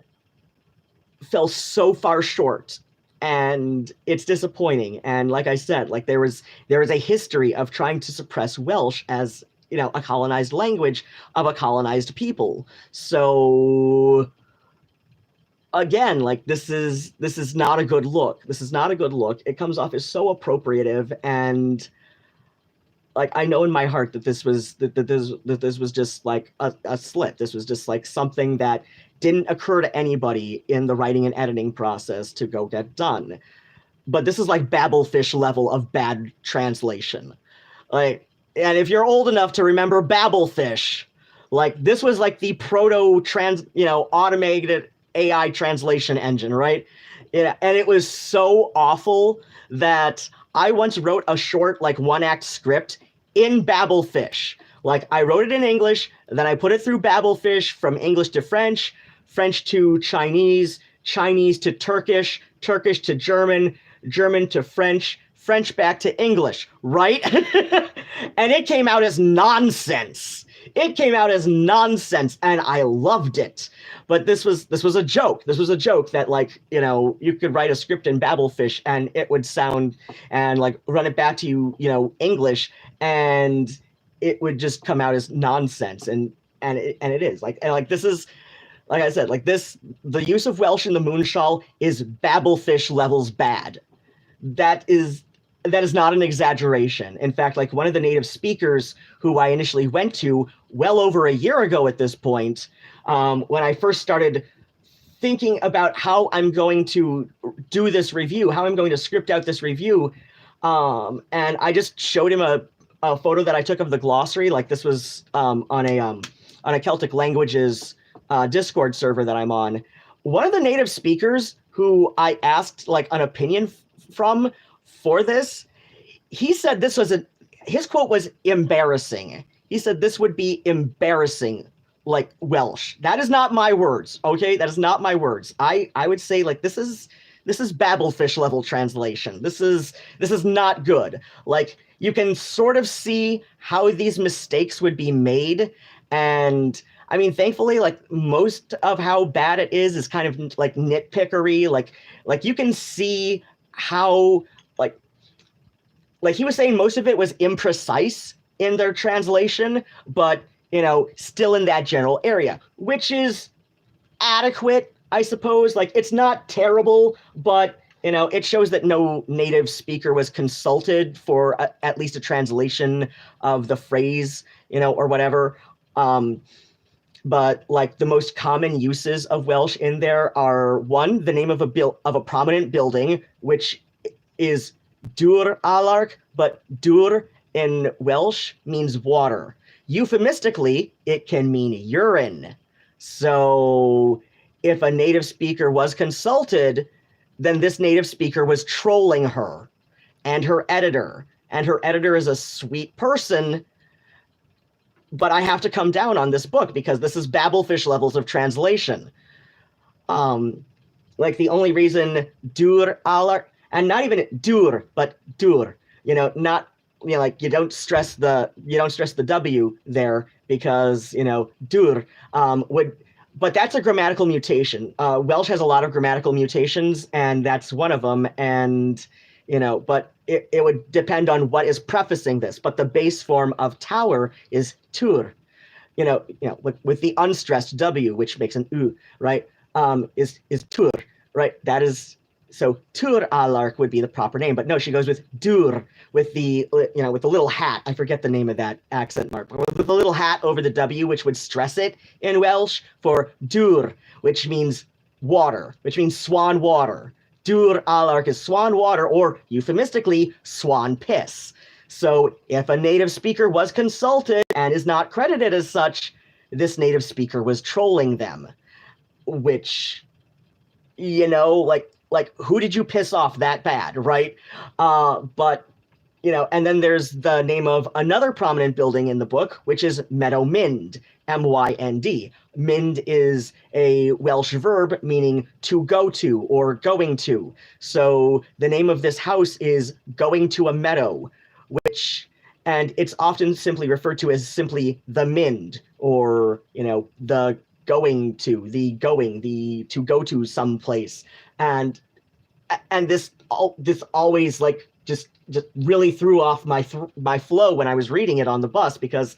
fell so far short. And it's disappointing. And like I said, like there is a history of trying to suppress Welsh as, you know, a colonized language of a colonized people. So again, like this is not a good look. This is not a good look. It comes off as so appropriative, and like I know in my heart that this was just like a slip. This was just like something that didn't occur to anybody in the writing and editing process to go get done. But this is like Babelfish level of bad translation. Like, and if you're old enough to remember Babelfish, like this was like the automated AI translation engine, right? Yeah, and it was so awful that I once wrote a short, like, one-act script in Babelfish. Like, I wrote it in English, then I put it through Babelfish from English to French, French to Chinese, Chinese to Turkish, Turkish to German, German to French, French back to English, right? And it came out as nonsense. It came out as nonsense, and I loved it. But this was a joke. This was a joke that, like, you know, you could write a script in Babelfish and it would sound, and like run it back to you, you know, English, and it would just come out as nonsense. And it is like, and like this is, like I said, like this, the use of Welsh in the Moonshawl is Babelfish levels bad. That is not an exaggeration. In fact, like one of the native speakers who I initially went to well over a year ago at this point, when I first started thinking about how I'm going to do this review, how I'm going to script out this review, and I just showed him a photo that I took of the glossary. Like this was on a Celtic languages Discord server that I'm on. One of the native speakers who I asked like an opinion from for this, he said this was his quote was embarrassing. He said this would be embarrassing, like Welsh. That is not my words, okay? That is not my words. I would say like this is Babelfish level translation. This is not good. Like you can sort of see how these mistakes would be made, and I mean, thankfully, like most of how bad it is kind of like nitpickery. Like you can see how like he was saying most of it was imprecise in their translation, but, you know, still in that general area, which is adequate, I suppose. Like, it's not terrible, but, you know, it shows that no native speaker was consulted for at least a translation of the phrase, you know, or whatever. But, like, the most common uses of Welsh in there are, one, the name of a prominent building, which is Ionawr, but Dŵr in Welsh means water. Euphemistically, it can mean urine. So if a native speaker was consulted, then this native speaker was trolling her and her editor. And her editor is a sweet person, but I have to come down on this book because this is Babelfish levels of translation. Like the only reason Ionawr, and not even Dŵr, but Dŵr, you know, not, you know, like you don't stress the W there because, you know, Dŵr but that's a grammatical mutation. Welsh has a lot of grammatical mutations, and that's one of them. And, you know, but it would depend on what is prefacing this. But the base form of tower is Tŵr, you know, with the unstressed W, which makes an U, right? Is Tŵr, right? That is. So Ionawr would be the proper name, but no, she goes with Dŵr with the, you know, with the little hat. I forget the name of that accent mark, but with the little hat over the W, which would stress it in Welsh for Dŵr, which means water, which means swan water. Dŵr alarg is swan water, or euphemistically, swan piss. So if a native speaker was consulted and is not credited as such, this native speaker was trolling them, which, you know, like who did you piss off that bad, right? But, you know, and then there's the name of another prominent building in the book, which is Meadow Mynd, M-Y-N-D. Mynd is a Welsh verb meaning to go to or going to. So the name of this house is Going to a Meadow, and it's often simply referred to as simply the Mynd, or, you know, the going to, the to go to some place. And this always like just really threw off my flow when I was reading it on the bus, because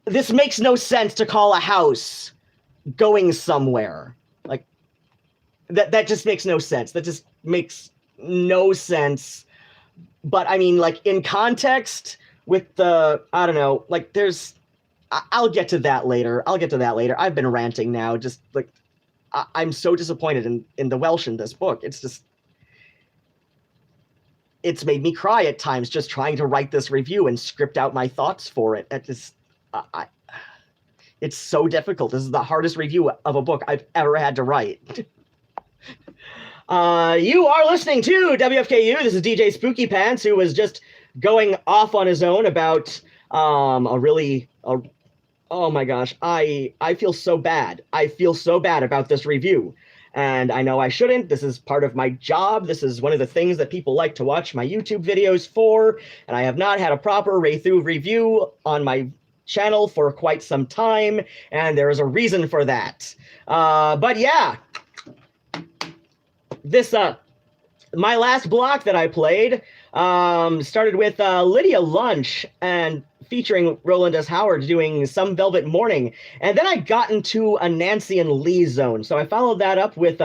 this makes no sense to call a house going somewhere. Like that just makes no sense. That just makes no sense. But I mean, like, in context with the, I don't know, like, I'll get to that later. I've been ranting now. Just like, I'm so disappointed in the Welsh in this book. It's made me cry at times just trying to write this review and script out my thoughts for it. It's so difficult. This is the hardest review of a book I've ever had to write. You are listening to WFKU. This is DJ Spookypants, who was just going off on his own about oh my gosh, I feel so bad. I feel so bad about this review. And I know I shouldn't. This is part of my job. This is one of the things that people like to watch my YouTube videos for. And I have not had a proper Raythrough review on my channel for quite some time. And there is a reason for that. But yeah. This, my last block that I played, started with Lydia Lunch and featuring Roland S. Howard doing Some Velvet Morning. And then I got into a Nancy and Lee zone. So I followed that up with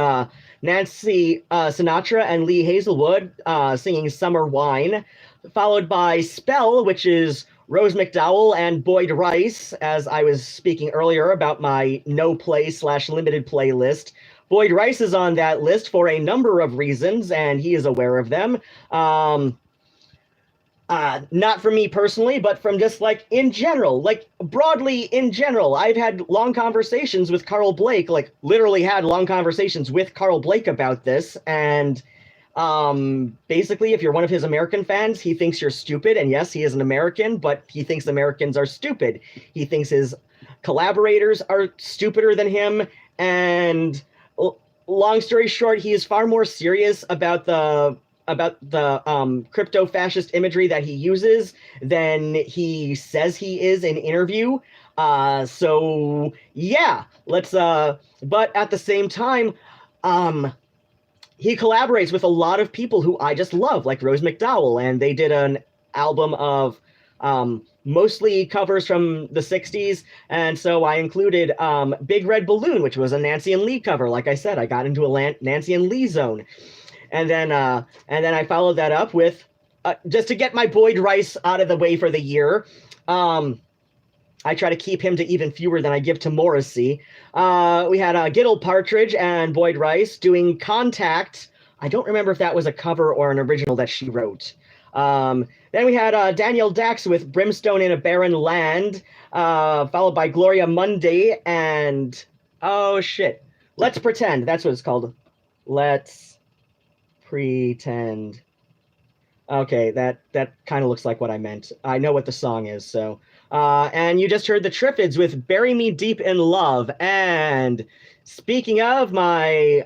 Nancy Sinatra and Lee Hazelwood singing Summer Wine, followed by Spell, which is Rose McDowell and Boyd Rice, as I was speaking earlier about my no-play/limited playlist. Boyd Rice is on that list for a number of reasons, and he is aware of them. Not from me personally, but from just, like, in general, like, broadly in general. I've had long conversations with Carl Blake, like, literally had long conversations with Carl Blake about this, and basically, if you're one of his American fans, he thinks you're stupid, and yes, he is an American, but he thinks Americans are stupid. He thinks his collaborators are stupider than him, and long story short, he is far more serious about the crypto-fascist imagery that he uses than he says he is in interview. So yeah, let's but at the same time, he collaborates with a lot of people who I just love, like Rose McDowell, and they did an album of mostly covers from the 60s, and so I included Big Red Balloon, which was a Nancy and Lee cover. Like I said, I got into a Nancy and Lee zone. And then I followed that up with, just to get my Boyd Rice out of the way for the year, I try to keep him to even fewer than I give to Morrissey. We had Giddle Partridge and Boyd Rice doing Contact. I don't remember if that was a cover or an original that she wrote. Then we had Danielle Dax with Brimstone in a Barren Land, followed by Gloria Munday and, oh shit, Let's Pretend. That's what it's called. Let's Pretend. Okay, that kind of looks like what I meant. I know what the song is, so. And you just heard the Triffids with Bury Me Deep in Love. And speaking of my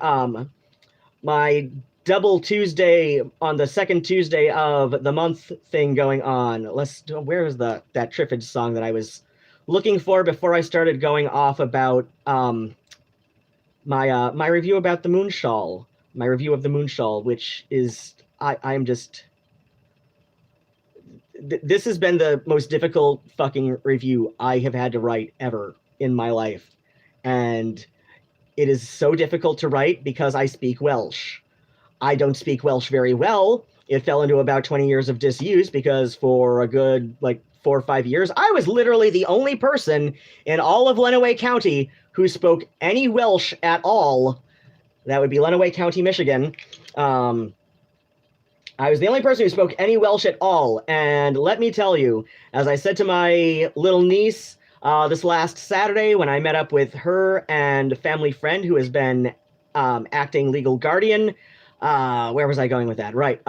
my double Tuesday on the second Tuesday of the month thing going on, where is that Triffids song that I was looking for before I started going off about my review about the Moonshawl. My review of the Moonshawl, which is I'm just. This has been the most difficult fucking review I have had to write ever in my life. And it is so difficult to write because I speak Welsh. I don't speak Welsh very well. It fell into about 20 years of disuse because for a good, 4 or 5 years, I was literally the only person in all of Lenawee County who spoke any Welsh at all. That would be Lenawee County, Michigan. I was the only person who spoke any Welsh at all, and let me tell you, as I said to my little niece this last Saturday when I met up with her and a family friend who has been acting legal guardian, where was I going with that? Right.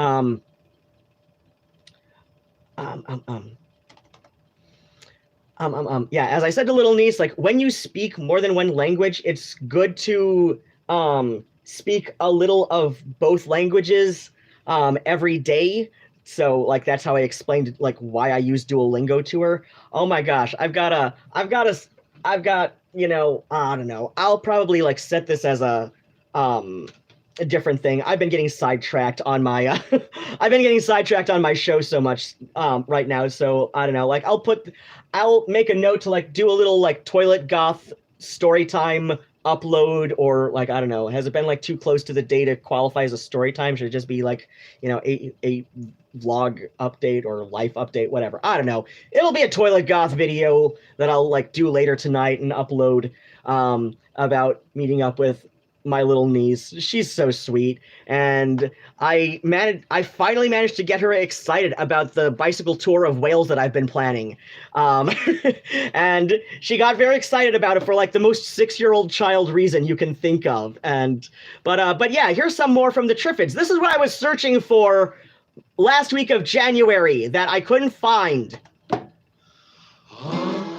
Yeah, as I said to little niece, like, when you speak more than one language, it's good to speak a little of both languages every day. So like that's how I explained like why I use Duolingo to her. Oh my gosh, I've got you know, I don't know. I'll probably like set this as a different thing. I've been getting sidetracked on my I've been getting sidetracked on my show so much right now. So I don't know. Like I'll make a note to like do a little like toilet goth story time upload, or like I don't know, has it been like too close to the day to qualify as a story time? Should it just be like, you know, a vlog update or life update, whatever? I don't know. It'll be a toilet goth video that I'll like do later tonight and upload about meeting up with my little niece. She's so sweet, and I finally managed to get her excited about the bicycle tour of Wales that I've been planning, and she got very excited about it for like the most 6-year-old child reason you can think of. And but yeah, here's some more from the Triffids. This is what I was searching for last week of January that I couldn't find.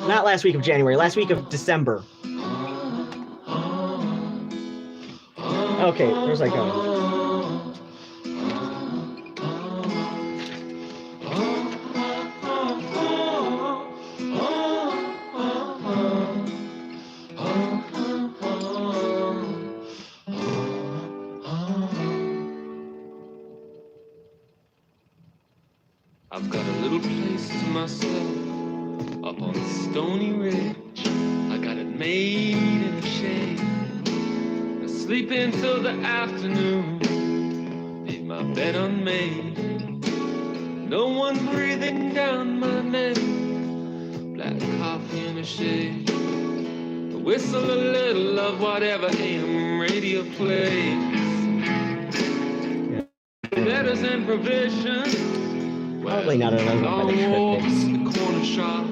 Not last week of January, last week of December. Okay, where's I going? I've got a little place to myself up on the stony ridge. I got it made in the shade. I sleep until the afternoon, leave my bed unmade. No one breathing down my neck, black coffee in the shade. I whistle a little of whatever AM radio plays. Letters and provision. Probably not enough by the Triffids. The corner shop.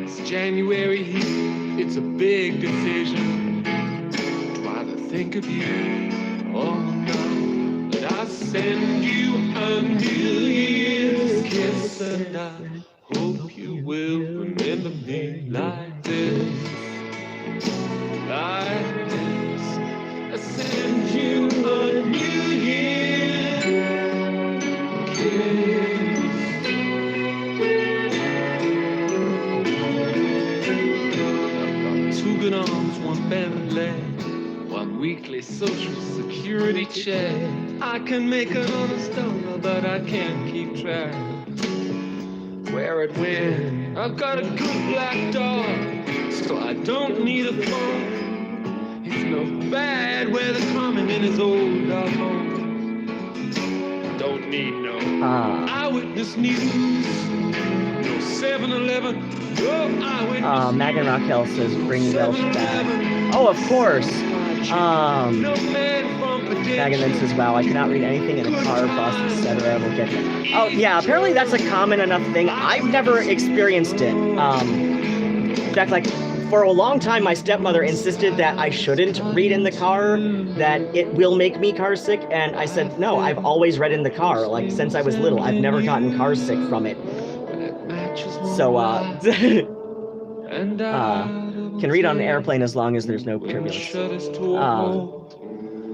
It's January heat. It's a big decision. Do I think of you? Oh no. But I send you a New Year's kiss, and I hope you will remember me like this. Like this. I send you a New Year's kiss. Two good arms, one bent leg, one weekly social security check. I can make an honest dollar, but I can't keep track where it went. I've got a good black dog, so I don't need a phone. He smells bad where the common in his old dog home. Don't need no eyewitness news, no 7-Eleven. Megan Raquel says, bring Welsh back. Oh, of course. Megan then says, wow, I cannot read anything in a car, bus, etc. We'll get there. Oh, yeah, apparently that's a common enough thing. I've never experienced it. In fact, like, for a long time, my stepmother insisted that I shouldn't read in the car, that it will make me car sick, and I said, no, I've always read in the car. Like, since I was little, I've never gotten car sick from it. So, can read on an airplane as long as there's no turbulence.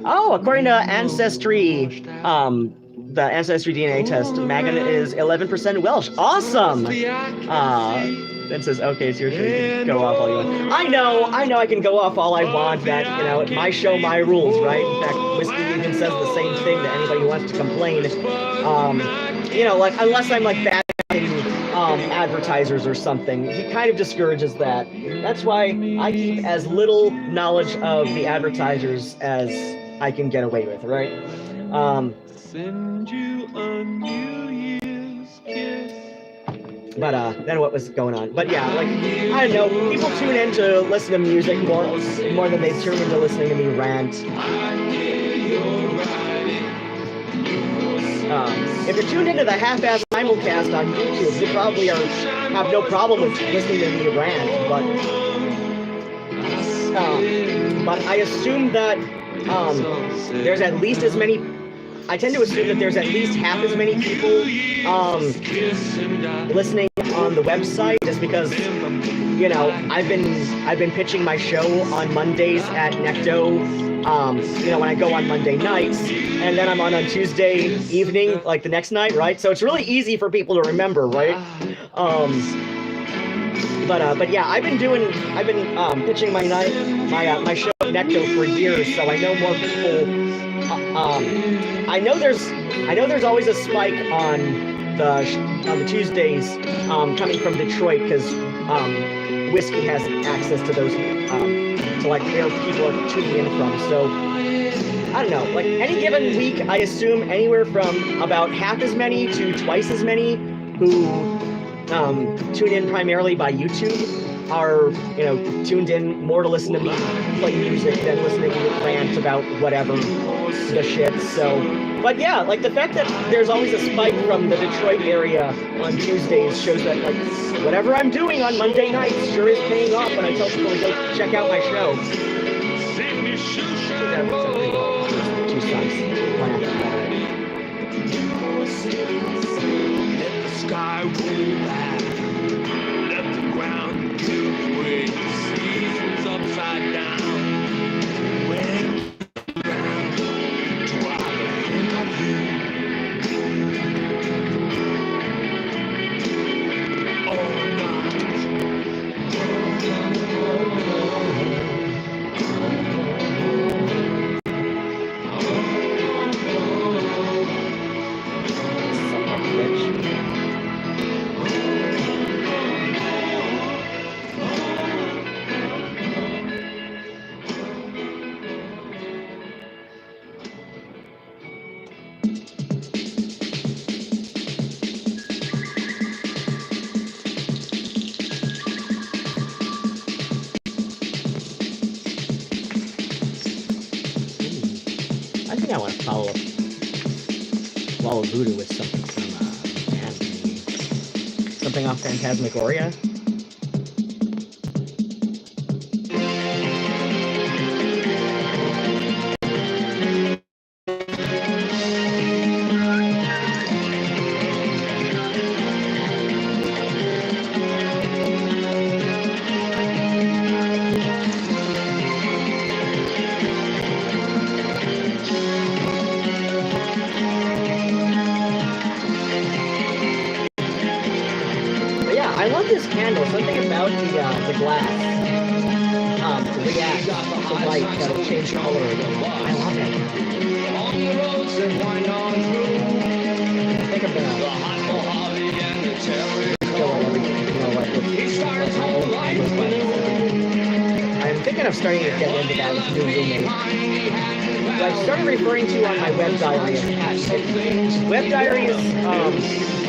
Oh, according to Ancestry, the Ancestry DNA test, Megan is 11% Welsh. Awesome! Then says, okay, it's your turn to go off all you want. I know I can go off all I want. That, you know, my show, my rules, right? In fact, Whiskey even says the same thing to anybody who wants to complain. You know, like, unless I'm like bad advertisers or something, he kind of discourages that. That's why I keep as little knowledge of the advertisers as I can get away with, right? Send you a New Year's kiss. then what was going on. But yeah, like, I don't know, people tune in to listen to music more than they tune into listening to me rant. If you're tuned into the half-ass simulcast on YouTube, you probably have no problem with listening to me rant, but I assume that there's at least as many. I tend to assume that there's at least half as many people listening on the website, just because, you know, I've been pitching my show on Mondays at Necto. You know, when I go on Monday nights, and then I'm on Tuesday evening, like the next night, right? So it's really easy for people to remember, right? But yeah, I've been pitching my show at Necto for years, so I know more people. I know there's always a spike on the Tuesdays coming from Detroit, because Whiskey has access to those to like where people are tuning in from. So I don't know, like any given week, I assume anywhere from about half as many to twice as many who tune in primarily by YouTube are, you know, tuned in more to listen to me play music than listening to me rant about whatever the shit. So, but yeah, like the fact that there's always a spike from the Detroit area on Tuesdays shows that, like, whatever I'm doing on Monday nights sure is paying off when I tell people to go check out my show. Two sons, one after the other. Let the sky roll back. Let the ground give way. The seasons upside down. When around, do I think of you? Or not? I think I want to follow Voodoo with something from something off Phantasmagoria. I love this candle. Something about the glass reacts to light that'll change color. I love it. On the roads that wind on through. Think about The hot Mojave and the cherry. He started to light when it I'm thinking of starting to get into that with new roommate. So I've started referring to on my web diary as hashtag. Web diary is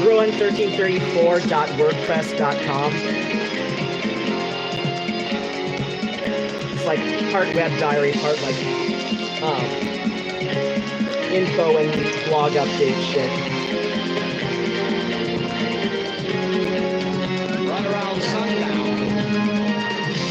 Ruadhán1334.wordpress.com. It's like part web diary, part like info and blog update shit. right around sundown,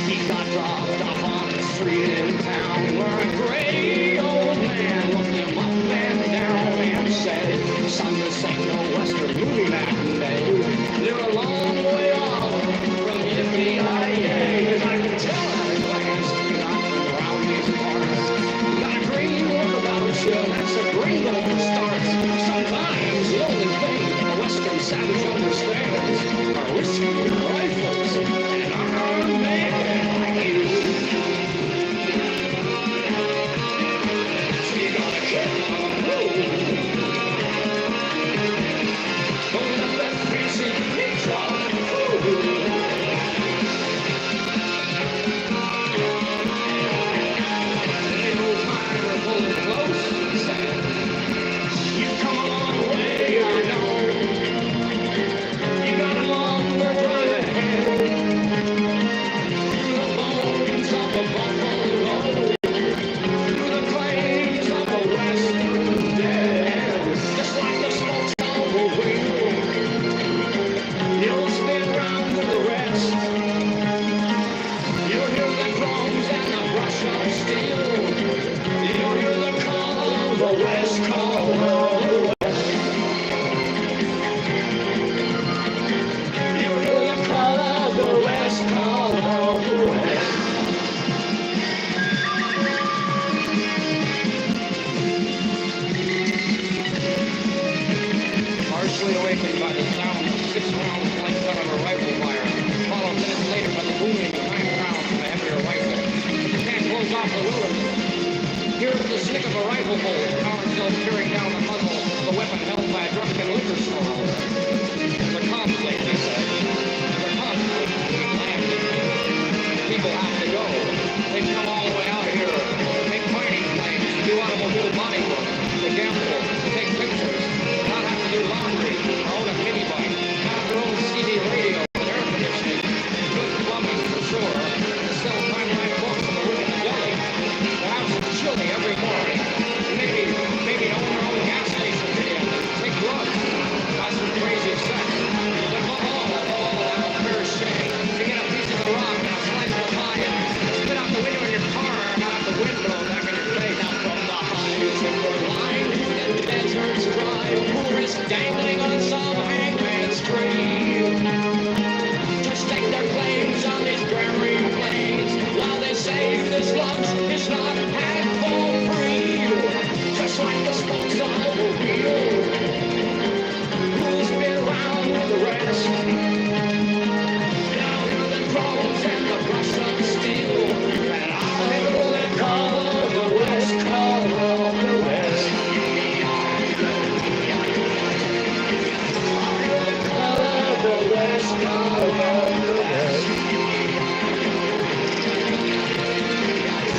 he got dropped off on the street in town where a gray old man looked him up and down and said, "Son, this ain't no Western movie matinee. You're a long way off from yippee-ki-yay, and I can tell at a glance you're not from around these parts. Got a dream about you, that's a gringo starts. Sometimes the West, call of the West. You hear the call of the West, call of the West. Partially awakened by the sound of 6 rounds linked out of a rifle fire, followed minutes later by the booming of 9 rounds from a heavier rifle. You can't close off the wilderness. Hear the snick of a rifle bolt, power still peering down the muzzle of the weapon held by a drunken liquor store owner. The conflict, he said. The conflict is landing. People have to go. They've come all the way out here. Make mining claims, do automobile body work, to gamble, to take pictures, not have to do laundry, own a mini bike, have their own CD radio with air conditioning, good plumbing for sure, to sell timeline books in the women's deli, to have some chili every morning, maybe own their own gas station again, take drugs, have some crazy sex, but above all, have a fair shake, to get a piece of the rock and a slice of pie and spit out the window in your car, not out the window back in your face. Now from the high timber line, the desert's dry, tourists dangling on some hangman's tree. To stake their claims on these prairie plains, while they say this lunch is not had for free. Just like the spokes on the wheel, who's been around with the rest? Now hear the drums and the rush of steel, and I'll hear the call of the West, call of the West. The West, call of the West.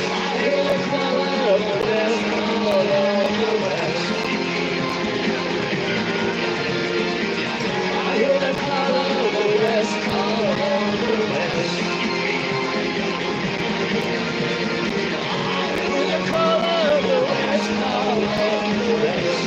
I hear the call of the West, call of the West. I hear the call of the West, call of the West. I hear the call of the West, call of the West.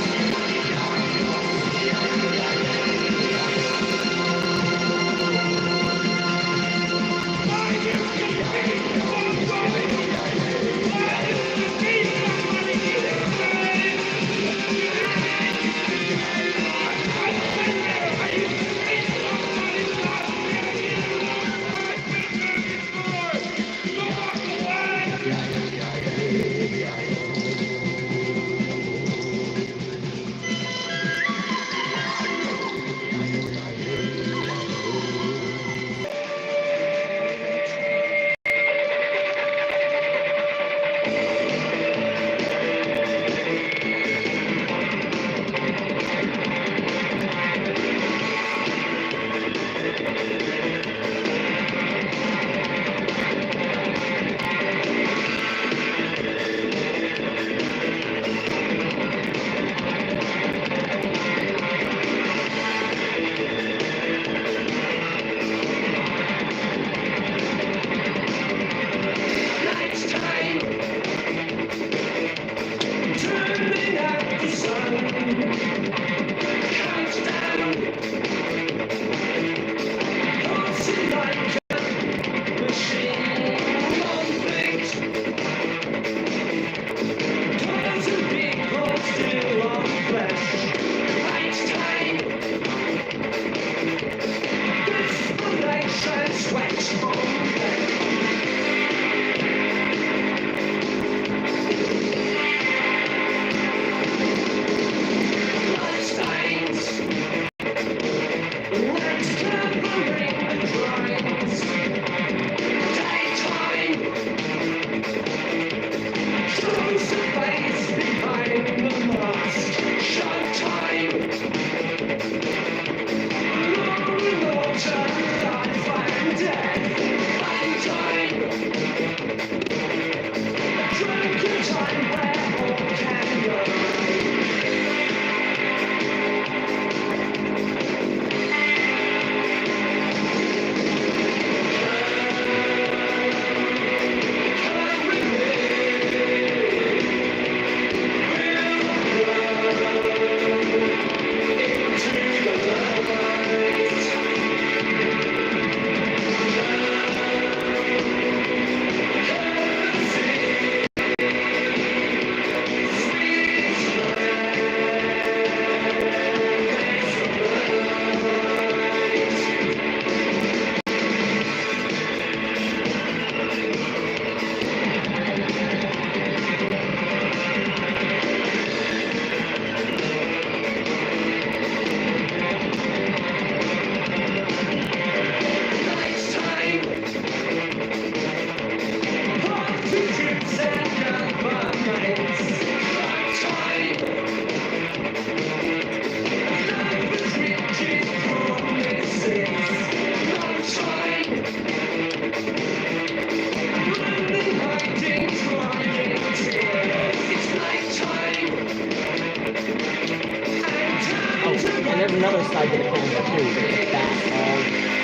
there's another side to the camera too. That's all,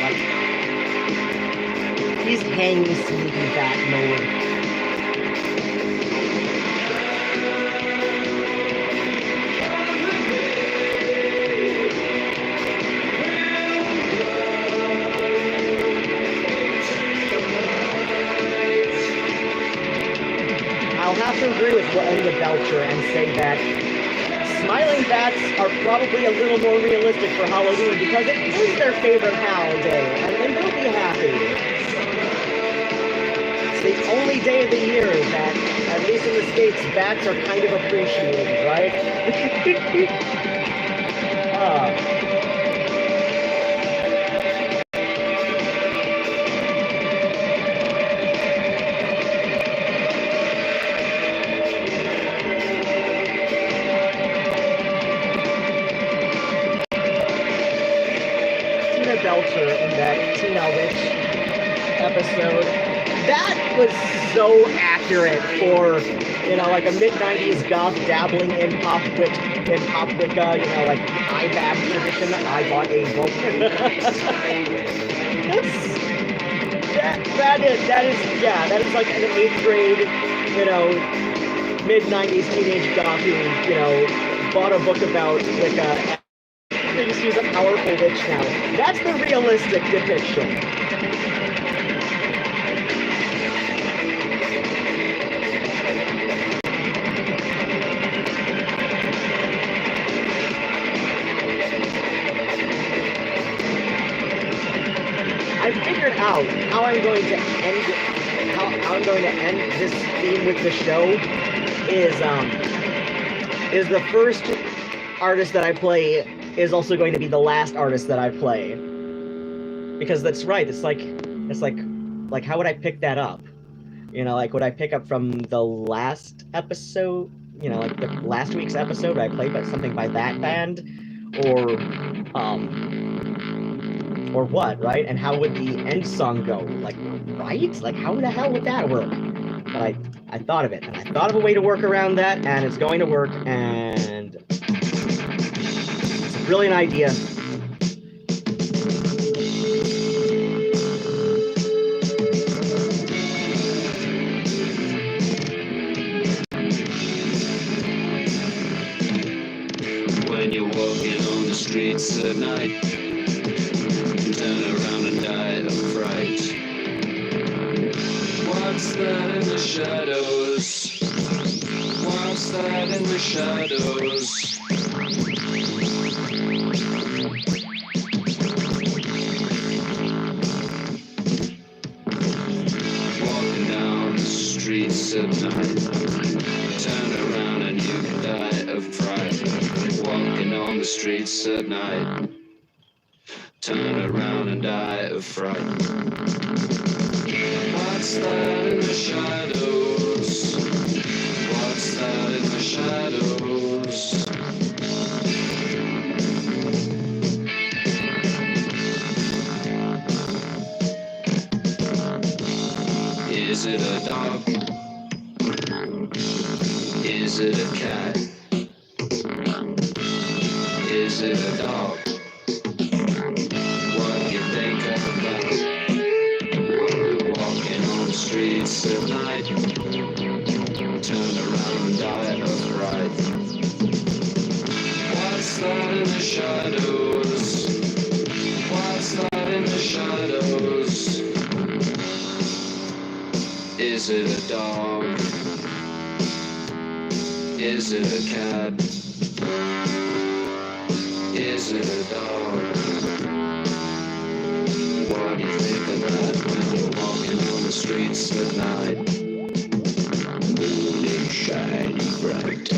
like, he's hanging sneaky bat mode. I'll have to agree with Anya Belcher and say that smiling bats are probably a little more realistic for Halloween because it is their favorite holiday, and they will be happy. It's the only day of the year that, at least in the States, bats are kind of appreciated, right? Belcher in that Tina Witch episode. That was so accurate for, you know, like a mid-90s goth dabbling in pop Wicca, you know, like IBAB tradition. I bought a book. that is like an 8th grade, you know, mid-90s teenage goth who, you know, bought a book about Wicca. She's a powerful witch now. That's the realistic depiction. I figured out how I'm going to end this theme with the show is the first artist that I play is also going to be the last artist that I play. Because that's right, it's like how would I pick that up? You know, like would I pick up from the last episode, you know, like the last week's episode where I played something by that band? Or what, right? And how would the end song go? Like, right? Like how the hell would that work? But I thought of it, and I thought of a way to work around that, and it's going to work, and brilliant idea. When you're walking on the streets at night, turn around and die of fright. What's that in the shadows? What's that in the shadows? Streets at night, turn around and you can die of fright. Walking on the streets at night, turn around and die of fright. What's that in the shadows? What's that in the shadows? Is it a dog? Is it a cat? Is it a dog? What do you think about walking on the streets at night? Turn around and die of fright. What's that in the shadows? What's that in the shadows? Is it a dog? Is it a cat? Is it a dog? What do you think of that when you're walking on the streets at night? Big, shiny, bright.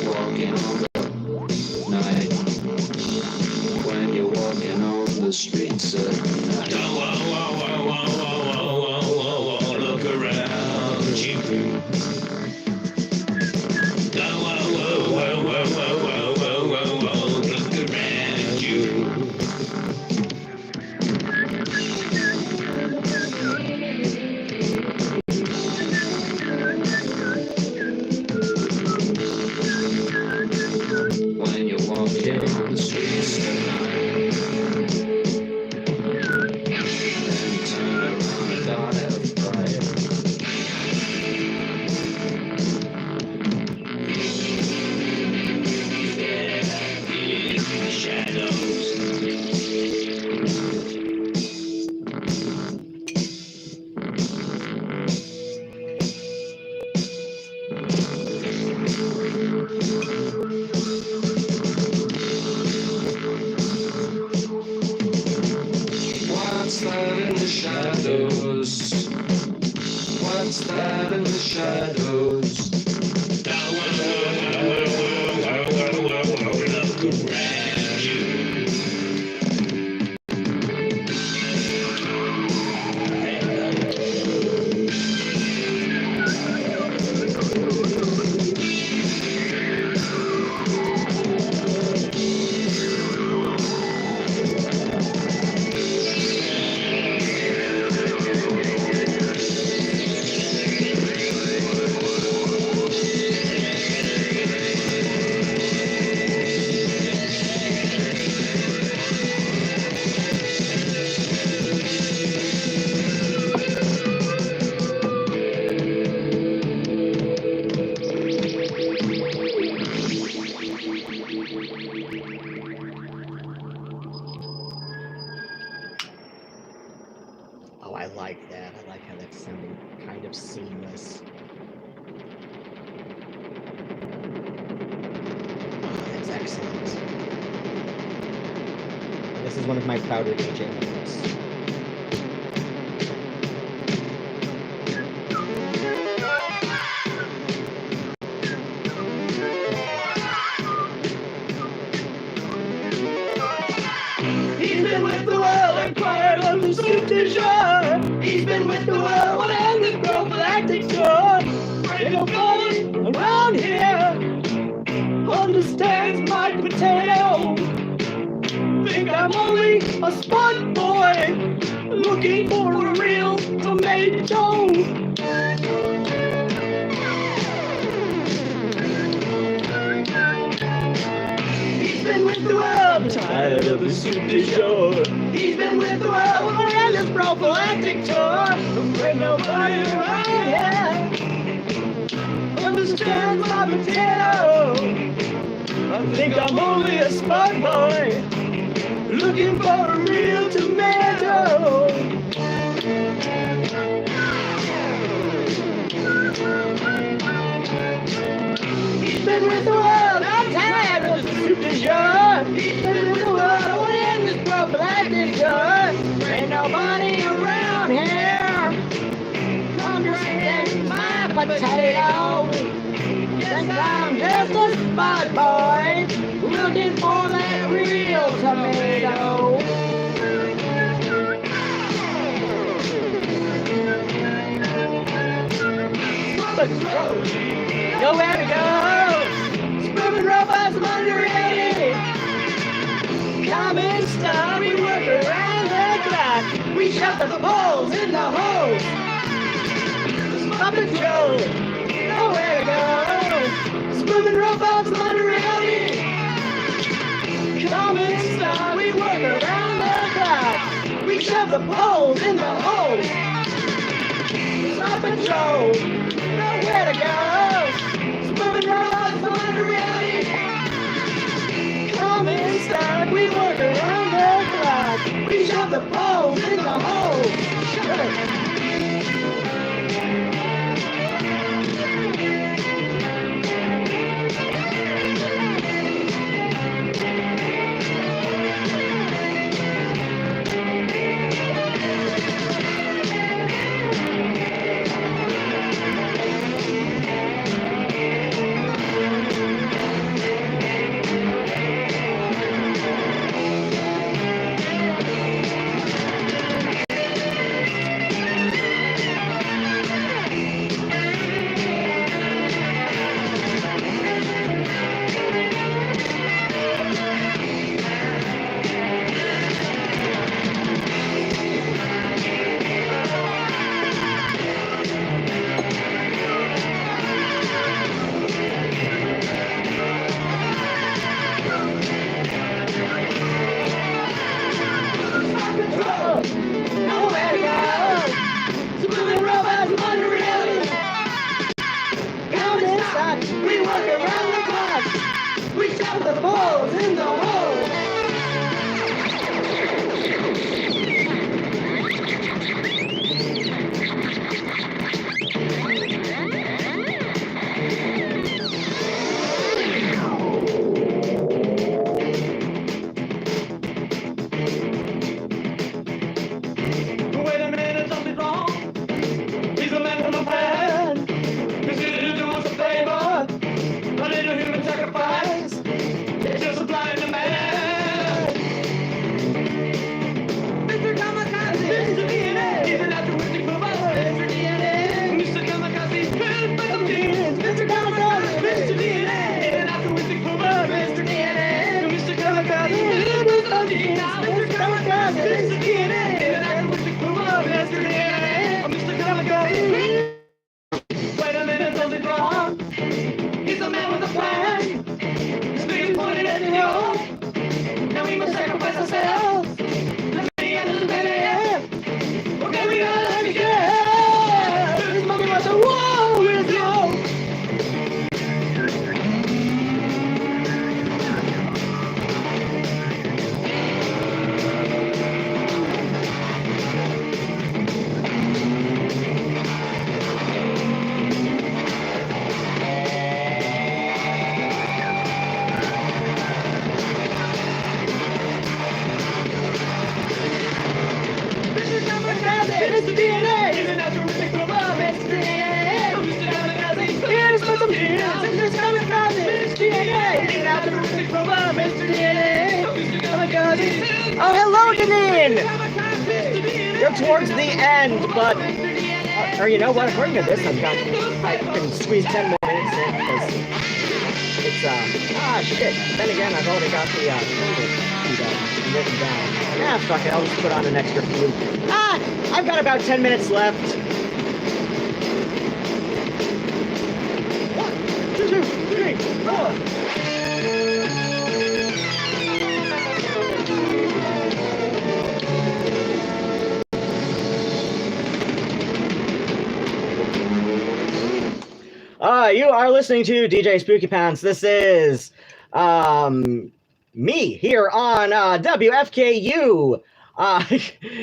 Walking on the night. When you're walking on the streets at night. Look around you. walking the streets tonight. And turn around and die of pride. What's that in the shadows? What's that in the shadows? Oh, I like that. I like how that's sounding kind of seamless. Oh, that's excellent. This is one of my prouder DJ moments. He's been with the world and quiet of the soup du jour. He's been with the world and the prophylactic tour. Ain't nobody around here understands my potato. Think I'm only a spot boy looking for a real tomato. He's been with the world, tired of the soup du jour. He's been with the world and this prophylactic tour. Ain't nobody around here understands my potato. I think I'm only a spot boy looking for a real tomato. He's been with the world, I'm tired of the soup du jour. He's been with the world and this prophylactic tour. Ain't nobody around here understands my potato. Yes, I'm just a spot boy looking for that real tomato. Yo, where we go? Spooking robots under ready. Come and stop, we work around the clock. We shut the poles in the holes. Stop the Joe. Know where to go. Spooking robots under ready. Come and stop, we work around the clock. We shove the poles in the holes. Stop the Joe. Know where to go. Spooking robots under ready. Come and stop, we work around the clock. We shove the poles in the holes. We shot the balls in the hole. Wait a minute, something's wrong. He's a man from the past. He's here to do us a favor. A little human sacrifice. It's just a blind man. Mr. Kamikaze, Mr. DNA. He's an altruistic provider. Mr. DNA. Mr. Kamikaze, Mr. Kamikaze, Mr. DNA. He's an altruistic provider. Mr. DNA. Mr. Kamikaze, Mr. DNA. Mr. Kamikaze, Mr. DNA. He's an altruistic provider. Mr. DNA. Mr. Kamikaze. Wait a minute, something's wrong. He's a man with a plan. His finger's pointed at the hole. Now we must sacrifice ourselves. Let's be the end of the day. Okay, we gotta let me get. This monkey wants a war with you. Mr. Kamikaze, Mr. DNA. He's an altruistic provider. Mr. DNA. Mr. Kamikaze, here's for some tears. Mr. Kamikaze, Mr. DNA. He's an altruistic provider. Mr. DNA. Mr. Kamikaze. Oh, hello, Janine! You're towards the end, but... or you know what, according to this, I can squeeze 10 more minutes in, because it's, shit. Then again, I've already got the, written down. Fuck it, I'll just put on an extra few. I've got about 10 minutes left. 1, 2, 3, 4. You are listening to DJ Spookypants. This is me here on WFKU.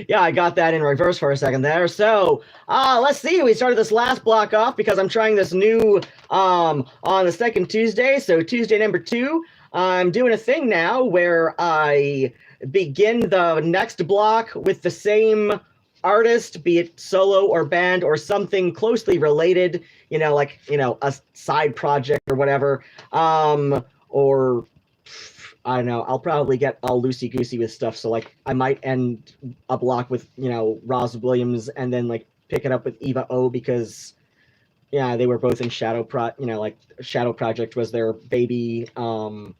Yeah, I got that in reverse for a second there. So let's see. We started this last block off because I'm trying this new on the second Tuesday. So Tuesday number 2, I'm doing a thing now where I begin the next block with the same artist, be it solo or band or something closely related, you know, like, you know, a side project or whatever, or I don't know, I'll probably get all loosey-goosey with stuff, so like I might end a block with, you know, Roz Williams and then like pick it up with Eva O because, yeah, they were both in Shadow Project was their baby, and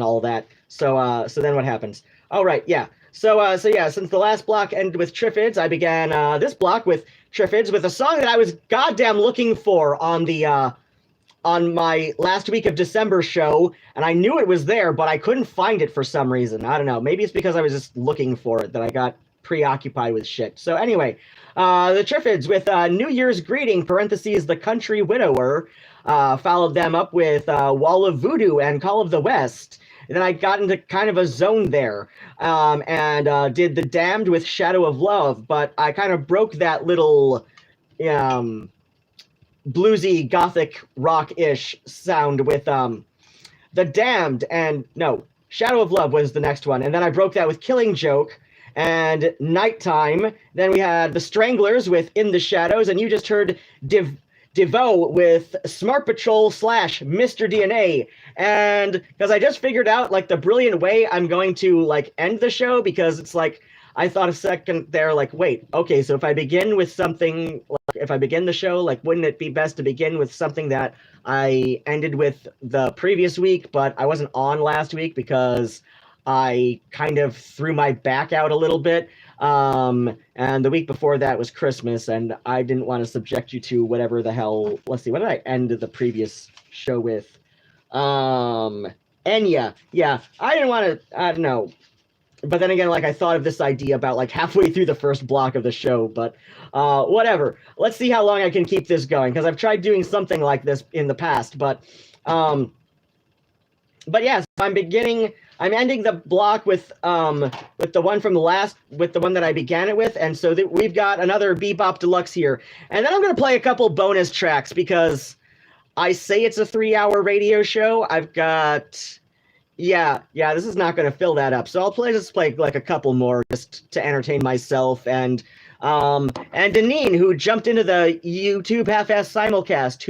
all that. So then what happens? Oh, right, yeah. So yeah, since the last block ended with Triffids, I began this block with Triffids with a song that I was goddamn looking for on the on my last week of December show, and I knew it was there, but I couldn't find it for some reason. I don't know. Maybe it's because I was just looking for it that I got preoccupied with shit. So anyway, the Triffids with New Year's Greeting, parentheses, The Country Widower, followed them up with Wall of Voodoo and Call of the West. And then I got into kind of a zone there, and did The Damned with Shadow of Love, but I kind of broke that little bluesy gothic rock-ish sound with The Damned, and no, Shadow of Love was the next one, and then I broke that with Killing Joke and Nighttime. Then we had The Stranglers with In the Shadows, and you just heard DeVoe with Smart Patrol / Mr. DNA. And because I just figured out like the brilliant way I'm going to like end the show, because it's like I thought a second there, like, wait, okay, so if I begin with something, like, if I begin the show, like, wouldn't it be best to begin with something that I ended with the previous week, but I wasn't on last week because I kind of threw my back out a little bit. And the week before that was Christmas, and I didn't want to subject you to whatever the hell. Let's see, what did I end the previous show with? Enya. Yeah, I didn't want to, I don't know. But then again, like, I thought of this idea about, like, halfway through the first block of the show, but whatever. Let's see how long I can keep this going, because I've tried doing something like this in the past, but but yes, I'm ending the block with the one from the last, with the one that I began it with, and so we've got another Bebop Deluxe here, and then I'm gonna play a couple bonus tracks because I say it's a 3-hour radio show. I've got, yeah, this is not gonna fill that up, so I'll just play like a couple more just to entertain myself, and Deneen, who jumped into the YouTube half-ass simulcast,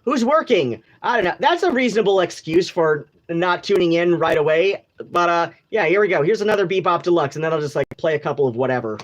who's working. I don't know. That's a reasonable excuse for not tuning in right away. But yeah, here we go. Here's another Bebop Deluxe, and then I'll just like play a couple of whatever.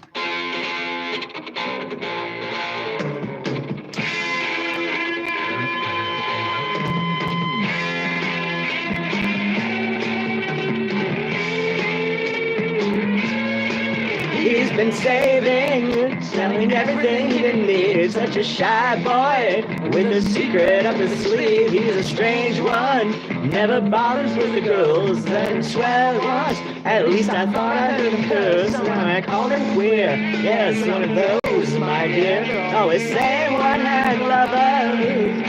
He's been saving, selling everything he didn't need. Such a shy boy with a secret up his sleeve. He's a strange one, never bothers with the girls and swell ones. At least I thought I heard him curse. Now I called him queer. Yes, one of those, my dear. Always say one-hand lovers.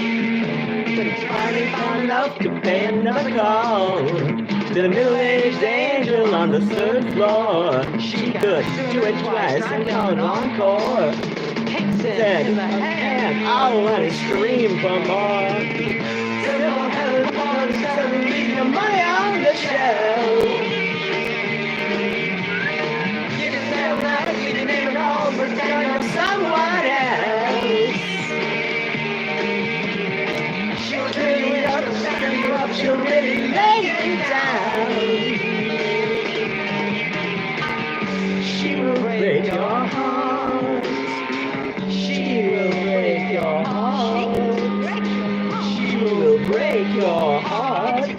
Finding fun enough to pay another call to the middle-aged angel on the 3rd floor. She could do it twice and called encore. Said, man, I want to scream for more. So don't have a phone, so leave your money on the shelf. You can say I'm not a leading name at all, pretend I'm someone else. She'll clean you up, sucker you up, she'll really lay you down. She will break your heart. She will break your heart. She will break your heart.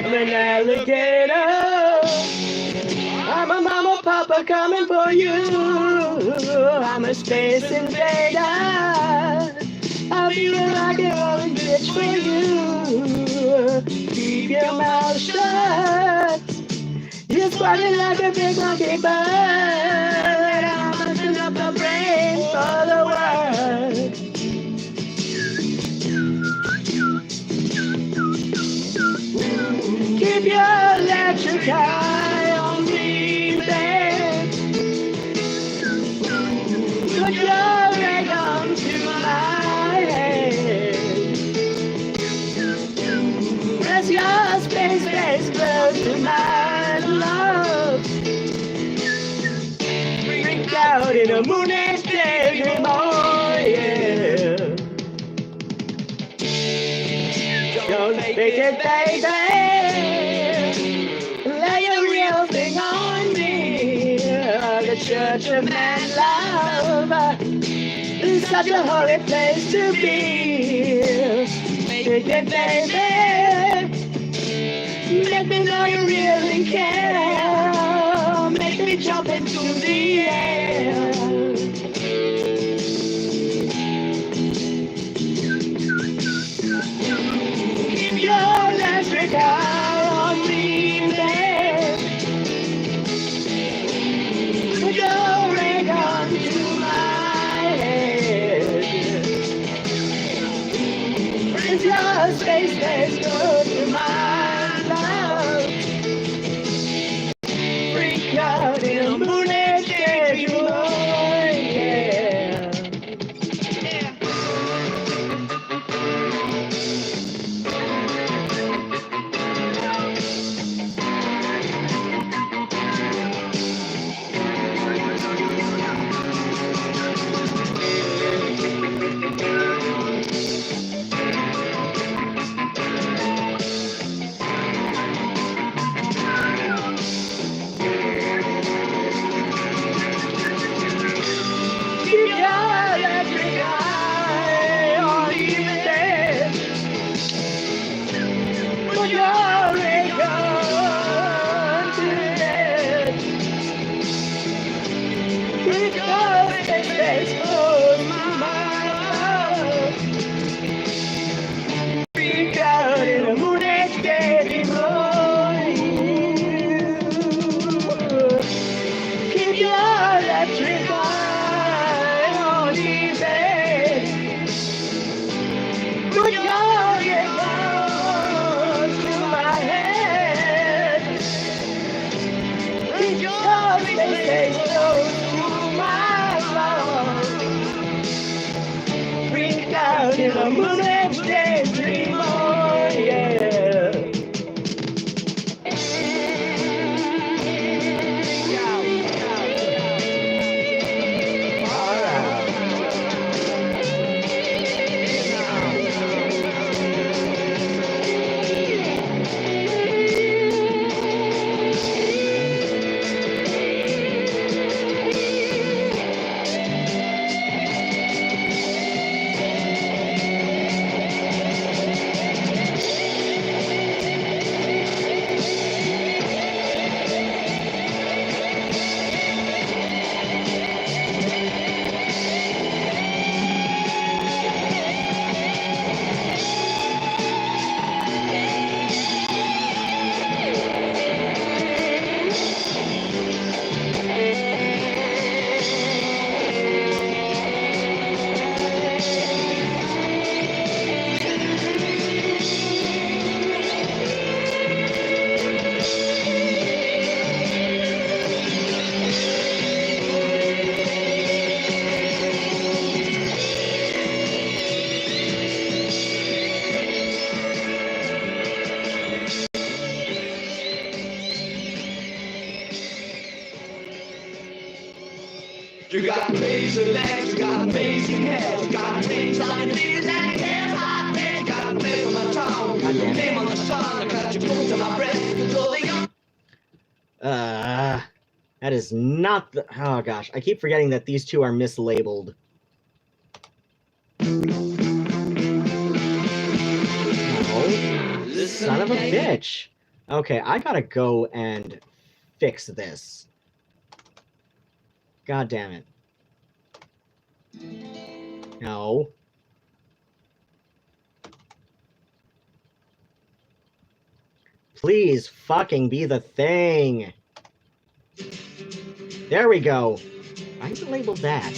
I'm an alligator. I'm a mama, papa coming for you. I'm a space invader. I'll be a rock and rolling bitch for you. Keep your mouth shut. You're squatting like a big monkey bird. I'm busting up the brains for the world. Keep your electric eye on me, babe. Put your ray gun to my head. Press your space close to my love. Freak out in a moonlit daydream, oh yeah. Don't fake it, baby. Lay a real thing on me. The Church of Man Love is such a holy place to be. Fake it, baby. Make me know you really care. Make me jump into the air. Keep your electric eye on me, babe. Put your ray gun to my head. Is your space go to my love? Because they stay close to my love. Bring down in the moon each day, dream on, yeah. You got amazing legs, you got amazing hair, you got amazing ideas and hands hot there. You got a place on my tongue, got your name on the sun, I got your clothes on my breast, control the young. That is not the. Oh gosh, I keep forgetting that these two are mislabeled. No, son of a bitch. Okay, I gotta go and fix this. God damn it. No. Please fucking be the thing. There we go. I even labeled that.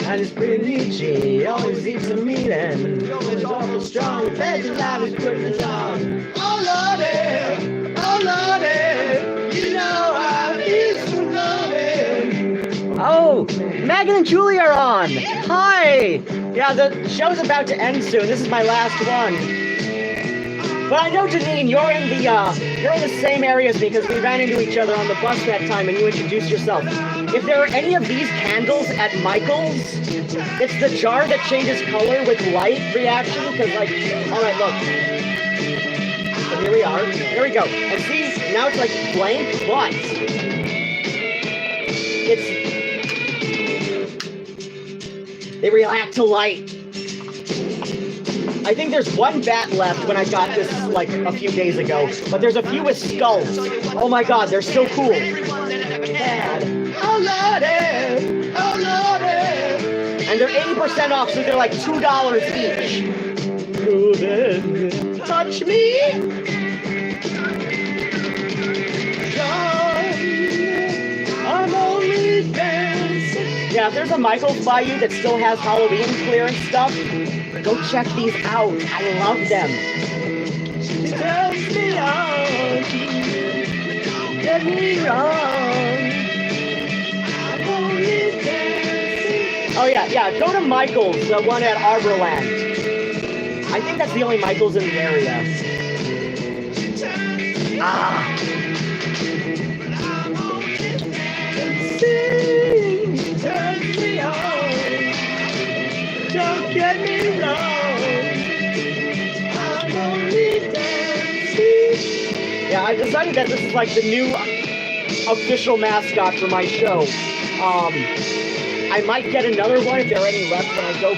I just pretty itchy, always eats a meat and always awful strong. Veggie life is putting it on. Oh lordy, oh lordy, you know I feel so loving. Oh, Megan and Julie are on. Hi. Yeah, the show's about to end soon. This is my last one. But I know, Janine, you're in the same area as me because we ran into each other on the bus that time and you introduced yourself. If there are any of these candles at Michael's, it's the jar that changes color with light reaction, because like, alright, look. So here we are. Here we go. And see, now it's like blank, but they react to light. I think there's one bat left when I got this like a few days ago, but there's a few with skulls. Oh my god, they're so cool. Oh lordy, oh lordy. And they're 80% off, so they're like $2 each. Touch me. I'm only dancing. Yeah, if there's a Michael's by you that still has Halloween clearance stuff, go check these out. I love them. Turns me on. Get me on. Oh yeah, go to Michael's, the one at Arborland. I think that's the only Michael's in the area. Ah. Turns me on. Don't get me wrong. I'm only dancing. Yeah, I decided that this is like the new official mascot for my show. I might get another one if there are any left when I go.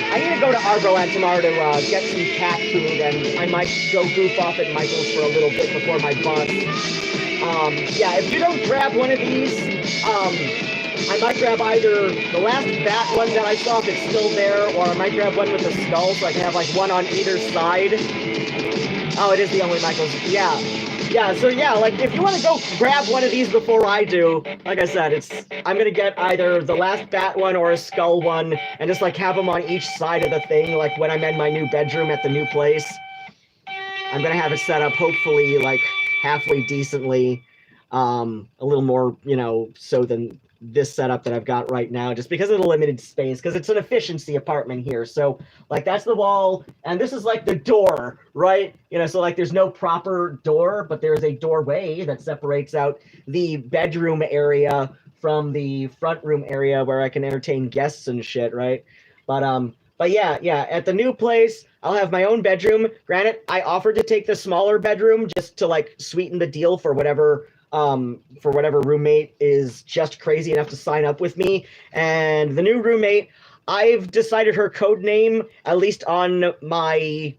I need to go to Arborland tomorrow to get some cat food, and I might go goof off at Michael's for a little bit before my bus. Yeah, if you don't grab one of these, I might grab either the last bat one that I saw if it's still there, or I might grab one with a skull so I can have like one on either side. Oh, it is the only Michael's. Yeah. Yeah, so yeah, like if you want to go grab one of these before I do, like I said, I'm gonna get either the last bat one or a skull one, and just like have them on each side of the thing, like when I'm in my new bedroom at the new place. I'm gonna have it set up hopefully like halfway decently, a little more, you know, so than this setup that I've got right now, just because of the limited space, because it's an efficiency apartment here. So like that's the wall, and this is like the door, right? You know, so like there's no proper door, but there's a doorway that separates out the bedroom area from the front room area where I can entertain guests and shit, right? But yeah, at the new place, I'll have my own bedroom. Granted, I offered to take the smaller bedroom just to like sweeten the deal for whatever roommate is just crazy enough to sign up with me. And the new roommate, I've decided her code name, at least on my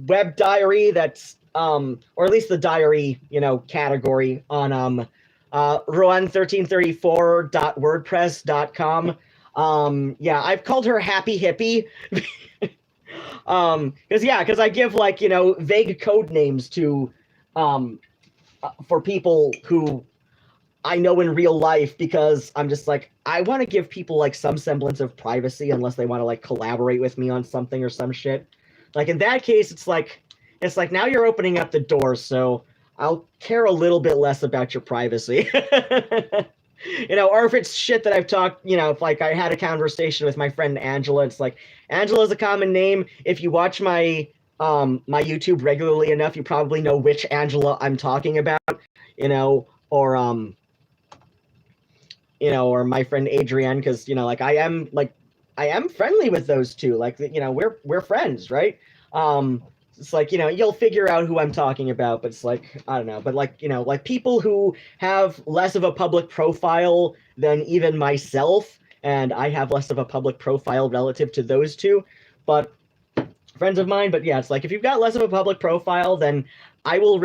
web diary, that's or at least the diary, you know, category on Ruadhán1334.wordpress.com. Yeah, I've called her Happy Hippie. Because I give, like, you know, vague code names to for people who I know in real life, because I'm just like, I want to give people like some semblance of privacy unless they want to like collaborate with me on something or some shit. Like in that case, it's like now you're opening up the door, so I'll care a little bit less about your privacy. You know, or if it's shit that I've talked, you know, if like I had a conversation with my friend Angela, it's like, Angela's a common name. If you watch my my YouTube regularly enough, you probably know which Angela I'm talking about, you know, or my friend Adrienne, because, you know, like I am friendly with those two, like, you know, we're friends, right? It's like, you know, you'll figure out who I'm talking about, but it's like, I don't know, but like, you know, like people who have less of a public profile than even myself, and I have less of a public profile relative to those two, but friends of mine. But yeah, it's like, if you've got less of a public profile, then I will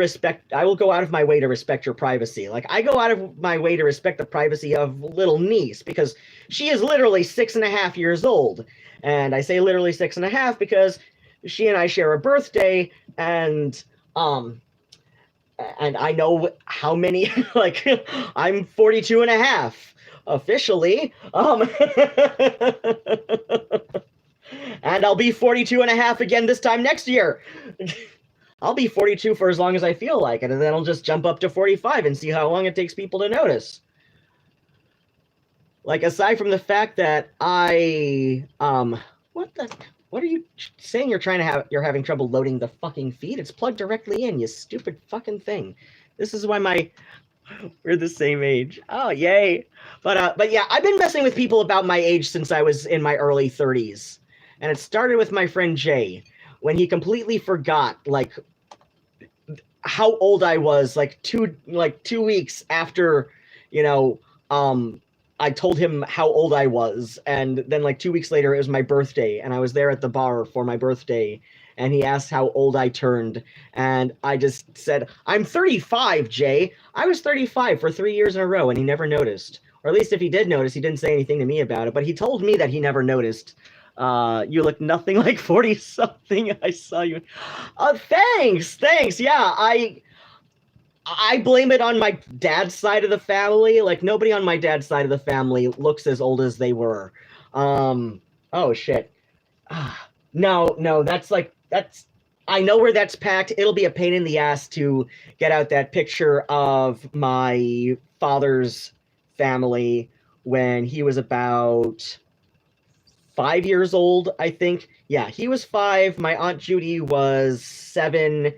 go out of my way to respect your privacy. Like, I go out of my way to respect the privacy of little niece, because she is literally 6.5 years old. And I say literally 6.5 because she and I share a birthday, and I know how many, like, I'm 42.5 officially. And I'll be 42.5 again this time next year. I'll be 42 for as long as I feel like it, and then I'll just jump up to 45 and see how long it takes people to notice. Like, aside from the fact that what are you saying? You're having trouble loading the fucking feed? It's plugged directly in, you stupid fucking thing. This is why we're the same age. Oh, yay. But yeah, I've been messing with people about my age since I was in my early 30s. And it started with my friend Jay, when he completely forgot, like, how old I was, like 2 weeks after, you know, I told him how old I was, and then like 2 weeks later, it was my birthday, and I was there at the bar for my birthday, and he asked how old I turned, and I just said, I'm 35, Jay. I was 35 for 3 years in a row, and he never noticed. Or at least if he did notice, he didn't say anything to me about it, but he told me that he never noticed. You look nothing like 40-something. I saw you. Thanks. Yeah, I blame it on my dad's side of the family. Like, nobody on my dad's side of the family looks as old as they were. Oh, shit. No, that's... I know where that's packed. It'll be a pain in the ass to get out that picture of my father's family when he was about 5 years old, I think. Yeah, he was 5. My Aunt Judy was 7.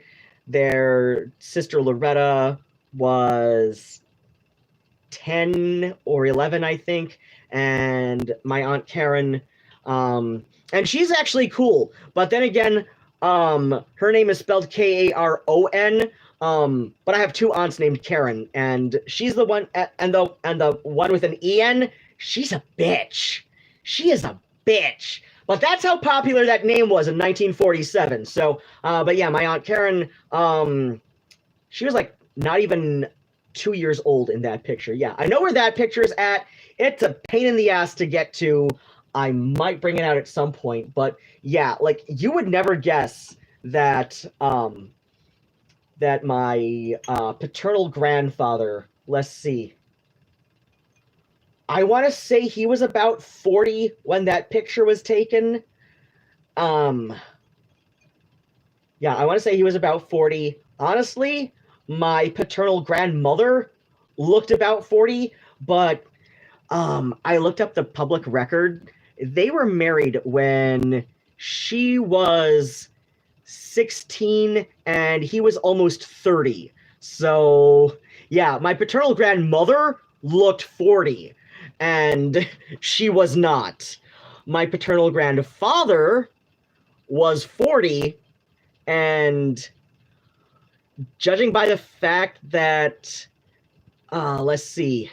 Their sister Loretta was 10 or 11, I think. And my Aunt Karen, and she's actually cool. But then again, her name is spelled Karon. But I have 2 aunts named Karen, and she's the one, and the one with an En, she's a bitch. She is a bitch. But that's how popular that name was in 1947. So, but yeah, my Aunt Karen, she was like not even 2 years old in that picture. Yeah, I know where that picture is at. It's a pain in the ass to get to. I might bring it out at some point, but yeah, like, you would never guess that that my paternal grandfather, let's see, I want to say he was about 40 when that picture was taken. Yeah, I want to say he was about 40. Honestly, my paternal grandmother looked about 40, but I looked up the public record. They were married when she was 16 and he was almost 30. So, yeah, my paternal grandmother looked 40 and she was not. My paternal grandfather was 40, and judging by the fact that let's see,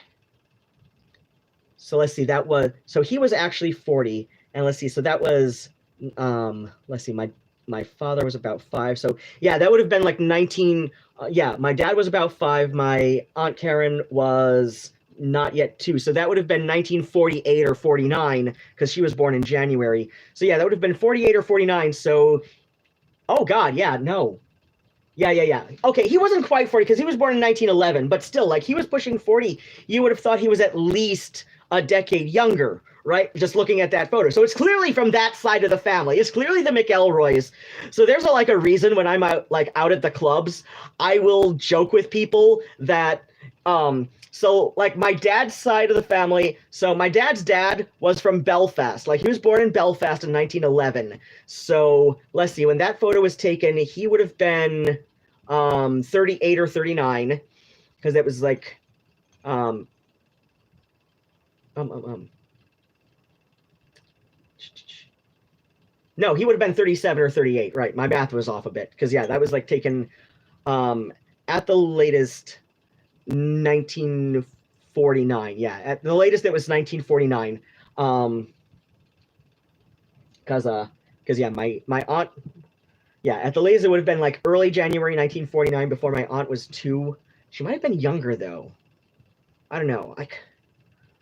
that was, so he was actually 40, and let's see, so that was let's see, my father was about 5, so yeah, that would have been like 19, yeah, my dad was about 5, my Aunt Karen was not yet 2, so that would have been 1948 or 49, because she was born in January, so yeah, that would have been 48 or 49, so, oh god, yeah, no. Yeah. Okay, he wasn't quite 40 because he was born in 1911, but still, like, he was pushing 40. You would have thought he was at least a decade younger, right? Just looking at that photo. So it's clearly from that side of the family. It's clearly the McElroys. So there's a reason when I'm out at the clubs, I will joke with people that, so, like, my dad's side of the family, so my dad's dad was from Belfast. Like, he was born in Belfast in 1911. So, let's see, when that photo was taken, he would have been 38 or 39, because it was, like, no, he would have been 37 or 38, right? My math was off a bit, because, yeah, that was, like, taken at the latest 1949. Yeah, at the latest it was 1949. Because yeah, my aunt, yeah, at the latest it would have been like early January 1949 before my aunt was 2. She might have been younger though. I don't know.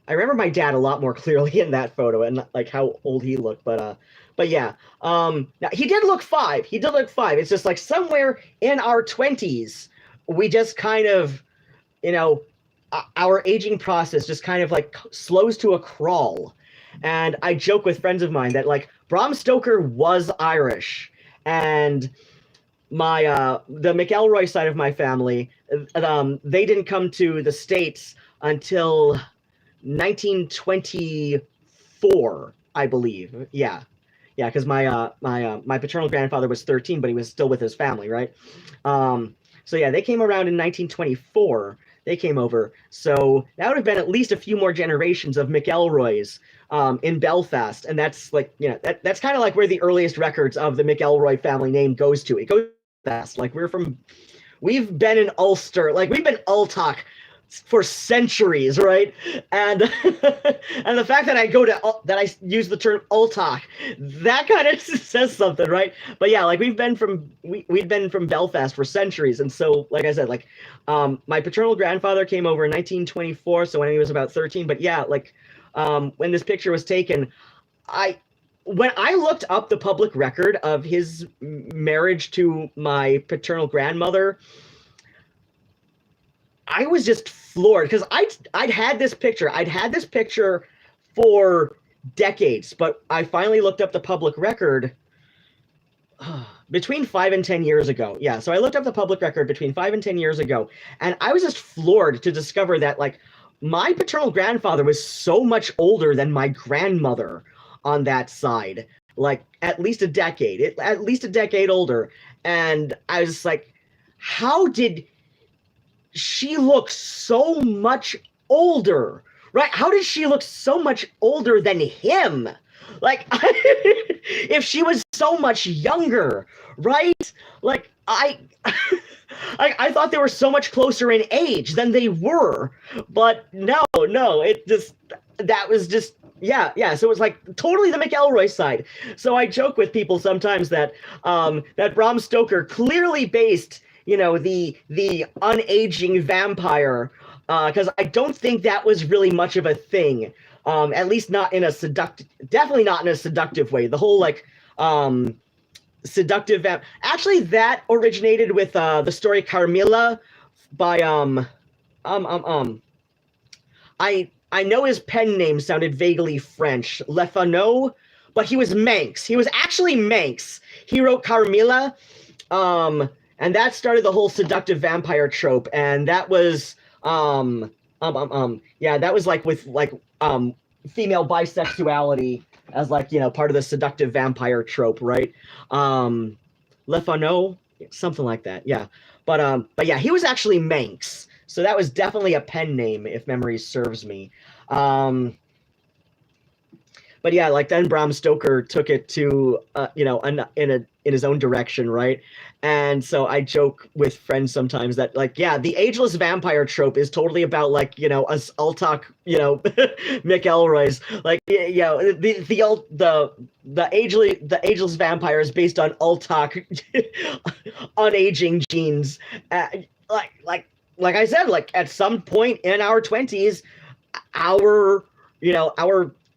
I remember my dad a lot more clearly in that photo and like how old he looked, but yeah. Now he did look 5. He did look 5. It's just like somewhere in our 20s, we just kind of, you know, our aging process just kind of like slows to a crawl. And I joke with friends of mine that like Bram Stoker was Irish, and my the McElroy side of my family, they didn't come to the States until 1924, I believe. Yeah, because my paternal grandfather was 13, but he was still with his family, right? So yeah, they came around in 1924. They came over, so that would have been at least a few more generations of McElroys in Belfast, and that's like, you know, that's kind of like where the earliest records of the McElroy family name goes to. It goes fast. Like we've been in Ulster, like we've been Ultok for centuries, right? And and the fact that I use the term Ultok, that kind of says something, right? But yeah, like we've been from Belfast for centuries, and so like I said, like my paternal grandfather came over in 1924, so when he was about 13. But yeah, like when this picture was taken, when I looked up the public record of his marriage to my paternal grandmother, I was just floored because I'd had this picture. I'd had this picture for decades, but I finally looked up the public record between 5 and 10 years ago. Yeah, so I looked up the public record between 5 and 10 years ago, and I was just floored to discover that like my paternal grandfather was so much older than my grandmother on that side, like at least a decade older. And I was like, how did she look so much older, right? How did she look so much older than him? Like, if she was so much younger, right? Like, I thought they were so much closer in age than they were, but no, that was just, yeah. So it was like totally the McElroy side. So I joke with people sometimes that that Bram Stoker clearly based, you know, the unaging vampire, because I don't think that was really much of a thing, at least not in a definitely not in a seductive way. The whole like seductive actually that originated with the story Carmilla by I know his pen name sounded vaguely French, Lefano, but he was Manx. He was actually Manx. He wrote Carmilla. And that started the whole seductive vampire trope, and that was yeah, that was like with like female bisexuality as like, you know, part of the seductive vampire trope, right? Le Fano, something like that, yeah. But yeah, he was actually Manx, so that was definitely a pen name if memory serves me. But yeah, like then Bram Stoker took it to you know, in his own direction, right? And so I joke with friends sometimes that like, yeah, the ageless vampire trope is totally about like, you know, us Ultok, you know, McElroy's, like, you know, the ageless vampire is based on Ultok unaging genes. Like I said, like at some point in our 20s, our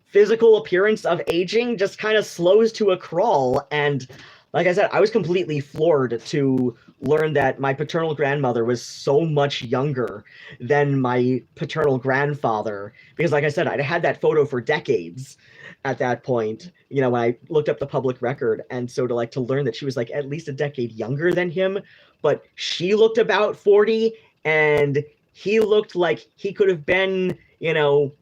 physical appearance of aging just kind of slows to a crawl. And like I said, I was completely floored to learn that my paternal grandmother was so much younger than my paternal grandfather, because like I said, I'd had that photo for decades at that point, you know, when I looked up the public record. And so to learn that she was like at least a decade younger than him, but she looked about 40 and he looked like he could have been, you know,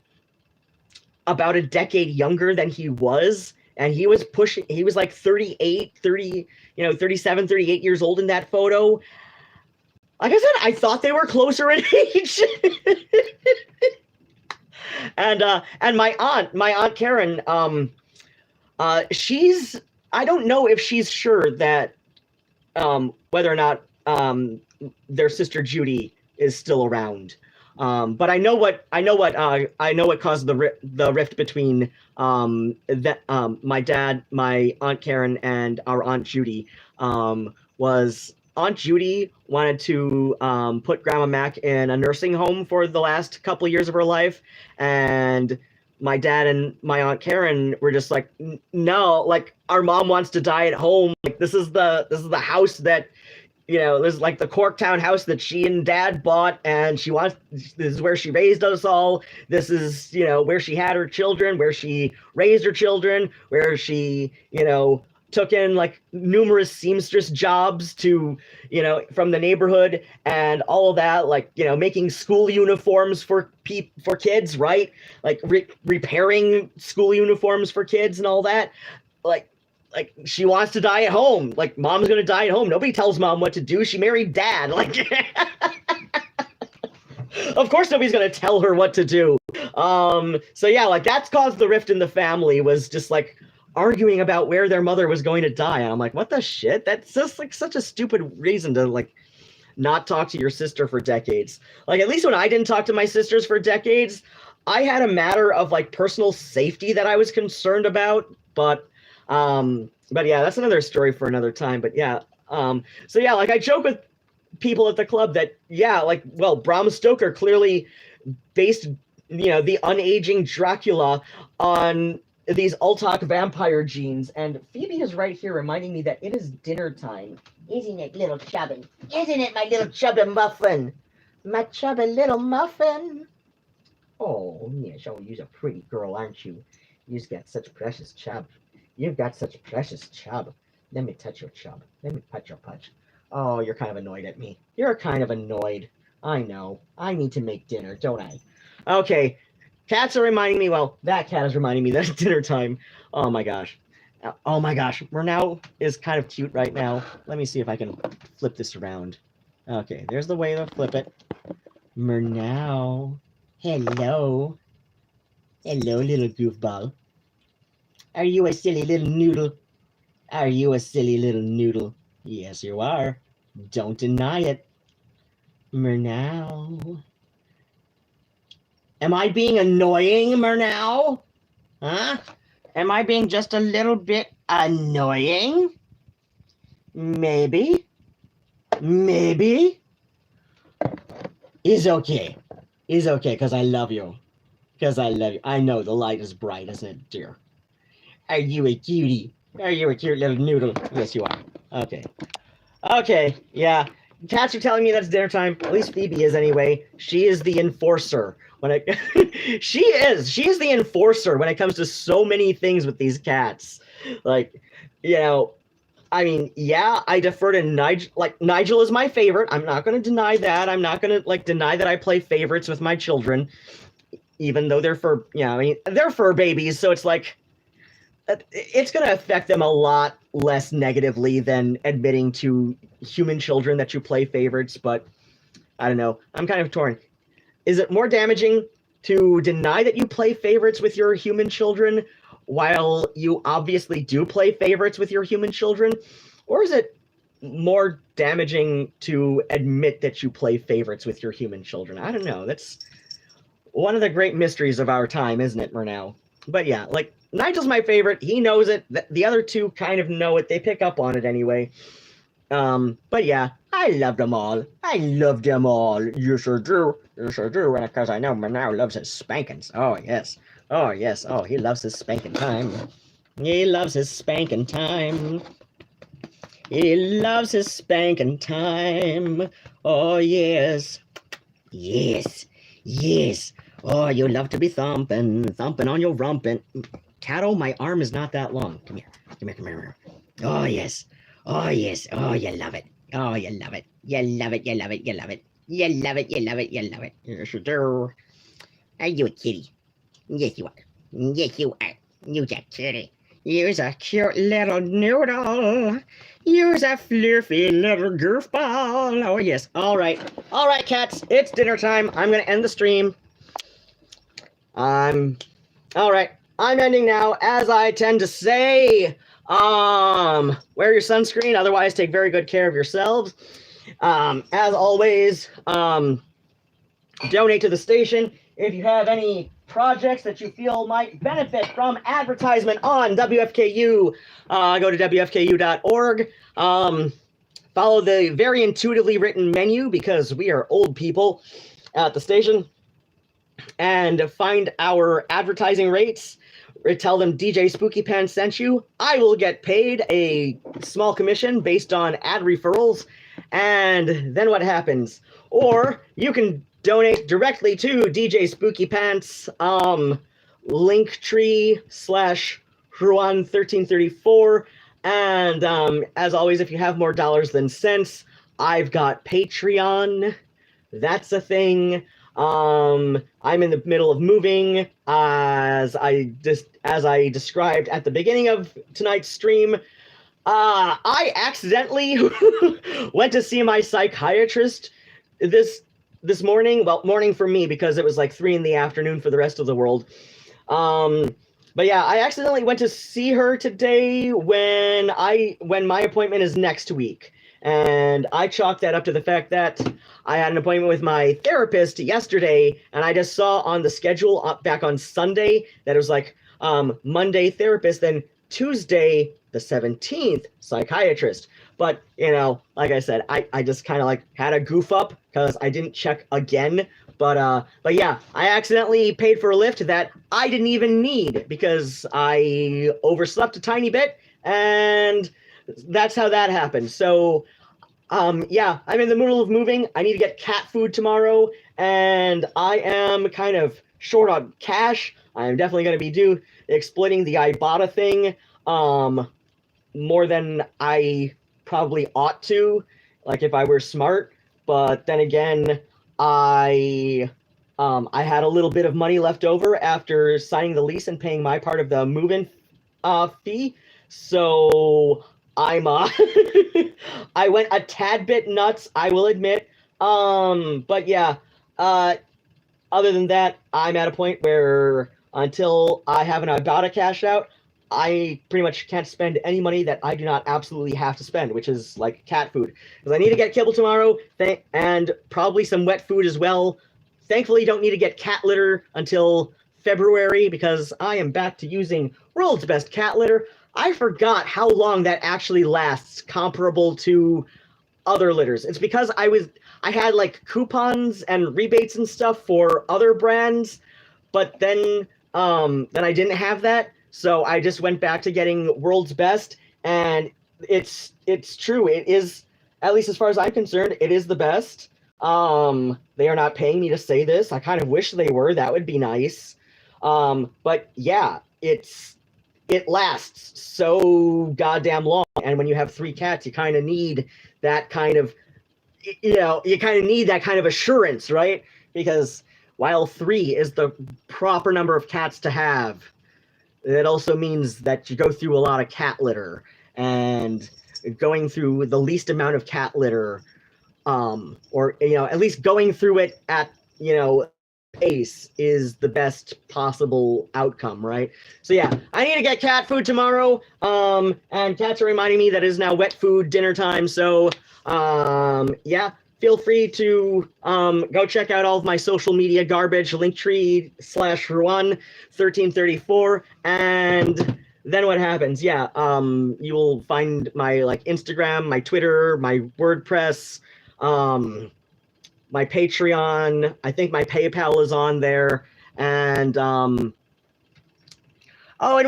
about a decade younger than he was. And he was like 37, 38 years old in that photo. Like I said, I thought they were closer in age. And my aunt Karen, I don't know if she's sure that whether or not their sister Judy is still around. But I know what caused the rift between my dad, my Aunt Karen, and our Aunt Judy. Was Aunt Judy wanted to put Grandma Mac in a nursing home for the last couple of years of her life, and my dad and my Aunt Karen were just like, no, like our mom wants to die at home. Like this is the house that, you know, this is like the Corktown house that she and Dad bought, and this is where she raised us all. This is, you know, where she had her children, where she raised her children, where she, you know, took in like numerous seamstress jobs to, you know, from the neighborhood and all of that, like, you know, making school uniforms for kids, right? Like repairing school uniforms for kids and all that. Like she wants to die at home. Like mom's gonna die at home. Nobody tells mom what to do. She married Dad. Like, of course nobody's gonna tell her what to do. So yeah, like that's caused the rift in the family, was just like arguing about where their mother was going to die. And I'm like, what the shit? That's just like such a stupid reason to like not talk to your sister for decades. Like at least when I didn't talk to my sisters for decades, I had a matter of like personal safety that I was concerned about. But yeah, that's another story for another time. But yeah, so yeah, like I joke with people at the club that, yeah, like, well, Bram Stoker clearly based, you know, the unaging Dracula on these Ultok vampire genes. And Phoebe is right here reminding me that it is dinner time. Isn't it, little chubbin? Isn't it, my little chubbin muffin? My chubby little muffin. Oh, yes, oh, you're a pretty girl, aren't you? You've got such precious chub. You've got such precious chub. Let me touch your chub. Let me putch your putch. Oh, you're kind of annoyed at me. You're kind of annoyed. I know. I need to make dinner, don't I? Okay. Cats are reminding me, well, that cat is reminding me that it's dinner time. Oh my gosh. Oh my gosh. Murnau is kind of cute right now. Let me see if I can flip this around. Okay, there's the way to flip it. Murnau. Hello. Hello, little goofball. Are you a silly little noodle? Are you a silly little noodle? Yes, you are. Don't deny it. Murnau. Am I being annoying, Murnau? Huh? Am I being just a little bit annoying? Maybe. Maybe. It's okay. It's okay, because I love you. Because I love you. I know the light is bright, isn't it, dear? Are you a cutie? Are you a cute little noodle? Yes, you are. Okay. Okay, yeah. Cats are telling me that's dinner time. At least Phoebe is anyway. She is the enforcer. She is the enforcer when it comes to so many things with these cats. Like, you know, I mean, yeah, I defer to Nigel. Like, Nigel is my favorite. I'm not going to deny that. I'm not going to, like, deny that I play favorites with my children, even though they're fur, I mean, they're fur babies, so it's like, it's going to affect them a lot less negatively than admitting to human children that you play favorites, but I don't know. I'm kind of torn. Is it more damaging to deny that you play favorites with your human children while you obviously do play favorites with your human children? Or is it more damaging to admit that you play favorites with your human children? I don't know. That's one of the great mysteries of our time, isn't it, Murnau? But yeah, like, Nigel's my favorite. He knows it. The other two kind of know it. They pick up on it anyway. But yeah, I love them all. I love them all. Yes, I do. Yes, I do. And because I know Murnau loves his spankings. Oh, yes. Oh, yes. Oh, he loves his spanking time. He loves his spanking time. He loves his spanking time. Oh, yes. Yes. Yes. Oh, you love to be thumping on your rumpin'. Cato, my arm is not that long. Come here. Come here, come here. Oh, yes. Oh, yes. Oh, you love it. Oh, you love it. You love it, you love it, you love it. You love it, you love it, you love it. Yes, you do. Are you a kitty? Yes, you are. Yes, you are. You're a kitty. You're a cute little noodle. You're a fluffy little goofball. Oh, yes. All right. All right, cats. It's dinner time. I'm going to end the stream. All right. I'm ending now, as I tend to say. Wear your sunscreen. Otherwise, take very good care of yourselves. As always, donate to the station. If you have any projects that you feel might benefit from advertisement on WFKU, go to WFKU.org. Follow the very intuitively written menu because we are old people at the station. And find our advertising rates. Tell them DJ Spookypants sent you. I will get paid a small commission based on ad referrals. And then what happens? Or you can donate directly to DJ Spookypants, Linktree/Ruadhán1334. And as always, if you have more dollars than cents, I've got Patreon. That's a thing. I'm in the middle of moving, as I described at the beginning of tonight's stream. I accidentally went to see my psychiatrist this morning. Well, morning for me because it was like 3 PM for the rest of the world. But yeah, I accidentally went to see her today when my appointment is next week. And I chalked that up to the fact that I had an appointment with my therapist yesterday, and I just saw on the schedule back on Sunday that it was like Monday therapist, then Tuesday the 17th psychiatrist. But, like I said, I just kind of like had a goof up because I didn't check again. But yeah, I accidentally paid for a lift that I didn't even need because I overslept a tiny bit, and that's how that happened. So, yeah, I'm in the middle of moving. I need to get cat food tomorrow, and I am kind of short on cash. I'm definitely going to be exploiting the Ibotta thing, more than I probably ought to, like if I were smart. But then again, I had a little bit of money left over after signing the lease and paying my part of the move-in fee. So I'm I went a tad bit nuts, I will admit. But yeah, other than that, I'm at a point where until I have an Ibotta cash out, I pretty much can't spend any money that I do not absolutely have to spend, which is like cat food. Because I need to get kibble tomorrow, and probably some wet food as well. Thankfully, don't need to get cat litter until February because I am back to using World's Best Cat Litter. I forgot how long that actually lasts, comparable to other litters. It's because I had like coupons and rebates and stuff for other brands, but then I didn't have that, so I just went back to getting World's Best, and it's true. It is, at least as far as I'm concerned, it is the best. They are not paying me to say this. I kind of wish they were. That would be nice. But yeah, it lasts so goddamn long. And when you have 3 cats, you kind of need that kind of, you kind of need that kind of assurance, right? Because while 3 is the proper number of cats to have, it also means that you go through a lot of cat litter, and going through the least amount of cat litter, or at least going through it at pace is the best possible outcome, right? So yeah, I need to get cat food tomorrow, and cats are reminding me that it is now wet food dinner time. So yeah, feel free to go check out all of my social media garbage, linktree/Ruadhán1334, and then what happens? Yeah, you will find my Instagram, my Twitter, my WordPress, my Patreon. I think my PayPal is on there, and and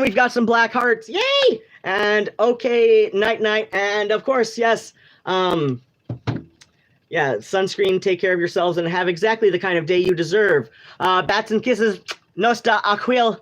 we've got some black hearts, yay! And okay, night, and of course, yes, yeah, sunscreen, take care of yourselves, and have exactly the kind of day you deserve. Bats and kisses, Nosta Aquil.